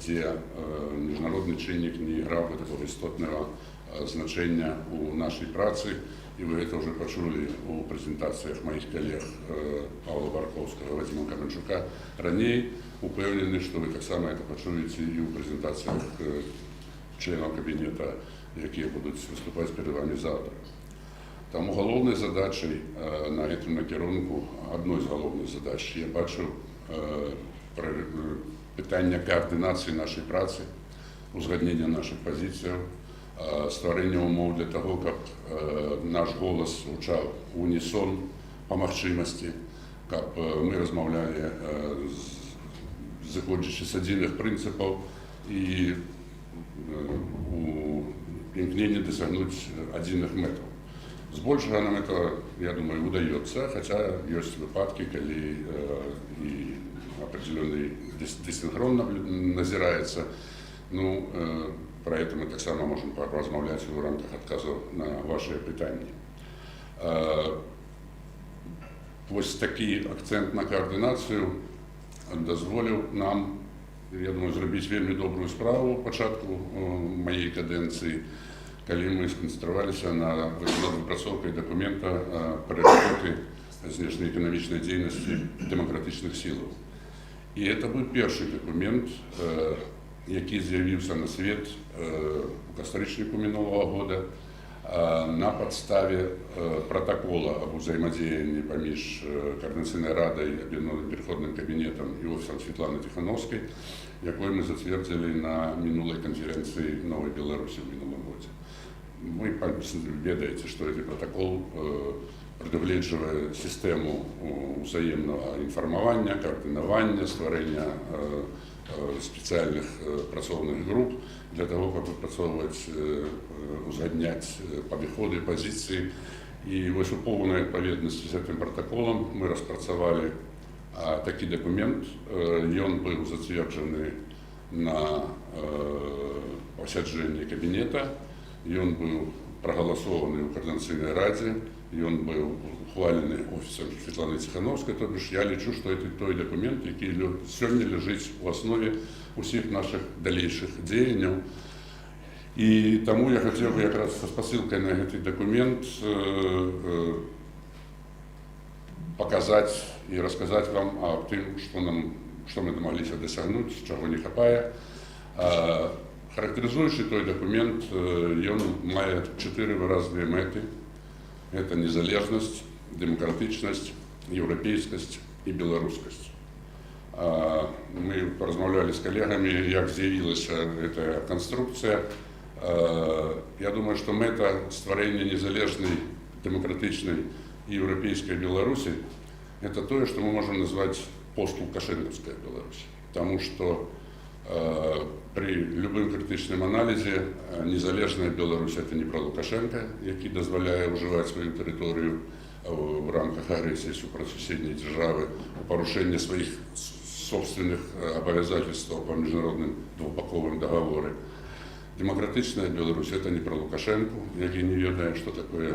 де міжнародний чинник не грав такого істотного значення у нашій праці. И вы это уже почули у презентациях моих коллег Павла Барковского, Вадима Каменчука. Ранее упевнены, что вы так само это почуете и у презентациях членов кабинета, которые будут выступать перед вами завтра. Тому головной задачей на этом накерунку, одной из головных задач, я бачу питання координації нашої праці, узгоднення наших позицій, створення умов для того, щоб наш голос звучав в унісон по можливості, щоб ми розмовляли, заходячи з одних принципів і у імкненні досягнути одних метрів. Збольшого нам это, я думаю, удается, хотя есть выпадки, когда и определенный десинхрон назирается. Ну, про это мы так само можем поразмовлять в рамках отказу на ваши питання. Ось такий акцент на координацію дозволив нам, я думаю, зробити вельми добру справу у початку моєї каденції, коли ми сконцентрувалися на випрацовці документа перегляду знешньоекономічної діяльності демократичних сил. І це був перший документ, який з'явився на світ у кастричнику минулого года на підставі протокола об взаємодіянні поміж Координаційною радою, Об'єднаним переходним кабінетом і Офісом Світлани Тихановської, яку ми затвердили на минулій конференції в Новій Білорусі в минулому році. Вы ведаете, что этот протокол предугледживает систему взаимного информирования, координирования, створения специальных працовных групп для того, чтобы выпрацовывать, узгоднять подходы, позиции. И в полной отповедности с этим протоколом мы распрацовали такой документ, и он был затвержден на посещении кабинета, и он был проголосованный в Координаційній раді, и он был ухвалений Офісом Світлани Тихановської. Тобто я лічу, що це той документ, який сьогодні лежить в основі усіх наших дальнейших діянь. І тому я хотів би якраз з посилкою на цей документ показати і розказати вам о тим, що ми домоглися досягнути, чого не вистачає. Характеризуючи той документ, він має 4 виразні мети. Это незалежность, демократичность, европейскость и белорусскость. Мы поразмовляли с коллегами, як з'явилась эта конструкция. Я думаю, что мета створения незалежной, демократичной и европейской Беларуси – это то, что мы можем назвать постлукашенковская Беларусь. Потому что при любым критичным анализе незалежная Беларусь это не про Лукашенко, який дозволяє уживати свою територію в рамках агресії супроти сусідньої держави, у порушенні своїх собственных обязательств по международным двухбоковым договорам. Демократичная Беларусь это не про Лукашенко, який не ведає, що таке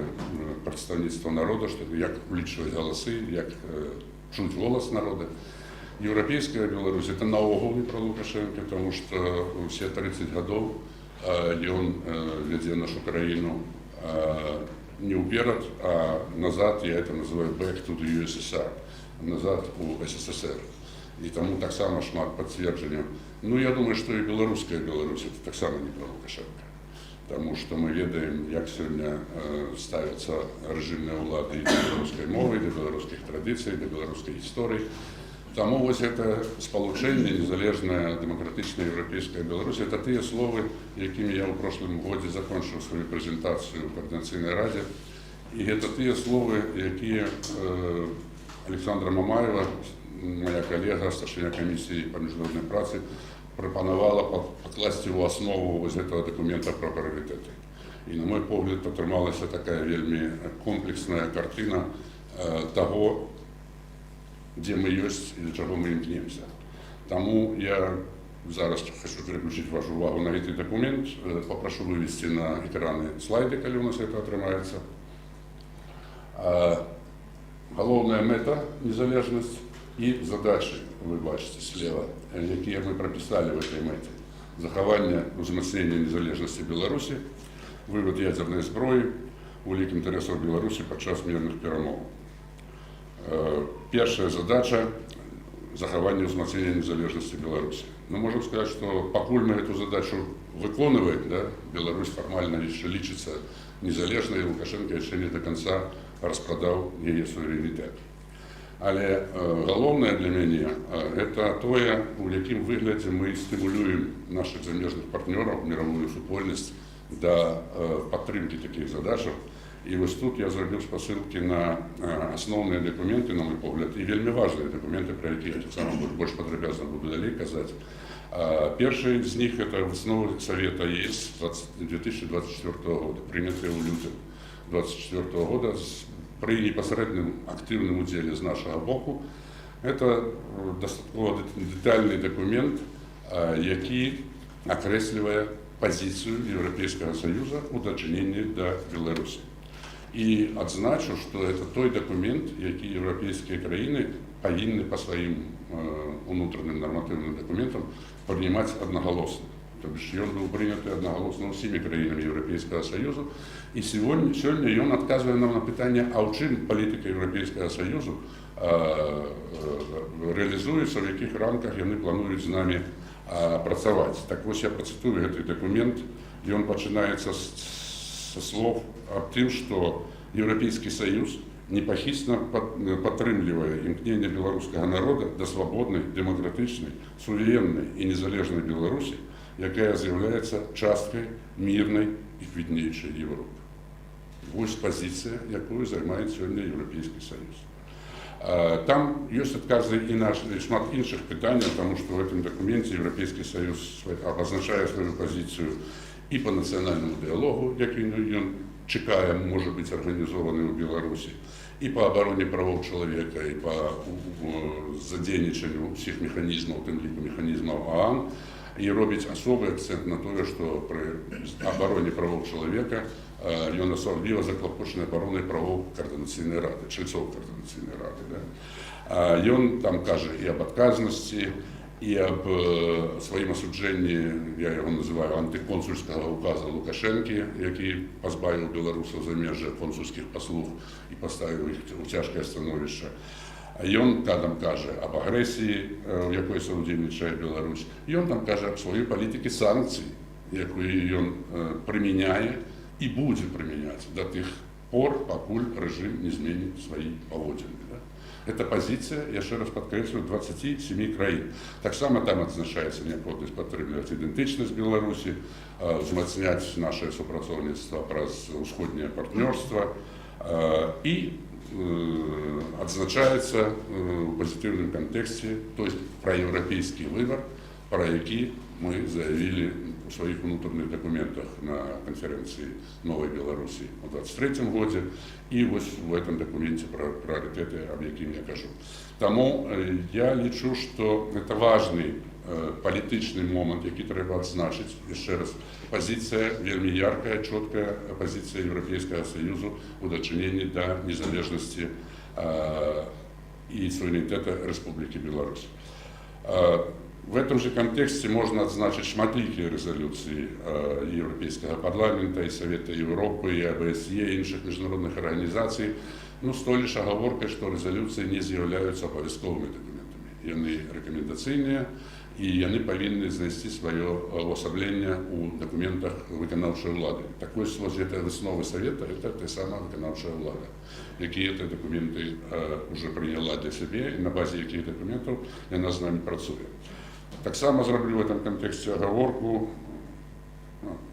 представництво народу, що як влічувати голоси, як чути голос народу. Європейська Беларусь это наогул не про Лукашенко, тому що всі 30 років він веде нашу країну не вперед, а назад, я это называю back to the USSR, назад у СССР. І тому так само шмат підтвердження. Ну, я думаю, що і білоруська Беларусь це так само не про Лукашенка. Тому що ми ведаємо, як сьогодні ставляться режимні влади і до білоруської мови, і до білоруських традицій, і до білоруської історії. Тому ось це сполучення незалежна демократична європейська Білорусь – це ті слова, якими я у прошлому році закінчив свою презентацію в Координаційній раді. І це ті слова, які Олександра Мамаєва, моя колега, старшина комісії по міжнародній праці, пропонувала покласти в основу ось цього документа про пріоритети. І, на мой погляд, отрималася така вельми комплексна картина того, де ми є і до чого ми імкнемося. Тому я зараз хочу переключити вашу увагу на цей документ, попрошу вивести на екрани слайди, коли у нас це отримається. Головна мета – незалежність. І задачі, ви бачите слева, які ми прописали в цій меті. Заховання, узмацнення незалежності Білорусі, вивод ядерної зброї у лік інтересів Білорусі під час мирних перемов. Перша задача – заховання, узмацнення незалежності Білорусі. Ну, можемо сказати, що поки ми цю задачу виконуємо, да, Білорусь формально ще лічиться незалежною, і Лукашенко ще не до кінця розпродав її суверенітет. Але головне для мене – це те, у яким вигляді ми стимулюємо наших заміжних партнерів, мирову супольність до підтримки таких задач. І ось тут я зробив спосилки на основні документи, на мій погляд, і вельми важливі документи, про які я так само більш подробно буду далі казати. Перший з них – це основи Совета ЄС 2024 року, прийнятий у лютому 2024 року, при непосередньому активному уділі з нашого боку. Це достатньо детальний документ, який окреслює позицію Європейського Союзу у дочиненні до Білорусі. І відзначу, що це той документ, який європейські країни повинні по своїм внутрішнім нормативним документам приймати одноголосно. Тобто він був прийнятий одноголосно всіми країнами Європейського Союзу. І сьогодні він відказує нам на питання, а в чим політика Європейського Союзу реалізується, в яких рамках вони планують з нами працювати. Так ось я процитую цей документ, і він починається з слов об тим, що Європейський Союз непохитно підтримує імкнення білоруського народу до свободної, демократичної, суверенної і незалежної Білорусі, яка з'являється часткою мирної і квітнеючої Європи. Ось позиція, якою займає сьогодні Європейський Союз. Там є відкази і шмат інших питань, тому що в цьому документі Європейський Союз обозначає свою позицію і по національному діалогу, який він чекає, може бути організований у Білорусі, і по обороні прав чоловіка, і по задейничанню всіх механізмів, тим ліку механізмів ООН, і робить особий акцент на те, що при обороні прав чоловіка він особливо заклопочений обороною прав Координаційної ради, членців Координаційної ради. Да? Він там каже і об відказності, і об своїм осудженні, я його називаю, антиконсульського указу Лукашенки, який позбавив білорусів заміжжя консульських послів і поставив їх у тяжке становище. Він там каже об агресії, в якій соудівничає Білорусь. Він там каже об своїй політиці санкцій, яку він приміняє і буде приміняти до тих пор, поки режим не змінить свої поводження. Це позиція, я ще раз підкреслюю, 27 країн. Так само там відзначається необхідність підтримувати ідентичність Білорусі, зміцняти наше співпрацівництво про усходнє партнерство і відзначається у позитивному контексті, тобто проєвропейський вибір, про який мы заявили у своих внутренних документах на конференции «Новой Беларуси» в 2023 году и вот в этом документе про приоритеты, об яким я кажу. Тому я лічу, что это важный політичний момент, який треба відзначити. І ще раз, позиція вельми ярка, чітка позиція Європейського Союзу у дочиненні до незалежності и суверенитета Республики Беларусь. В этом же контексте можно отзначить шматликие резолюции Европейского парламента и Совета Европы, и ОБСЕ, и інших международных организаций, ну, с той лишь оговоркой, что резолюции не являются обовязковыми документами. Яны рекомендаційныя, и они повинны знайти свое уособление у документах виконавчої влади. Такой случай, это основы Совета, это та сама виконавчая влада, які ці документи вже прийняла для себе, і на базі яких документів вона з нами працює. Так само зроблю в этом контексте оговорку.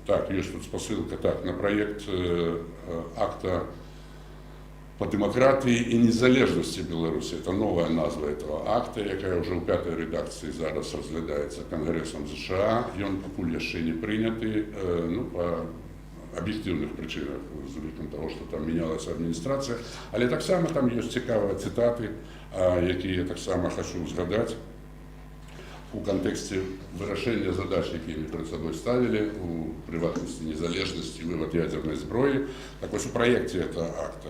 Так, есть тут посылка, так, на проект акта по демократии и незалежности Беларуси. Это новая назва этого акта, яка вже у 5-й редакції зараз розглядається Конгресом США. Він поки ще не прийнятий, ну, по об'єктивних причинах, з учетом того, що там мінялася адміністрація. Але так само там є цікаві цитати, які я так само хочу згадати у контексте вырашения задач, які ми перед собой ставили, у приватности, незалежности, вывод ядерной зброї. Так ось у проекте этого акта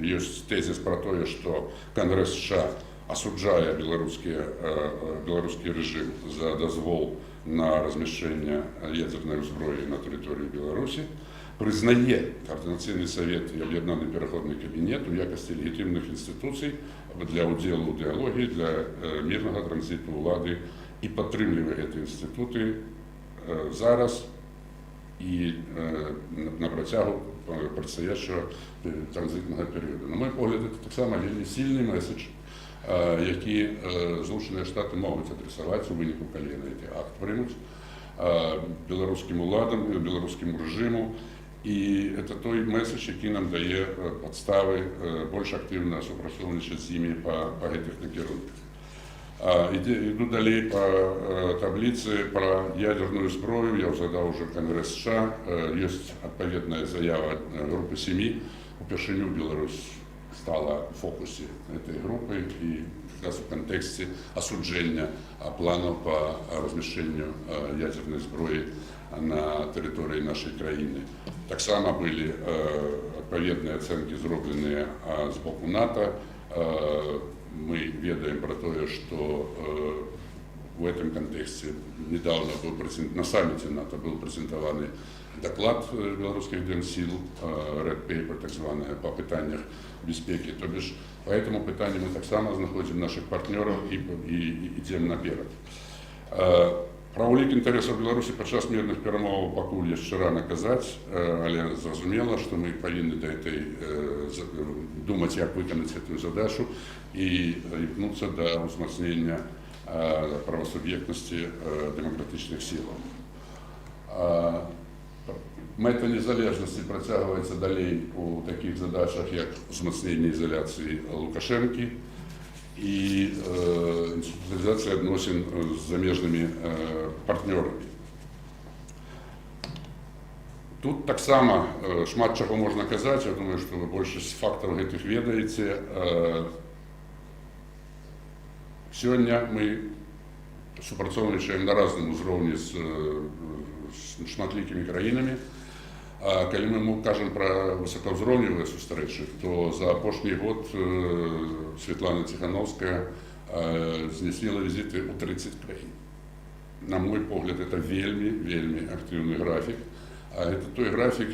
есть тезис про то, что Конгресс США, осуджая белорусский режим за дозвол на размещение ядерной зброї на території Білорусі, признає Координаційний совет і Об'єднаний переходний кабінет у якості легітимних інституцій для уділу у діалогі, для мирного транзиту влади і підтримує ці інститути зараз і на протягу предстоящого транзитного періоду. На мой погляд, це так само вельми сильний меседж, який Злучені Штати можуть адресувати у виніку, коли на цей акт приймуть білоруським владам, білоруському режиму. І це той меседж, який нам дає підстави більш активно співпрацювати з ними по цих накерунках. Иду далее по таблице про ядерную зброю. Я згадав уже Конгресс США. Есть отповедная заява группы 7. Упершиню Беларусь стала в фокусе этой группы и как раз в контексте осуджения планов по размещению ядерной зброї на території нашої країни. Так само были отповедные оценки, зроблені з боку НАТО. Мы ведаем про то, что в этом контексте недавно был на саммите НАТО был презентованный доклад белорусских Денсил, Red Paper, так званое, по питаннях безпеки. То бишь, по этому питанию мы так само находим наших партнеров и идем наперед. Про улік інтересів Білорусі під час мирних перемов пакуль ще рано казати, але зрозуміло, що ми повинні думати, як виконати цю задачу і імкнутися до узмацнення правосуб'єктності демократичних сил. Мета незалежності протягується далі у таких задачах, як узмацнення ізоляції Лукашенки и институциализация отношений с замежными партнерами. Тут так само шмат чого можна казати, я думаю, що ви більшість факторів этих ведаєте. Сьогодні ми співпрацюємо на різному рівні з шматликими країнами. Коли мы кажем про высокоуровневые сустрэчы, то за апошні год Светлана Тихановская здійснила візити у 30 країн. На мой погляд, це вельми активний графік. Це той графік,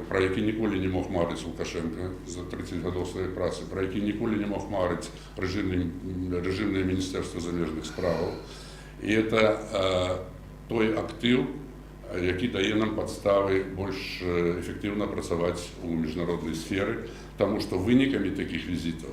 про який ніколи не мог марити Лукашенко за 30 років своєї праці, про який ніколи не мог марити режимне Міністерство заміжних справ. І це той актив, який дає нам підстави більш ефективно працювати у міжнародній сфері, тому що виниками таких візитів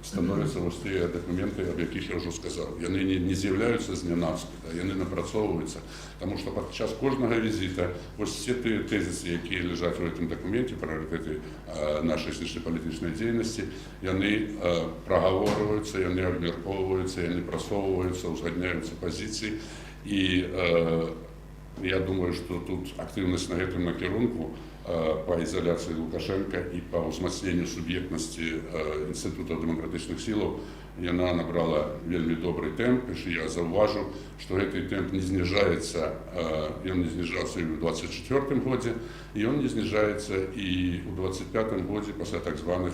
становяцца вось тыя дакументы, аб якіх я ўжо сказаў. Яны не з'яўляюцца знянацку, да, яны напрацоўваюцца, таму што падчас кожнага візіта вось все тыя тэзісы, якія ляжаць у гэтым дакуменце, прыярытэты нашай знешнепалітычнай дзейнасці, яны прагаворваюцца, яны абмяркоўваюцца, яны прасоўваюцца, узгадняюцца пазіцыі, і я думаю, што тут актыўнасць на гэтым накірунку по изоляции Лукашенко и по узмацнению субъектности Института демократичных сил, она набрала вельми добрый темп, и я зауважу, что этот темп не снижается, и он не снижался и в 2024 году, и он не снижается и в 2025 году после так званых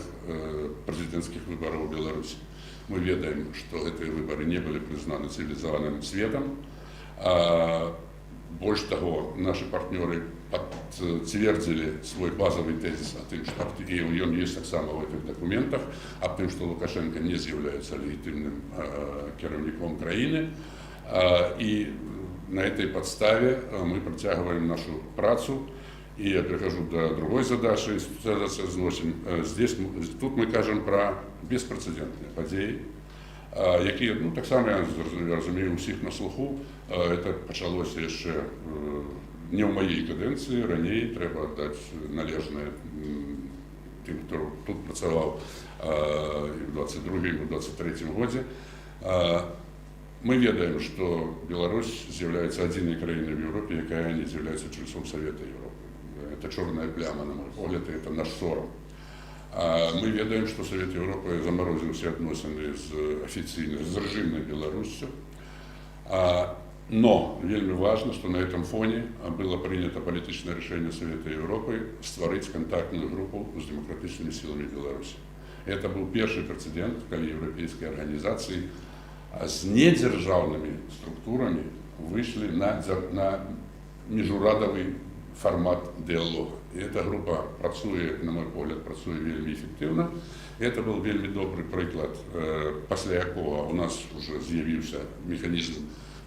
президентских выборов в Беларуси. Мы ведаем, что эти выборы не были признаны цивилизованным светом. Больше того, наши партнеры подтвердили свой базовый тезис о том, что и он есть так само в этих документах, о том, что Лукашенко не является легитимным керівником країни. И на этой подставе мы протягиваем нашу працу. И я перехожу до другой задачи, институциализация зносин. Тут мы кажем про беспрецедентные події, які, ну, так само, я розумію, усіх на слуху. Це почалося ще не в моїй каденції, раніше треба дати належне тим, хто тут працював і в 22-м, і в 23-м році. Мы ведаем, что Беларусь является одной краиной в Европе, яка не является членом Совета Европы. Это черная пляма, на мой взгляд, и это наш сором. Мы ведаем, что Совет Европы заморозил все отношения с режимной Беларусью. Но вельми важно, что на этом фоне было принято политическое решение Совета Европы створить контактную группу с демократическими силами Беларуси. Это был первый прецедент, когда европейские организации с недержавными структурами вышли на международный формат диалога. І ця група працює, на мой погляд, працює вельми ефективно. І це був вельми добрий приклад, після якого у нас вже з'явився механізм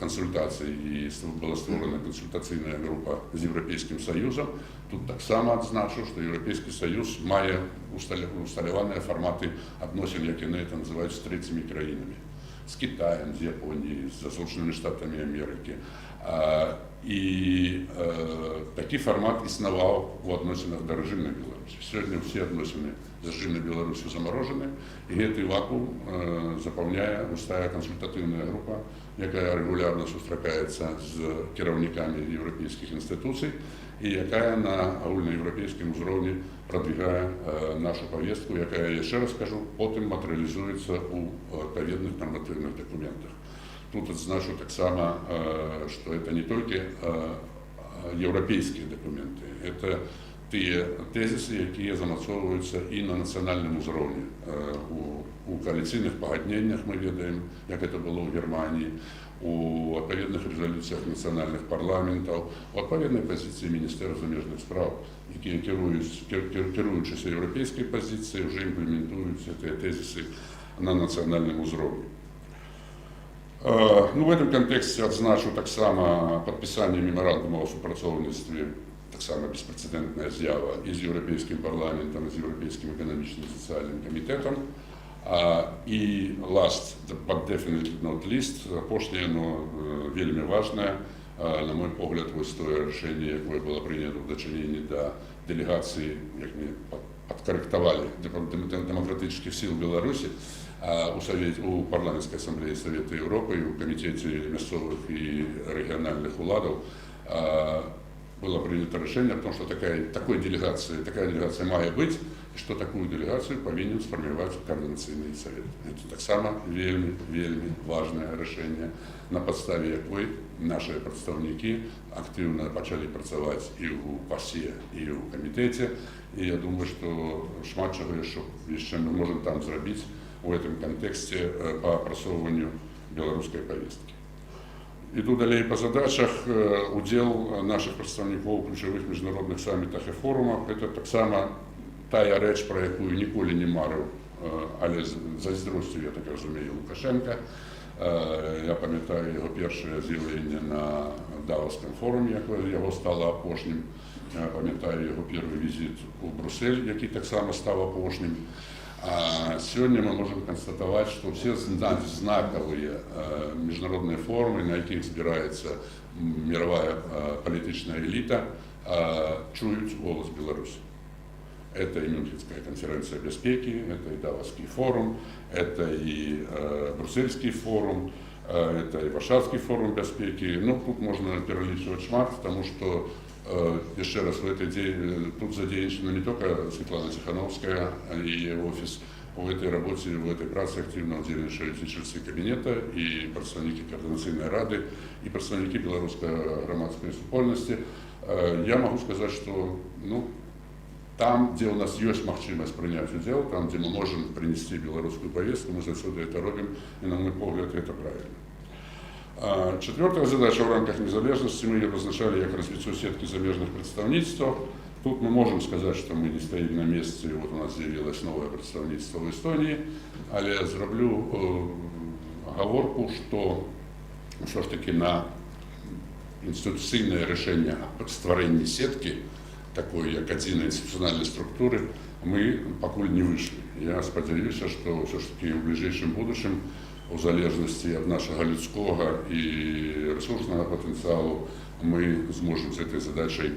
консультацій і була створена консультаційна група з Європейським Союзом. Тут так само відзначу, що Європейський Союз має усталювані формати відносин, які вони це називають, з третіми країнами. З Китаєм, з Японією, з Сполученими Штатами Америки. И такий формат існував в відносинах до режимної Білорусі. Сьогодні всі відносини з режимною Білорусі заморожені, і цей вакуум заповняє устая консультативна група, яка регулярно зустрічається з керівниками європейських інституцій, і яка на огульноєвропейському рівні продвигає нашу повістку, яка, я ще раз кажу, потім матеріалізується у відповідних нормативних документах. Тут отзначу так само, что это не только европейские документы, это те тезисы, які замацовуються і на національному рівні. У коаліційних погодженнях ми ведаємо, як це було у Германії, у відповідних резолюціях національних парламентів, у відповідній позиції Міністерства заміжних справ, які, керуючись європейською позицією, вже імплементують ці тезиси на національному рівні. Ну, в этом контексте отзначу так само подписание меморандума о супрацовництве, так само беспрецедентная з'ява и с Европейским парламентом, и с Европейским экономическим и социальным комитетом. И last, but definitely not least, пошле, но вельми важное, на мой погляд, ось те рішення, яке було прийнято в дочиненні до делегації, як ми подкорректовали, демократических сил Беларуси, у парламентской ассамблее Совета Европы и у комитете местных и региональных уладов было принято решение о том, что такая делегация має быть, и что такую делегацию повинен сформировать координационный совет. Это так само вельми важное решение, на подставе якої наши представники активно почали працювати і у ПАСЕ, і у комітеті. І я думаю, що шмат чого ще ми можемо там зробити в этом контексте по опрацовыванию белорусской повестки. Иду далее по задачах. Удел наших представников в ключових міжнародних самітах і форумах – это так само тая реч, про яку ніколи не марив, але зайздростив, я так розумію, Лукашенка. Я пам'ятаю його перше з'явлення на Давоському форумі, його стало опошнім. Я пам'ятаю його перший візит у Брюссель, який так само став опошнім. А сегодня мы можем констатовать, что все знаковые международные форумы, на яких збирається мировая политическая элита, чуют голос Беларуси. Это и Мюнхенская конференция безпеки, это и Давосский форум, это и Брюссельский форум, это и Варшавский форум безпеки. Ну, тут можно перелічувати шмат, потому что, еще раз, тут задействована не только Светлана Тихановская и ее офис. В этой работе, в этой праце активно удзельнічають і члены кабинета, и представники Координаційної ради, и представники белорусской громадской супольности. Я могу сказать, что там, где у нас есть возможность принять удел, там, где мы можем принести белорусскую повестку, мы завсёды это робим, и, на мой погляд, это правильно. Четвертая задача в рамках незалежности, мы ее вызначали как развитие сетки замежных представительств. Тут мы можем сказать, что мы не стоим на месте, вот у нас появилось новое представительство в Эстонии, але я зроблю оговорку, что все ж таки на институционное решение о створении сетки, такой как отдельной институциональной структуры, мы покуль не вышли. Я сподіваюся, что все ж таки в ближайшем будущем, у залежности от нашего людского и ресурсного потенциала, мы сможем с этой задачей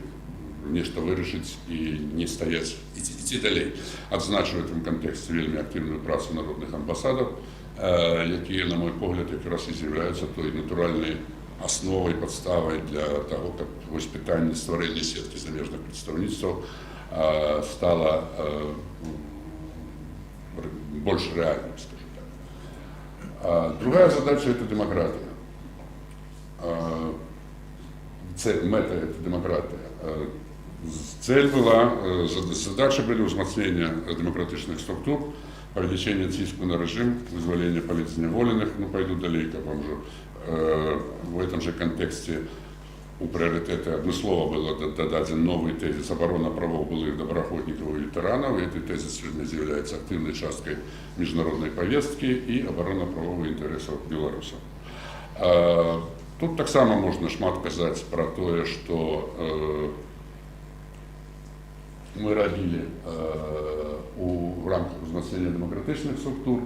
нечто вирішити і не стоять, іти далі. Відзначу в цьому контексті вельми активну працю народних амбасадів, які, на мой погляд, якраз і з'являються тою натуральною основою, підставою для того, як ось питання створення сітки заміжних представництв стало більш реальним, скажу так. Другая задача – это демократия. Мета – это демократия. Цель была, задачи были узмацнения демократичных структур, увеличение циску на режим, вызволение политзневоленных, пойду далее, как вам же. В этом же контексте у приоритета одно было додаден новый тезис оборона правов былых доброохотников и ветеранов, и этот тезис сегодня является активной частью международной повестки и оборона правов и интересов белорусов. Тут так само можно шмат казать про то, что мы робили в рамках узмацнення демократичних структур,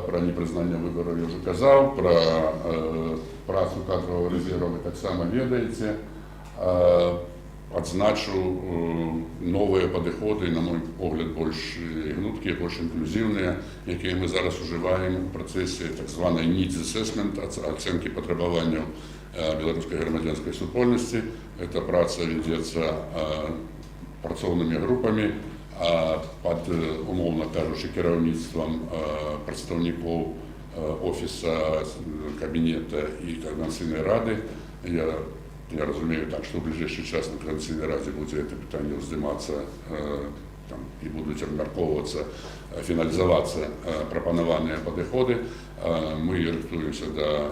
про непризнання виборів я вже казав, про працю кадрового резерву ви так само ведаєте. Отзначу новые подходы, на мой погляд, больше гнуткие, больше инклюзивные, які ми зараз уживаємо в процесі так званої needs assessment, оцінки потребувань білоруської громадянської супольності. Эта праця ведеться працовними групами під, умовно кажучи, керівництвом представників офісу, кабінету і Координаційної ради. Я розумію так, що в ближайший час на Координаційній раді буде це питання роздиматися і будуть розмірковуватися, фіналізуватися пропоновані підходи. Ми рихтуємося до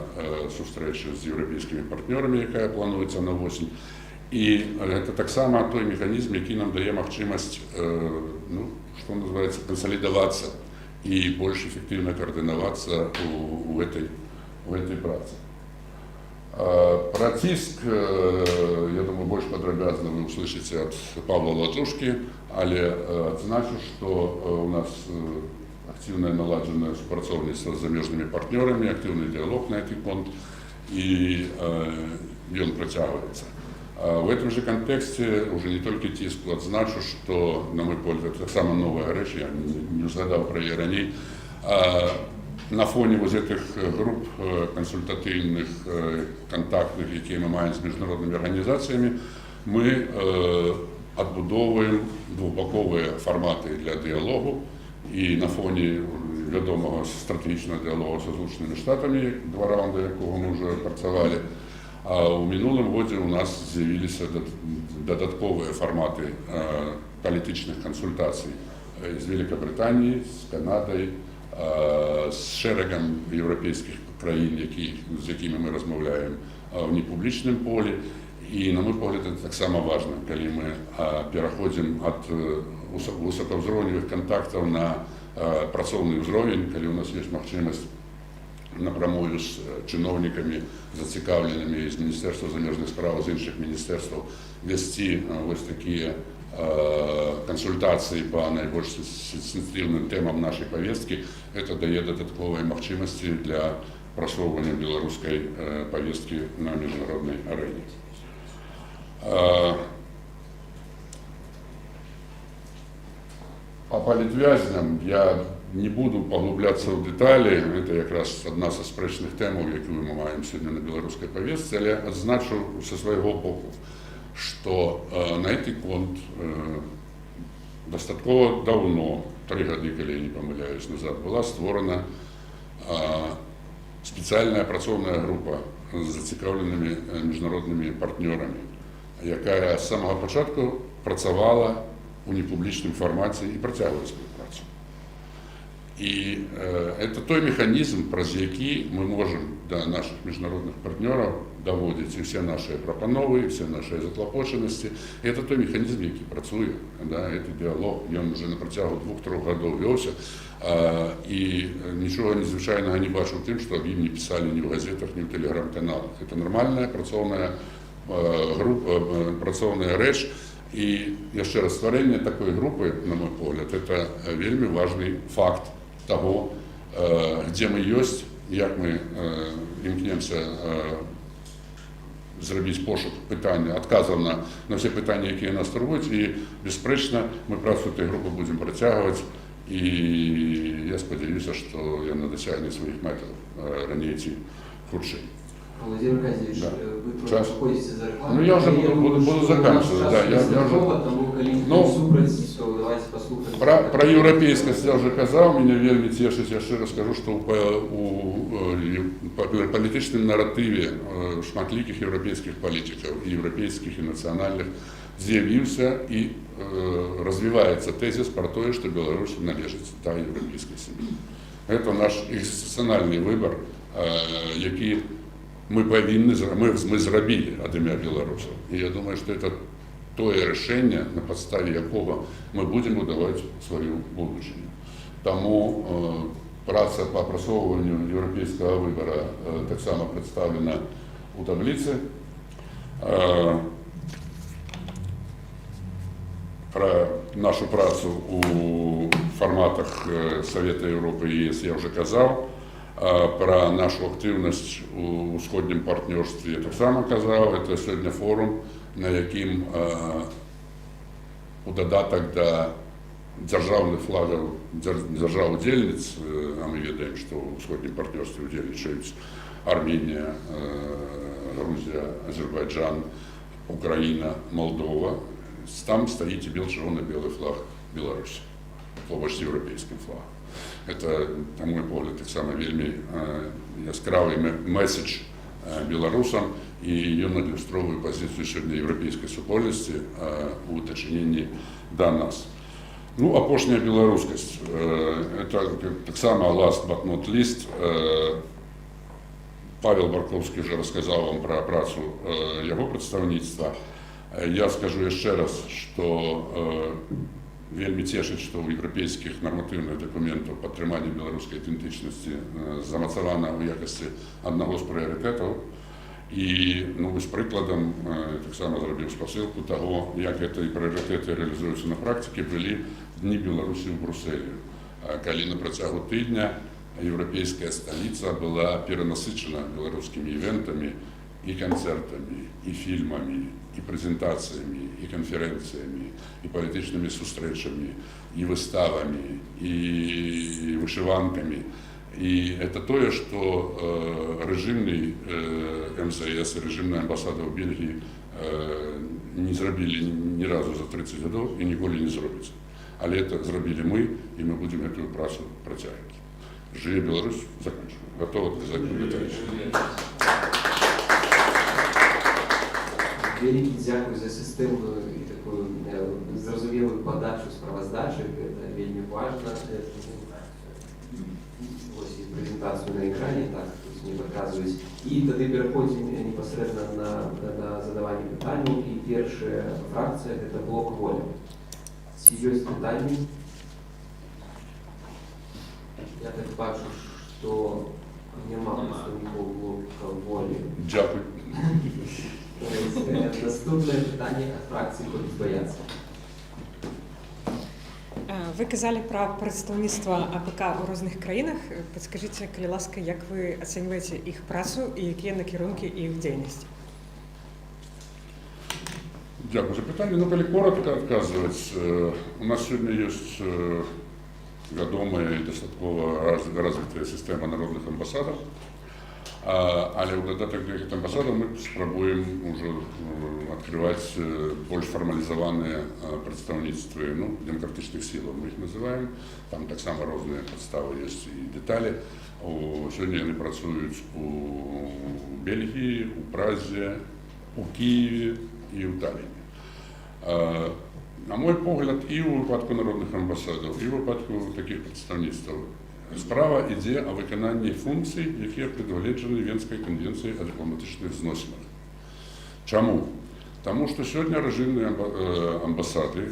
зустрічі з європейськими партнерами, яка планується на осінь. І це так само той механізм, який нам дає можливість, що називається, консолідуватися і більш ефективно координуватися в этой праці. Про тиск, я думаю, больше подробно вы услышите от Павла Латушки, але отзначу, что у нас активное наладженное співпрацовництво с замежными партнерами, активный диалог на этот конт, и он протягивается. В этом же контексте уже не только тиск, отзначу, что, на мой погляд, это самая новая речь, я не згадав про її раніше, на фоні ось цих груп консультативних, контактних, які ми маємо з міжнародними організаціями, ми відбудовуємо двобокові формати для діалогу. І на фоні відомого стратегічного діалогу з Сполученими Штатами, 2 раунди якого ми вже працювали, а у минулому році у нас з'явилися додаткові формати політичних консультацій з Великобританією, з Канадою, з шерегом європейських країн, з якими ми розмовляємо в непублічному полі. І, на мой погляд, це так само важливо, коли ми переходимо від високоуровневих контактів на працовний уровень, коли у нас є можливість напрямую з чиновниками, зацікавленими з Міністерства заміжних справ, з інших міністерств, вести ось такі консультации по наиболее сенситивным темам нашей повестки, это дает додатковые можливості для просовывания белорусской повестки на международной арене. По политвязням я не буду поглубляться в деталі, це якраз одна з спречних тем, яку ми маємо сьогодні на білоруській повістці, але відзначу зі свого боку, що на цей конт достатково давно, 3 роки, коли я не помиляюсь, назад, була створена спеціальна працівна група з зацікавленими міжнародними партнерами, яка з самого початку працювала у непублічній форматі і протягує співпрацю. І це той механізм, праз який ми можемо до наших міжнародних партнерів доводити всі наші пропанови, всі наші заклопоченості. І це той механізм, який працює. Це діалог, він вже на протягу 2-3 років велся. І нічого незвичайного не бачив тим, що їм не писали ні в газетах, ні в телеграм-каналах. Це нормальна працовна реч. І, я ще раз, створення такої групи, на мой погляд, це вельми важний факт того, де ми є, як ми імкнемося зробити пошук питання, відказів на всі питання, які нас турбують, і, безперечно, ми працю цієї групи будемо протягувати, і я сподіваюся, що я на досягненні своїх методів раніше худший. Владимир Аркадьевич, да. вы тоже уходите за рекламу. Ну, я уже буду заканчивать. Да, я уже... давайте послухаем. Про європейськість я вже казав, мене вельми тішить, я ще раз скажу, що у політичному наративі шматликих європейських політиків, і європейських, і національних, з'явився і розвивається тезис про те, що Білорусь належить до європейської сім'ї. Це наш екзистенціональний вибір, який ми зробили від ім'я білорусів. І я думаю, що це те рішення, на підставі якого ми будемо будувати свою будущее. Тому праця по просовуванню європейського вибору так само представлена у таблиці. Про нашу працю у форматах Совета Європи і ЄС я вже казав. Про нашу активність у сходнім партнерстві я так само казав. Це сьогодні форум, на яким у додаток до державних флагів держав-удільниць, а ми відаємо, що у сходнім партнерстві удільничають Арменія, Грузія, Азербайджан, Україна, Молдова. Там стоїть і червоно-білий флаг Білорусі, побач з європейським флагом. Это, на мой погляд, так само вельми яскравий меседж білорусам, і ён адлюстроўвае пазіцыю сьогодні європейської супольності у дачыненні до нас. Ну, апошняя беларускасць. Это так само last but not least. Павел Барковский уже рассказал вам про працу его представництва. Я скажу еще раз, что вельми цешыць, што ў еўрапейскіх нарматыўных дакументаў падтрымання беларускай ідэнтычнасці замацавана ў якасці аднаго з прыярытэтаў. І з прыкладам таксама зрабіў спасылку таго, як гэтыя прыярытэты рэалізуюцца на практыке, былі дні Беларусі ў Брусэлі, калі на працягу тыдня еўрапейская сталіца была перанасычана беларускімі івентамі і канцэртамі, і фільмамі, і прэзентацыямі, і канферэнцыямі, і палітычнымі сустрэчамі, і выставамі, і вышыванкамі. І это тое, што рэжымны МЗС і рэжымная амбасада ў Бельгіі не зрабілі ні разу за 30 гадоў і ніколі не зробіцца. Але это зрабілі мы, і мы будзем гэтую працу працягваць. Жыве Беларусь, заканчиваю. Готова для запитання. Великий дякую за системную и такую зрозумелую подачу справоздачи. Это вельми важно. Ось і презентацию на экране, так, не показываюсь. И тогда переходим непосредственно на задавание питаний. И первая фракция – это блок воля. С ее питаний я так бачу, что Нема представників блоку волі. Дякую. Наступне питання від фракції «Бояться». Ви казали про представництво АПК у різних країнах. Підскажіть, будь ласка, як ви оцінюєте їх працю і які накерунки їх діяльності? Дякую за питання. Ну, коли коротко отказывать, у нас сьогодні є відома і достатково розвита система народних амбасадів. Але в додаток до этих амбассадов мы спробуем уже открывать больше формализованные представительства, ну, демократичных сил, мы их называем. Там так само разные подставы есть и детали. Сегодня они працуют у Бельгии, у Празе, у Киеве и у Таллине. На мой погляд, і у випадку народних амбасадів, і у випадку таких представництв справа йде о виконанні функцій, які предположені Венською конвенцією о дипломатичних зносинах. Чому? Тому що сьогодні режимні амбасади,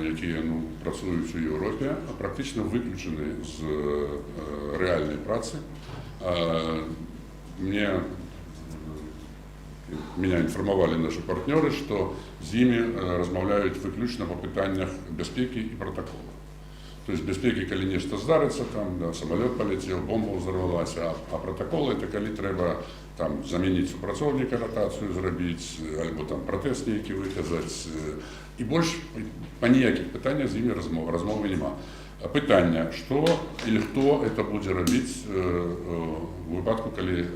які працюють у Європі, практично виключені з реальної праці. Меня информовали наши партнеры, что с ними размовляют выключно по питаннях безпеки и протокола. То есть безпеки, коли нечто здарится, там, да, самолет полетел, бомба взорвалась, а протокол это коли треба там замінити супрацовника, ротацію зробити, або там протест ніякий виказати. І більше по ніяких питаннях з ними розмови нема. Питання, що і хто це буде робити у випадку, коли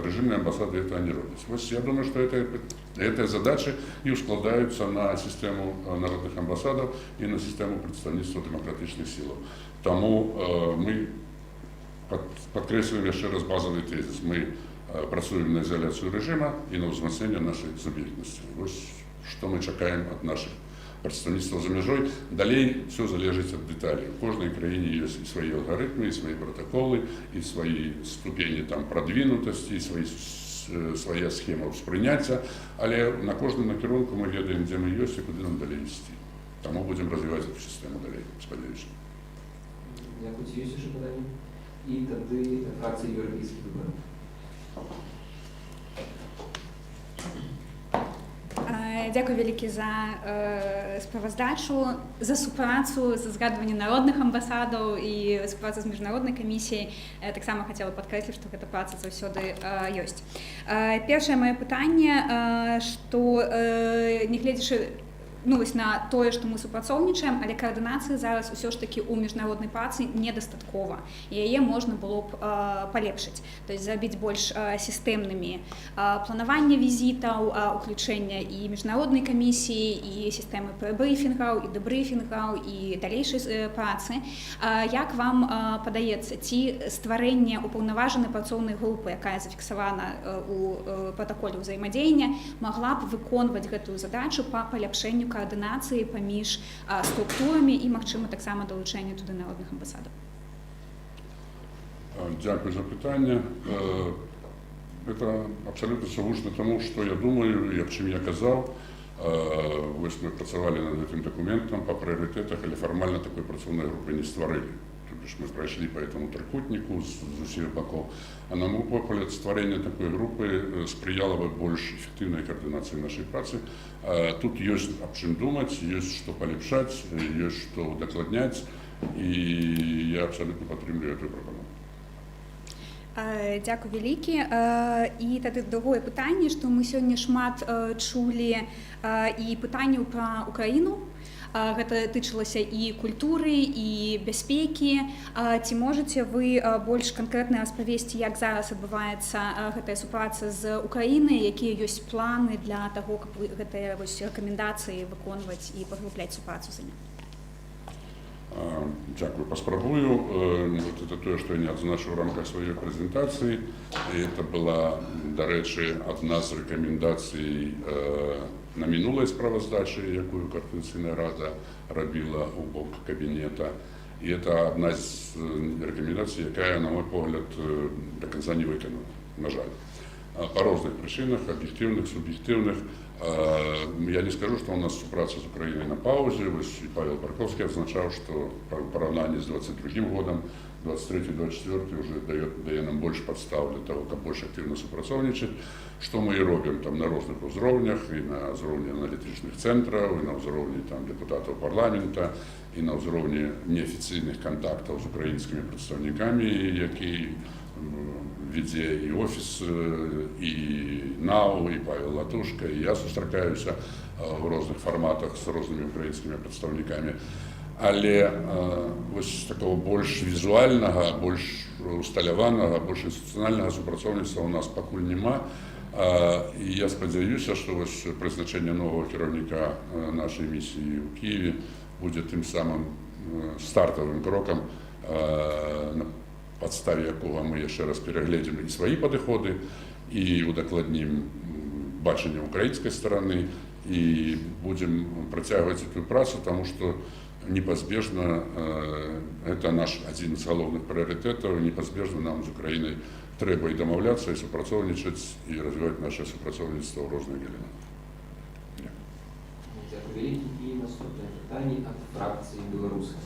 режимні амбасади це не роблять. Ось я думаю, що ці задачі і складаються на систему народних амбасадів і на систему представництва демократичних сил. Тому ми підкреслюємо ще раз базовий тезис. Ми працюємо на ізоляцію режиму і на узмацнення нашої суб'єктності. Ось що ми чекаємо від наших представництва за межой. Далее все залежить от деталей. В кожній країні є і свої алгоритми, і свої протоколи, і свої ступені там продвинутості, і своя схема сприйняття. Але на кожному накерунку ми ведаємо, де ми є і куди нам далі вести. Тому будемо розвивати цю систему далі, сподіваюся. Дякую, є ще питання? І тоді фракція «Європейський вибір». Дякую вялікі за справаздачу, за супрацу, за згадванне народных амбасадаў і супрацу з міжнароднай камісіяй. Таксама хацела падкрэсліць, што гэта праца заўсёды ёсць. Першае маё пытанне, што нягледзячы на тое, што мы супрацоўнічаем, але каардынацыі зараз усё ж такі ў міжнароднай працы недастаткова. І яе можна было б палепшыць, то есть зрабіць больш сістэмнымі планаванне візітаў, уключэння і міжнароднай камісіі, і сістэмы прэбрыфінгаў, і дэбрыфінгаў, і далейшай працы. Як вам падаецца, ці стварэнне упаўнаважанай працоўнай групы, якая зафіксавана ў пратаколе ўзаемадзеяння, магла б выконваць гэтую задачу па паляпшэнню координации паміж структурами і, магчыма, таксама долучэння туди народных амбасадаў. Дякую за питання. Это абсолютно созвучно тому, что я думаю и о чем я казав. Ось мы працавали над этим документом по приоритетах, але формально такой працоўной группы не створили. Мы пройшли по этому трикутнику з усіх боків. А на мой погляд, створення такої групи сприяло бы больше эффективной координации нашей працы. Тут есть об чем думать, есть что полепшать, есть что удокладнять, и я абсолютно підтримую эту пропанову. Дякую вялікі. І тады другое пытанне, што мы сёння шмат чулі і пытанняў пра Украіну. Гэта тычылася і культуры, і бяспекі. Ці можаце вы больш канкрэтна распавесці, як зараз адбываецца гэтая супраца з Украінай, якія ёсць планы для таго, каб гэтыя рэкамендацыі выконваць і паглыбляць супрацу з імі? Дякую, паспрабую. Это тое, што я не адзначыў у рамках сваёй прэзентацыі. Это была, дарэчы, адна з рэкамендацый на мінулай справаздачы, якую Координаційная рада рабіла ў бок кабінета. І это адна з рэкамендацый, якая, на мой погляд, до конца не выканана, на жаль. По розных причинах, объективных, субъективных. Я не скажу, что у нас праца з Украінай на паузе. Вось і Павел Парковский адзначаў, што па параўнанні з 22 годам 23-24 уже дае нам больш падстаў для того, каб больш актыўна супрацоўнічаць, што мы і робім там на розных узроўнях, і на ўзроўні аналітычных цэнтраў, і на ўзроўні там дэпутатаў парламента, і на ўзроўні неафіцыйных кантактаў з украінскімі прадстаўнікамі, які вядзе і офіс, і НАУ, і Павел Латушка, і я сустракаюся ў розных фарматах з рознымі украінскімі прадстаўнікамі. Але вось такого больш візуальнага, больш усталяванага, больш інстытуцыянальнага супрацоўніцтва у нас пакуль няма. І я спадзяюся, што вось прызначэнне новага кіраўніка нашай місіі ў Кіеве будзе тым самым стартавым крокам, на падставе якога мы яшчэ раз перагледзім і свае падыходы, і удакладнім бачанне украінскай стараны, і будзем працягваць эту працу, таму што непазбежна гэта наш адзін з галоўных прыярытэтаў, непазбежна нам з Украінай трэба і дамаўляцца, і супрацоўнічаць, і развіваць наше супрацоўніцтва ў розных галінах. Дзякуй вялікі. І наступнае пытанне ад фракцыі беларусаў.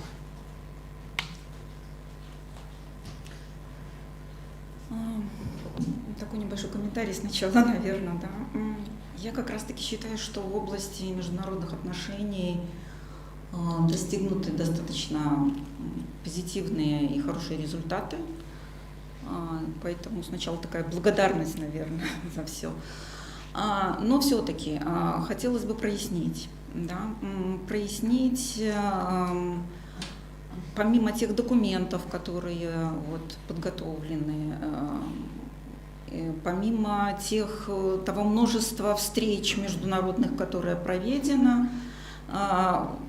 Такой небольшой комментарий сначала, наверное, да. Я как раз-таки считаю, что в области международных отношений достигнуты достаточно позитивные и хорошие результаты. Поэтому сначала такая благодарность, наверное, за все. Но все-таки хотелось бы прояснить, да, помимо тех документов, которые вот подготовлены, помимо того множества встреч международных, которые проведено,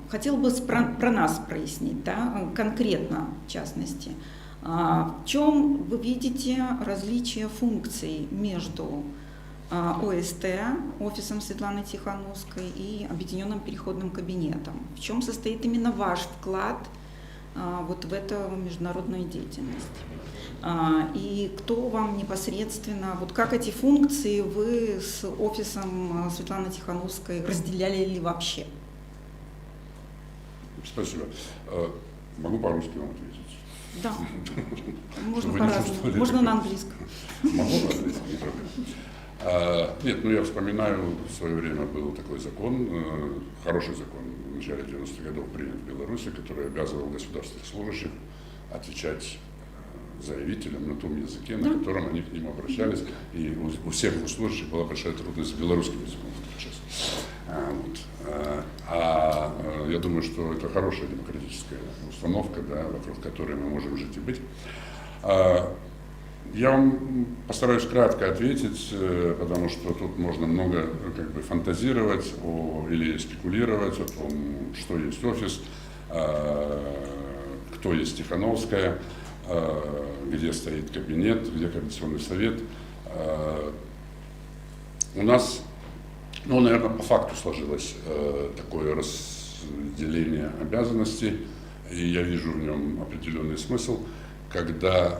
хотел бы про нас прояснить, да, конкретно, в частности. В чем вы видите различие функций между ОСТ, офисом Светланы Тихановской, и Объединенным переходным кабинетом? В чем состоит именно ваш вклад вот в эту международную деятельность? И кто вам непосредственно, вот как эти функции вы с офисом Светланы Тихановской разделяли ли вообще? Спасибо. Могу по-русски вам ответить? Да, можно по-разному, можно на английском. Могу на английском, не проблема. Нет, я вспоминаю, в свое время был такой закон, хороший закон, в начале 90-х годов принят в Беларуси, который обязывал государственных служащих отвечать заявителям на том языке, на котором они к ним обращались. И у всех служащих была большая трудность с белорусским языком в тот час. Я думаю, что это хорошая демократическая установка, да, вокруг которой мы можем жить и быть. Я вам постараюсь кратко ответить, потому что тут можно много фантазировать или спекулировать о том, что есть офис, кто есть Тихановская, где стоит кабинет, где Координационный совет. У нас, наверное, по факту сложилось такое разделение обязанностей, и я вижу в нем определенный смысл, когда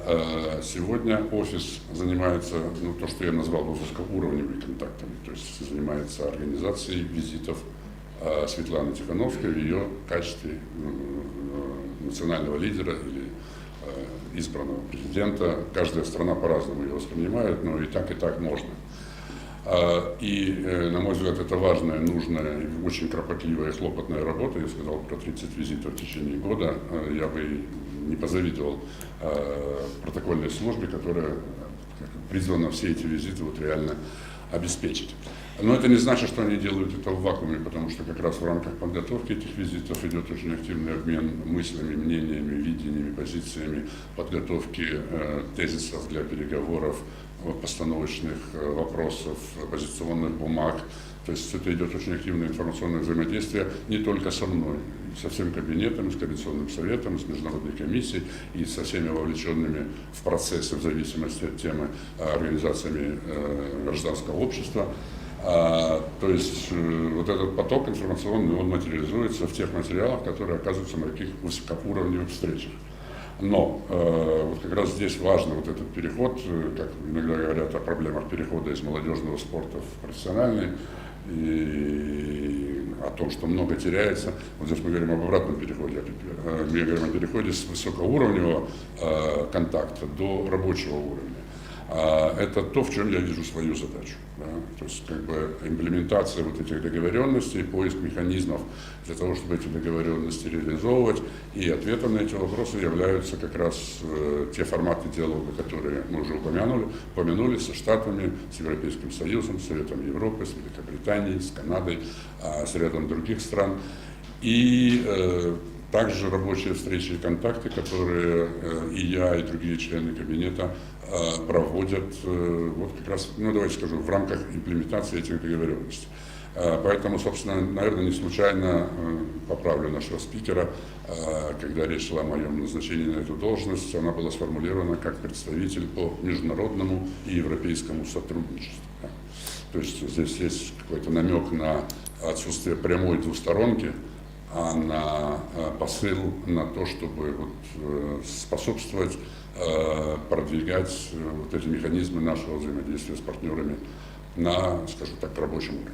сегодня офис занимается, то, что я назвал высокоуровневыми контактами, то есть занимается организацией визитов Светланы Тихановской в ее качестве национального лидера или избранного президента. Каждая страна по-разному ее воспринимает, но и так можно. И, на мой взгляд, это важная, нужная, очень кропотливая и хлопотная работа. Я сказал про 30 визитов в течение года. Я бы не позавидовал протокольной службе, которая призвана все эти визиты реально обеспечить. Но это не значит, что они делают это в вакууме, потому что как раз в рамках подготовки этих визитов идет очень активный обмен мыслями, мнениями, видениями, позициями, подготовки тезисов для переговоров, постановочных вопросов, оппозиционных бумаг. То есть это идет очень активное информационное взаимодействие не только со мной, со всем кабинетом, с Координационным советом, с международной комиссией и со всеми вовлеченными в процессы в зависимости от темы организациями гражданского общества. То есть вот этот поток информационный, он материализуется в тех материалах, которые оказываются на таких высокоуровневых встречах. Но вот как раз здесь важно вот этот переход, как иногда говорят о проблемах перехода из молодежного спорта в профессиональный. и о том, что много теряется. Вот здесь мы говорим об обратном переходе. Мы говорим о переходе с высокоуровневого контакта до рабочего уровня. Это то, в чем я вижу свою задачу. Да? То есть как бы имплементация вот этих договоренностей, поиск механизмов для того, чтобы эти договоренности реализовывать. И ответом на эти вопросы являются как раз те форматы диалога, которые мы уже упомянули со Штатами, с Европейским Союзом, с Советом Европы, с Великобританией, с Канадой, с рядом других стран. И также рабочие встречи и контакты, которые и я, и другие члены кабинета проводят вот как раз, ну давайте скажу, в рамках имплементации этих договоренностей. Поэтому, собственно, наверное, не случайно поправлю нашего спикера, когда речь шла о моем назначении на эту должность, она была сформулирована как представитель по международному и европейскому сотрудничеству. То есть здесь есть какой-то намек на отсутствие прямой двусторонки, а на посыл на то, чтобы вот способствовать продвигать вот эти механизмы нашего взаимодействия с партнерами на, скажем так, рабочем уровне.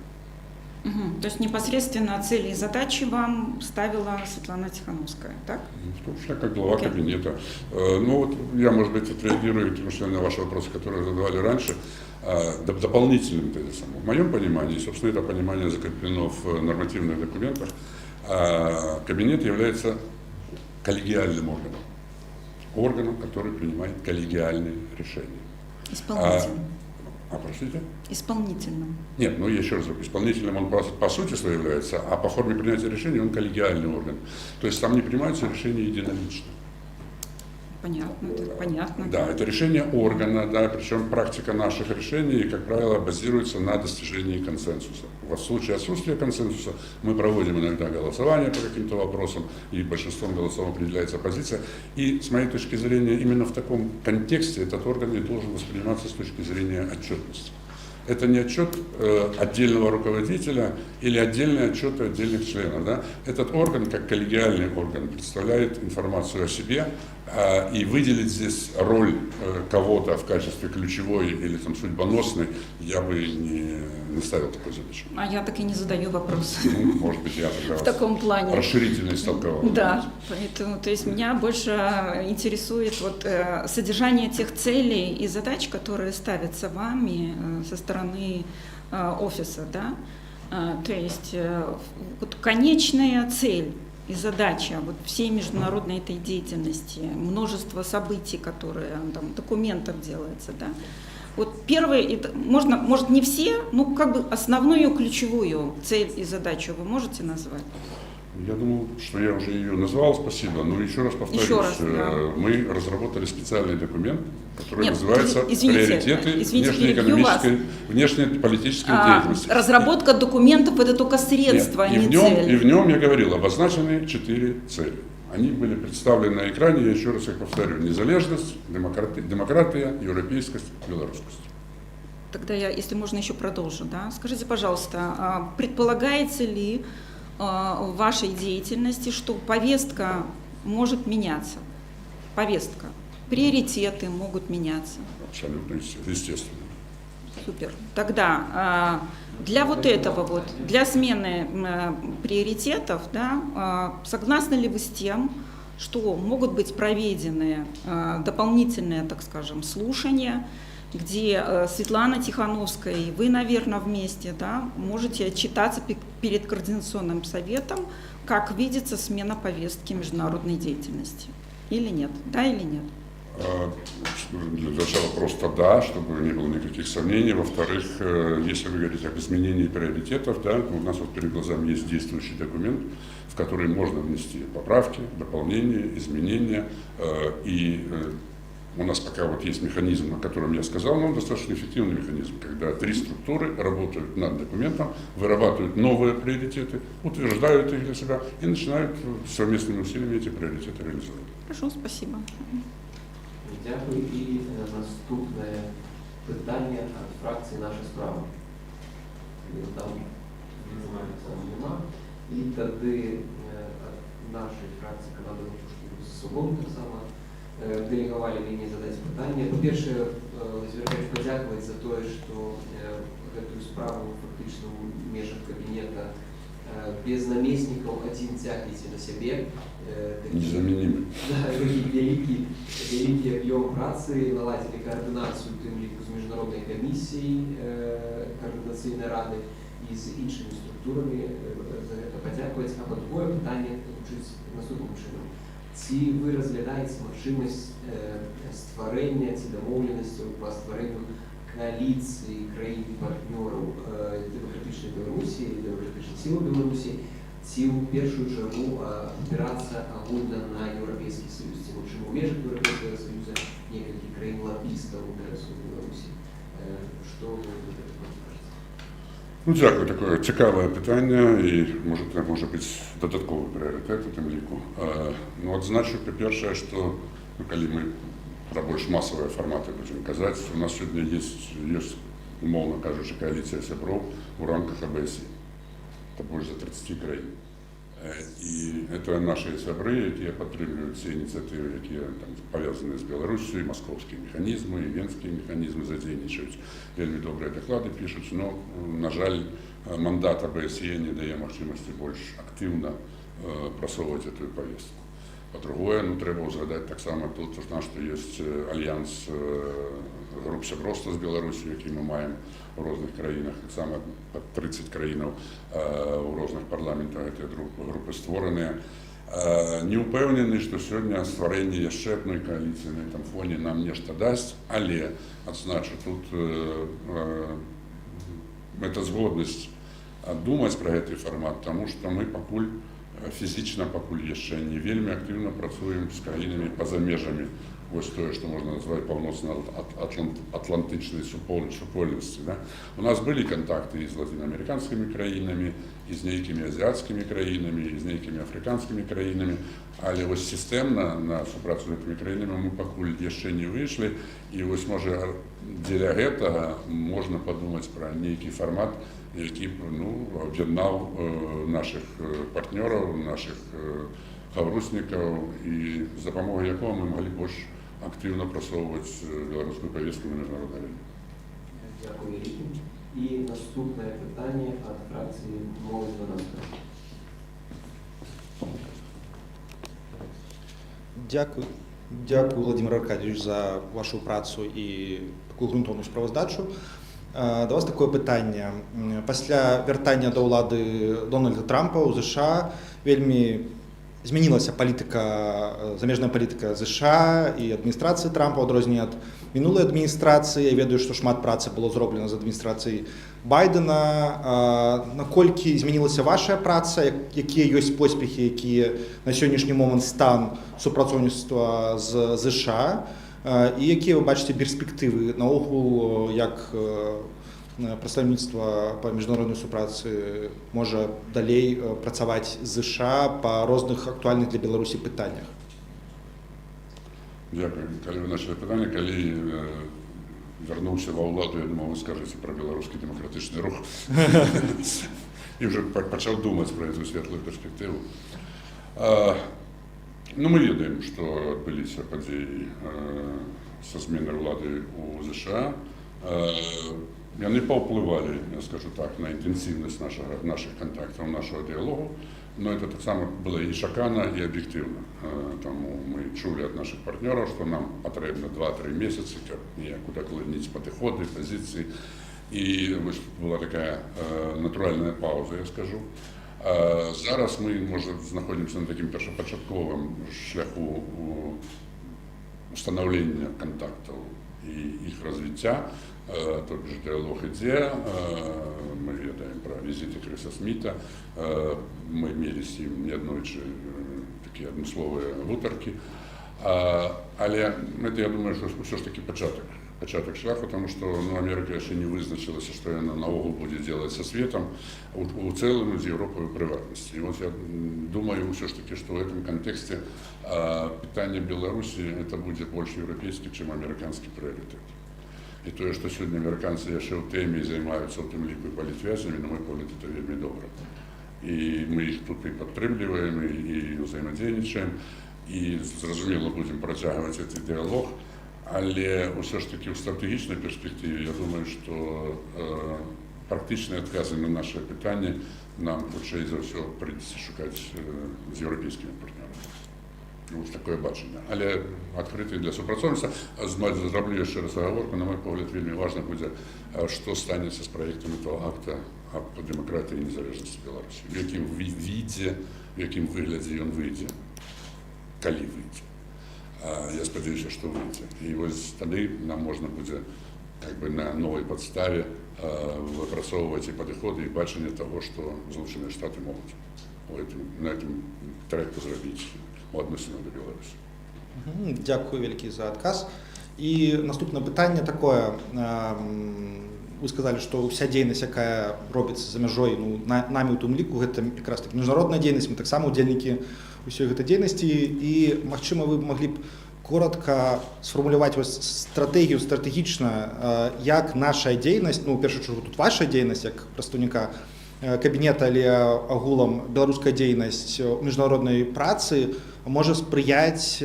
То есть непосредственно цели и задачи вам ставила Светлана Тихановская, так? В том числе как глава кабинета. Ну вот я, может быть, отреагирую на ваши вопросы, которые задавали раньше, дополнительным тезисом. В моем понимании, собственно, это понимание закреплено в нормативных документах, кабинет является коллегиальным органом, который принимает коллегиальные решения. Исполнительным. Простите? Исполнительным. Нет, ну еще раз говорю, исполнительным он по сути своей является, а по форме принятия решений он коллегиальный орган. То есть там не принимаются решения единолично. Понятно, это понятно. Да, это решение органа, да, причем практика наших решений, как правило, базируется на достижении консенсуса. В случае отсутствия консенсуса мы проводим иногда голосование по каким-то вопросам, и большинством голосов определяется позиция. И с моей точки зрения, именно в таком контексте этот орган и должен восприниматься с точки зрения отчетности. Это не отчет отдельного руководителя или отдельные отчеты отдельных членов. Да? Этот орган, как коллегиальный орган, представляет информацию о себе, и выделить здесь роль кого-то в качестве ключевой или там, судьбоносной я бы не ставил такой задачи. А я так и не задаю вопрос. Ну, может быть, я тогда в таком плане расширительно истолковал. Да, поэтому, то есть меня больше интересует вот, содержание тех целей и задач, которые ставятся вами со стороны офиса, да? То есть вот, конечная цель и задача вот всей международной этой деятельности, множество событий, которые там, документов делается, да. Вот первое, может не все, но как бы основную ключевую цель и задачу вы можете назвать? Я думаю, что я уже ее назвал, спасибо, но еще раз повторюсь, мы разработали специальный документ, который называется «Приоритеты внешнеполитической деятельности». Разработка документов – это только средство, а не цель. И в нем я говорил, обозначены 4 цели. Они были представлены на экране, я еще раз их повторю. Незалежность, демократия, европейскость, белорусскость. Тогда я, если можно, еще продолжу. Да? Скажите, пожалуйста, предполагается ли в вашей деятельности, что повестка может меняться? Повестка. Приоритеты могут меняться? Абсолютно естественно. Супер. Тогда для вот этого вот, для смены приоритетов, да, согласны ли вы с тем, что могут быть проведены дополнительные, так скажем, слушания, где Светлана Тихановская и вы, наверное, вместе, да, можете отчитаться перед Координационным советом, как видится смена повестки международной деятельности? Или нет? Да или нет? Для начала просто да, чтобы не было никаких сомнений. Во-вторых, если вы говорите об изменении приоритетов, да, у нас вот перед глазами есть действующий документ, в который можно внести поправки, дополнения, изменения. И у нас пока вот есть механизм, о котором я сказал, но он достаточно эффективный механизм, когда 3 структуры работают над документом, вырабатывают новые приоритеты, утверждают их для себя и начинают совместными усилиями эти приоритеты реализовать. Хорошо, спасибо. Дякую. І наступне питання від фракції «Наша справа». Там нема. І тоді нашої фракції команди з собою так само делегували мені задати питання. По-перше, звертаюсь подякувати за те, що гэтую справу фактычна ў межах кабінета без намеснікаў адзін цягнеце на сябе. Незаменимы. Да, вялікі аб'ём працы, наладзілі каардынацыю, у тым ліку з міжнароднай камісіяй каардынацыйнай рады і з іншымі структурамі за гэта падзякаваць. А па-другое пытанне гучыць наступным чынам. Ці вы разглядаеце магчымасць стварэння ці дамоўленасцяў па стварэнню коаліцыі краін-партнёраў дэмакратычнай Беларусі і дэмакратычных сілаў Беларусі, ці ў першую чаргу абірацца агульна на Еўрапейскі Саюз, ці магчыма ў межах Еўрапейскага Саюза некалькі краін-лабістаў інтарэсаў Беларусі. Што вы кажаце? Ну, дзякую, такое цікавае пытанне і можа быць дадатковы прыярытэт у тым ліку. Ну, адзначу, па-першае, што калі мы про больш масавыя фарматы будзем казаць, у нас сёння ёсць, умоўна кажучы, коаліцыя сяброў у рамках АБСЕ. Это больш за 30 краін. І это нашыя сябры, якія падтрымліваюць все ініцыятывы, якія павязаны з Беларусью, маскоўскія механізмы, і венскія механізмы задзейнічаюць. Вельмі добрыя даклады пішуць, но, на жаль, мандат АБСЕ не дае магчымасці больш актыўна прасоўваць эту павестку. Па-другое, трэба ўзгадаць таксама тут, што ёсць альянс груп сяброўства з Беларусю, які мы маем у розных краінах, таксама пад 30 краінаў у розных парламентах гэтыя групы створаныя. Не ўпэўнены, што сёння стварэнне яшчэ адной кааліцыі на гэтым фоне нам нешта дасць, але адзначу тут мэтазгоднасць думаць пра гэты фармат, таму што мы пакуль фізічна пакуль яшчэ не вельмі актыўна працуем з краінамі па-за межамі вось тое, што можна назваць паўночна-атлантычнай супольнасці. У нас былі кантакты і з латынаамерыканскімі краінамі, і з нейкімі азіяцкімі краінамі, і з нейкімі афрыканскімі краінамі, але вось сістэмна на супрацу з гэтымі краінамі мы пакуль яшчэ не выйшлі, і вось можа дзеля гэтага можна падумаць пра нейкі фармат, які б аб'яднаў нашых партнёраў, нашых хабруснікаў, і з дапамогай якога мы маглі больш актыўна прасоўваць беларускую павестку на міжнароднай арэне. Дзякую вялікі. І наступнае пытанне ад фракцыі «Моладзь 12». Дякую, Владимир Аркадьевич, за вашу працу і такую грунтоўную справаздачу. Да вас такое пытанне. Пасля вяртання да ўлады Дональда Трампа ў ЗША вельмі змянілася замежная палітыка ЗША і адміністрацыі Трампа, у адрозненне ад мінулай адміністрацыі. Я ведаю, што шмат працы было зроблена з адміністрацыяй Байдена. Наколькі змянілася ваша праца, якія ёсць поспехі, якія на сённяшні момант стан супрацоўніцтва з ЗША, і якія вы бачыце перспектывы наогул, як прадстаўніцтва па міжнароднай супрацы можа далей працаваць з ЗША па розных актуальных для Беларусі пытаннях? Дякую. Калі вы начали пытанне, калі вярнуўся ва ўладу, я думаў, вы скажаце пра беларускі дэмакратычны рух і ўжо пачаў думаць пра эту светлую перспектыву. Мы ведаем, што адбыліся падзеі са зменай улады ў ЗША. Яны паўплывалі, я скажу так, на інтэнсіўнасць нашых контактаў, нашага дыялогу, но это таксама было і чакана, і аб'ектыўна. Таму мы чулі ад нашых партнёраў, што нам патрэбна 2-3 месяцы, каб неяк удакладніць падыходы, пазіцыі. І вось была такая натуральная пауза, я скажу. Зараз мы, можа, знаходзімся на такім першапачатковым шляху устанаўлення контактаў і іх развіцця. Тут же дыялог ідзе, мы ведаем пра візіты Крыса Сміта, мы мелі з ім неаднойчы такія адмысловыя гутаркі, але гэта, я думаю, што ўсё ж такі пачатак шляху, таму што Амерыка яшчэ не вызначылася, што яна наогул будзе дзелаць са светам, у цэлым з Еўропай у прыватнасці. І вот я думаю ўсё ж такі, што ў гэтым кантэксце пытанне Беларусі это будзе больш еўрапейскі, чым амерыканскі прыярытэт. І тое, што сёння амерыканцы яшчэ ў тэме займаюцца ў тым ліку і палітвязямі, на мой погляд, это вельмі добра. І мы іх тут і падтрымліваем, і ўзаемадзейнічаем, і, зразумела, будзем працягваць гэты дыялог, але ўсё ж такі ў стратэгічнай перспектыве, я думаю, што практычныя адказы на нашы пытанні нам хутчэй за ўсё прыйдзецца шукаць з еўрапейскімі партнёрамі. Вось такое бачанне. Але адкрыты для супрацоўніцтва. Зраблю яшчэ раз агаворку, на мой погляд, вельмі важна будзе, што станецца з праектам этого акта аб дэмакратыі і незалежнасці Беларусі. В якім відзе, в якім выглядзе ён выйдзе, калі выйдзе. Я спадзяюся, што выйдзе. І вось тады нам можна будзе на новай падставе выпрацоўваць і падыходы і бачанне таго, што Злучаныя Штаты могуць на гэтым трэку зрабіць у адносінах да Беларусі. Дякую вялікі за адказ. І наступне пытанне такое. Вы сказали, што ўся дзейнасць, якая робіцца за мяжой, намі ў тым ліку, гэта якраз так міжнародная дзейнасць, мы таксама ўдзельнікі ўсёй гэтай дзейнасці, і, магчыма, вы маглі б коротко сфармуляваць стратэгію стратэгічна, як наша дзейнасць, у першую чаргу тут ваша дзейнасць як прадстаўніка кабінета, але агулам беларуская дзейнасць у міжнароднай працы можа спрыяць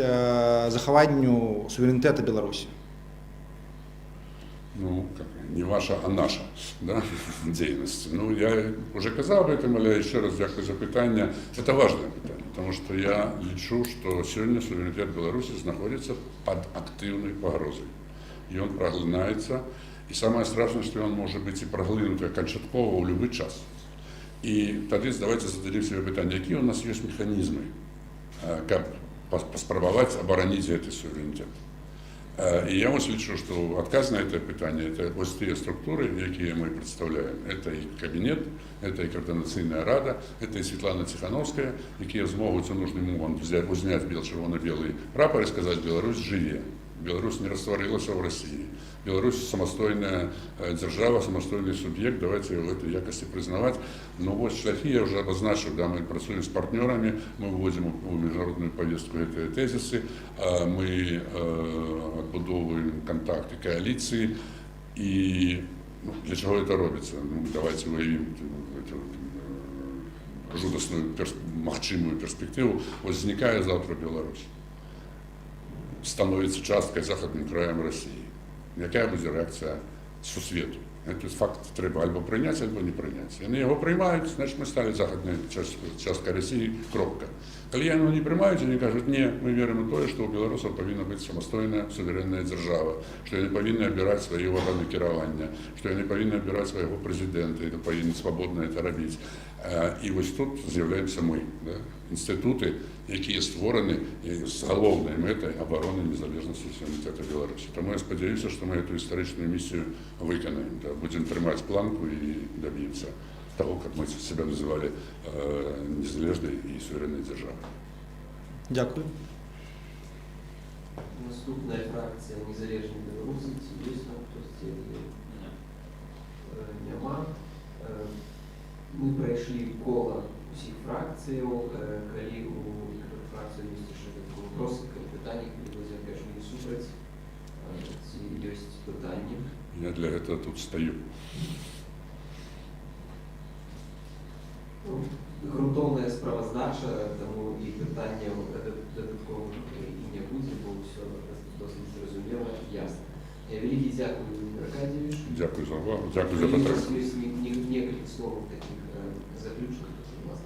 захаванню суверэнітэта Беларусі. Не ваша, а наша, да, дзейнасць. Я уже казаў об этом, але еще раз дзякую за пытанне. Это важное пытанне, потому что я лічу, что сегодня суверэнітэт Беларуси находится под активной погрозой. И он проглинается, и самое страшное, что он может быть и проглынут окончательно в любой час. И тогда давайте зададим себе пытанне, какие у нас есть механизмы, как паспрабаваць абараніць гэты суверэнітэт. И я вот лічу, что отказ на это питание, это вот те структуры, якія мы представляем. Это и кабинет, это и координационная рада, это и Светлана Тихановская, якія змогуць у нужный момент узняць червоно-белый прапор и сказать: Беларусь жыве. Беларусь не растворилась в России. Беларусь самостойная держава, самостойный субъект, давайте в этой якости признавать. Но вот шляхи я уже обозначил, да, мы працуем с партнерами, мы выводим в международную повестку эти тезисы, мы отбудовываем контакты, коалиции. И для чего это робится? Давайте выявим жудасную, магчимую перспективу. Возникая завтра Беларусь, становится часткой Західним краем России. Якая буде реакція сусвету? Этот факт треба або прийняти, або не прийняти. Вони його приймають, значить ми стали західною часткою Росії, кропка. Коли його не приймають, вони кажуть: ні, ми віримо в те, що у білорусів повинна бути самостійна, суверенна держава, що вони повинні обирати свої органи керування, що вони повинні обирати свого президента, і повинні свободно це робити. І ось тут з'являємося ми, да? Інститути, які створені з головною метою оборони незалежності суверенітету Білорусі. Тому я сподіваюся, що ми цю історичну місію виконаємо, да? Будемо тримати планку і доб'ємося того, как мы себя называли незалежной и суверенной державой. Дякую. Наступная фракция «Незалежні білоруси». Є там хтось? Нема. Ми пройшли коло усіх фракцій. Коли у некоторых фракцій є ще такі вопроси, питання, коли ви опять не супраць, ці є питання. Я для этого тут стою. Грунтовна справоздача, тому і питання додатково і не буде, бо все досить зрозуміло, ясно. Великий дякую, Владимир Аркадьевич. Дякую за увагу, дякую за підтримку. Есть несколько слов таких заключных, у вас.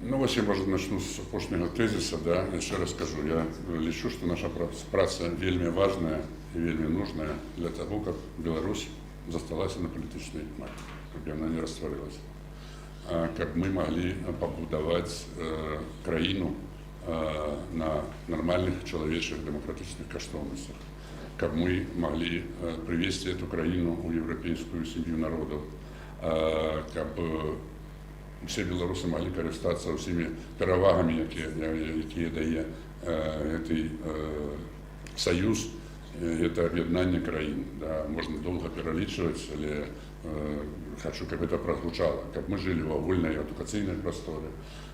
Ну, ось я, може, начну з опошнього тезиса, да, я ще раз скажу, я лічу, що наша праця вельми важна і вельми нужна для того, як Білорусь засталася на політичній мапі, щоб вона не розтворилася, щоб ми могли побудувати країну на нормальных человеческих демократичных коштовностях, как мы могли привести эту країну у европейскую семью народов, как все белорусы могли користатися всеми перевагами, які дає цей союз, это об'єднання країн. Да, можна довго перелічувати, але хочу, каб это прагучала, каб мы жылі ў агульнай адукацыйнай прасторы,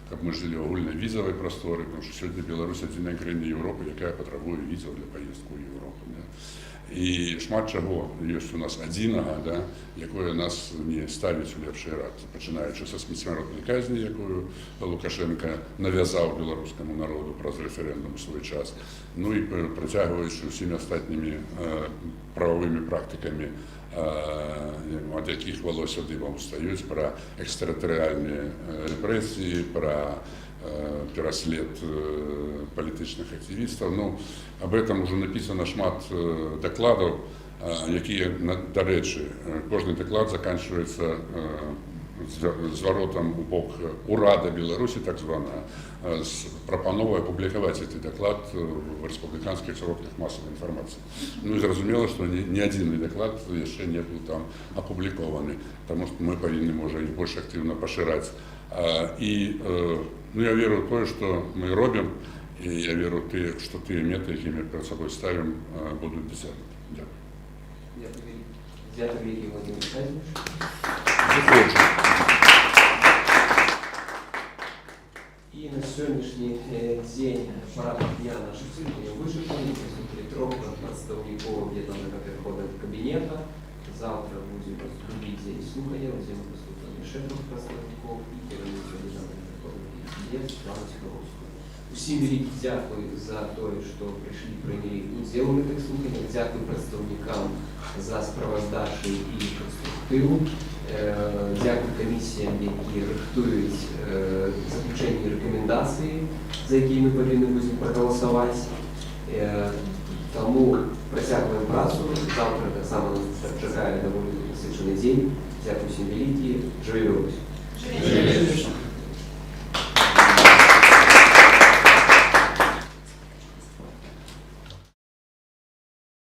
каб мы жылі ў агульнай візавай прасторы, потому што сёння Беларусь адзіная краіна Еўропы, якая патрабуе візаў для паездку ў Еўропу. Да? І шмат чаго ёсць у нас адзінага, да, якое нас не ставіць у лепший рад, пачынаючы са смерцьмяротнай казні, якую Лукашенко навязаў беларускаму народу праз рэферэндум у свой час, ну і працягваючы ўсімі астатнімі прававымі практыкамі, ад якіх волосся дыбам устаюць, пра экстэрытарыяльныя рэпрэсіі, пра пераслед палітычных актывістаў. Ну, об этом уже написано шмат докладаў, якія, дарэчы, кожны доклад заканчивается зваротам у бок урада Беларусі, так званая, з прапановай апублікаваць гэты доклад в рэспубліканскіх сродках масавай інфармацыі. Ну і зразумела, што ні адзін доклад яшчэ не быў там апублікованы, таму што мы павінны, можа, і больш актыўна пашыраць. І ну, я веру в тое, што мы робім, і я веру, што тыя меты, які мы перад сабой ставім, будуць дасягнуты. Дякую. Дякую, Владимир Владимирович. И на сегодняшний день парадных дня наших слухань вычерпаны. Присутствует 3 представников об'єднаного переходного кабінету. Завтра будет другий день слухання, где мы присутствуем ще 2 представников и керівництво об'єднаного переходного кабінету Світлану Тихоновську. Усім велике дякую за те, що прийшли, прийняли уділ в цих слуханнях. Дякую представникам за справоздачу і конструктиву. Дякую комісіям, які рихтують заключені рекомендації, за які ми повинні будемо проголосувати. Тому працягуємо працю. Завтра так само нас чекає доволі насичений день. Дякую всім великі. Живі Білорусь!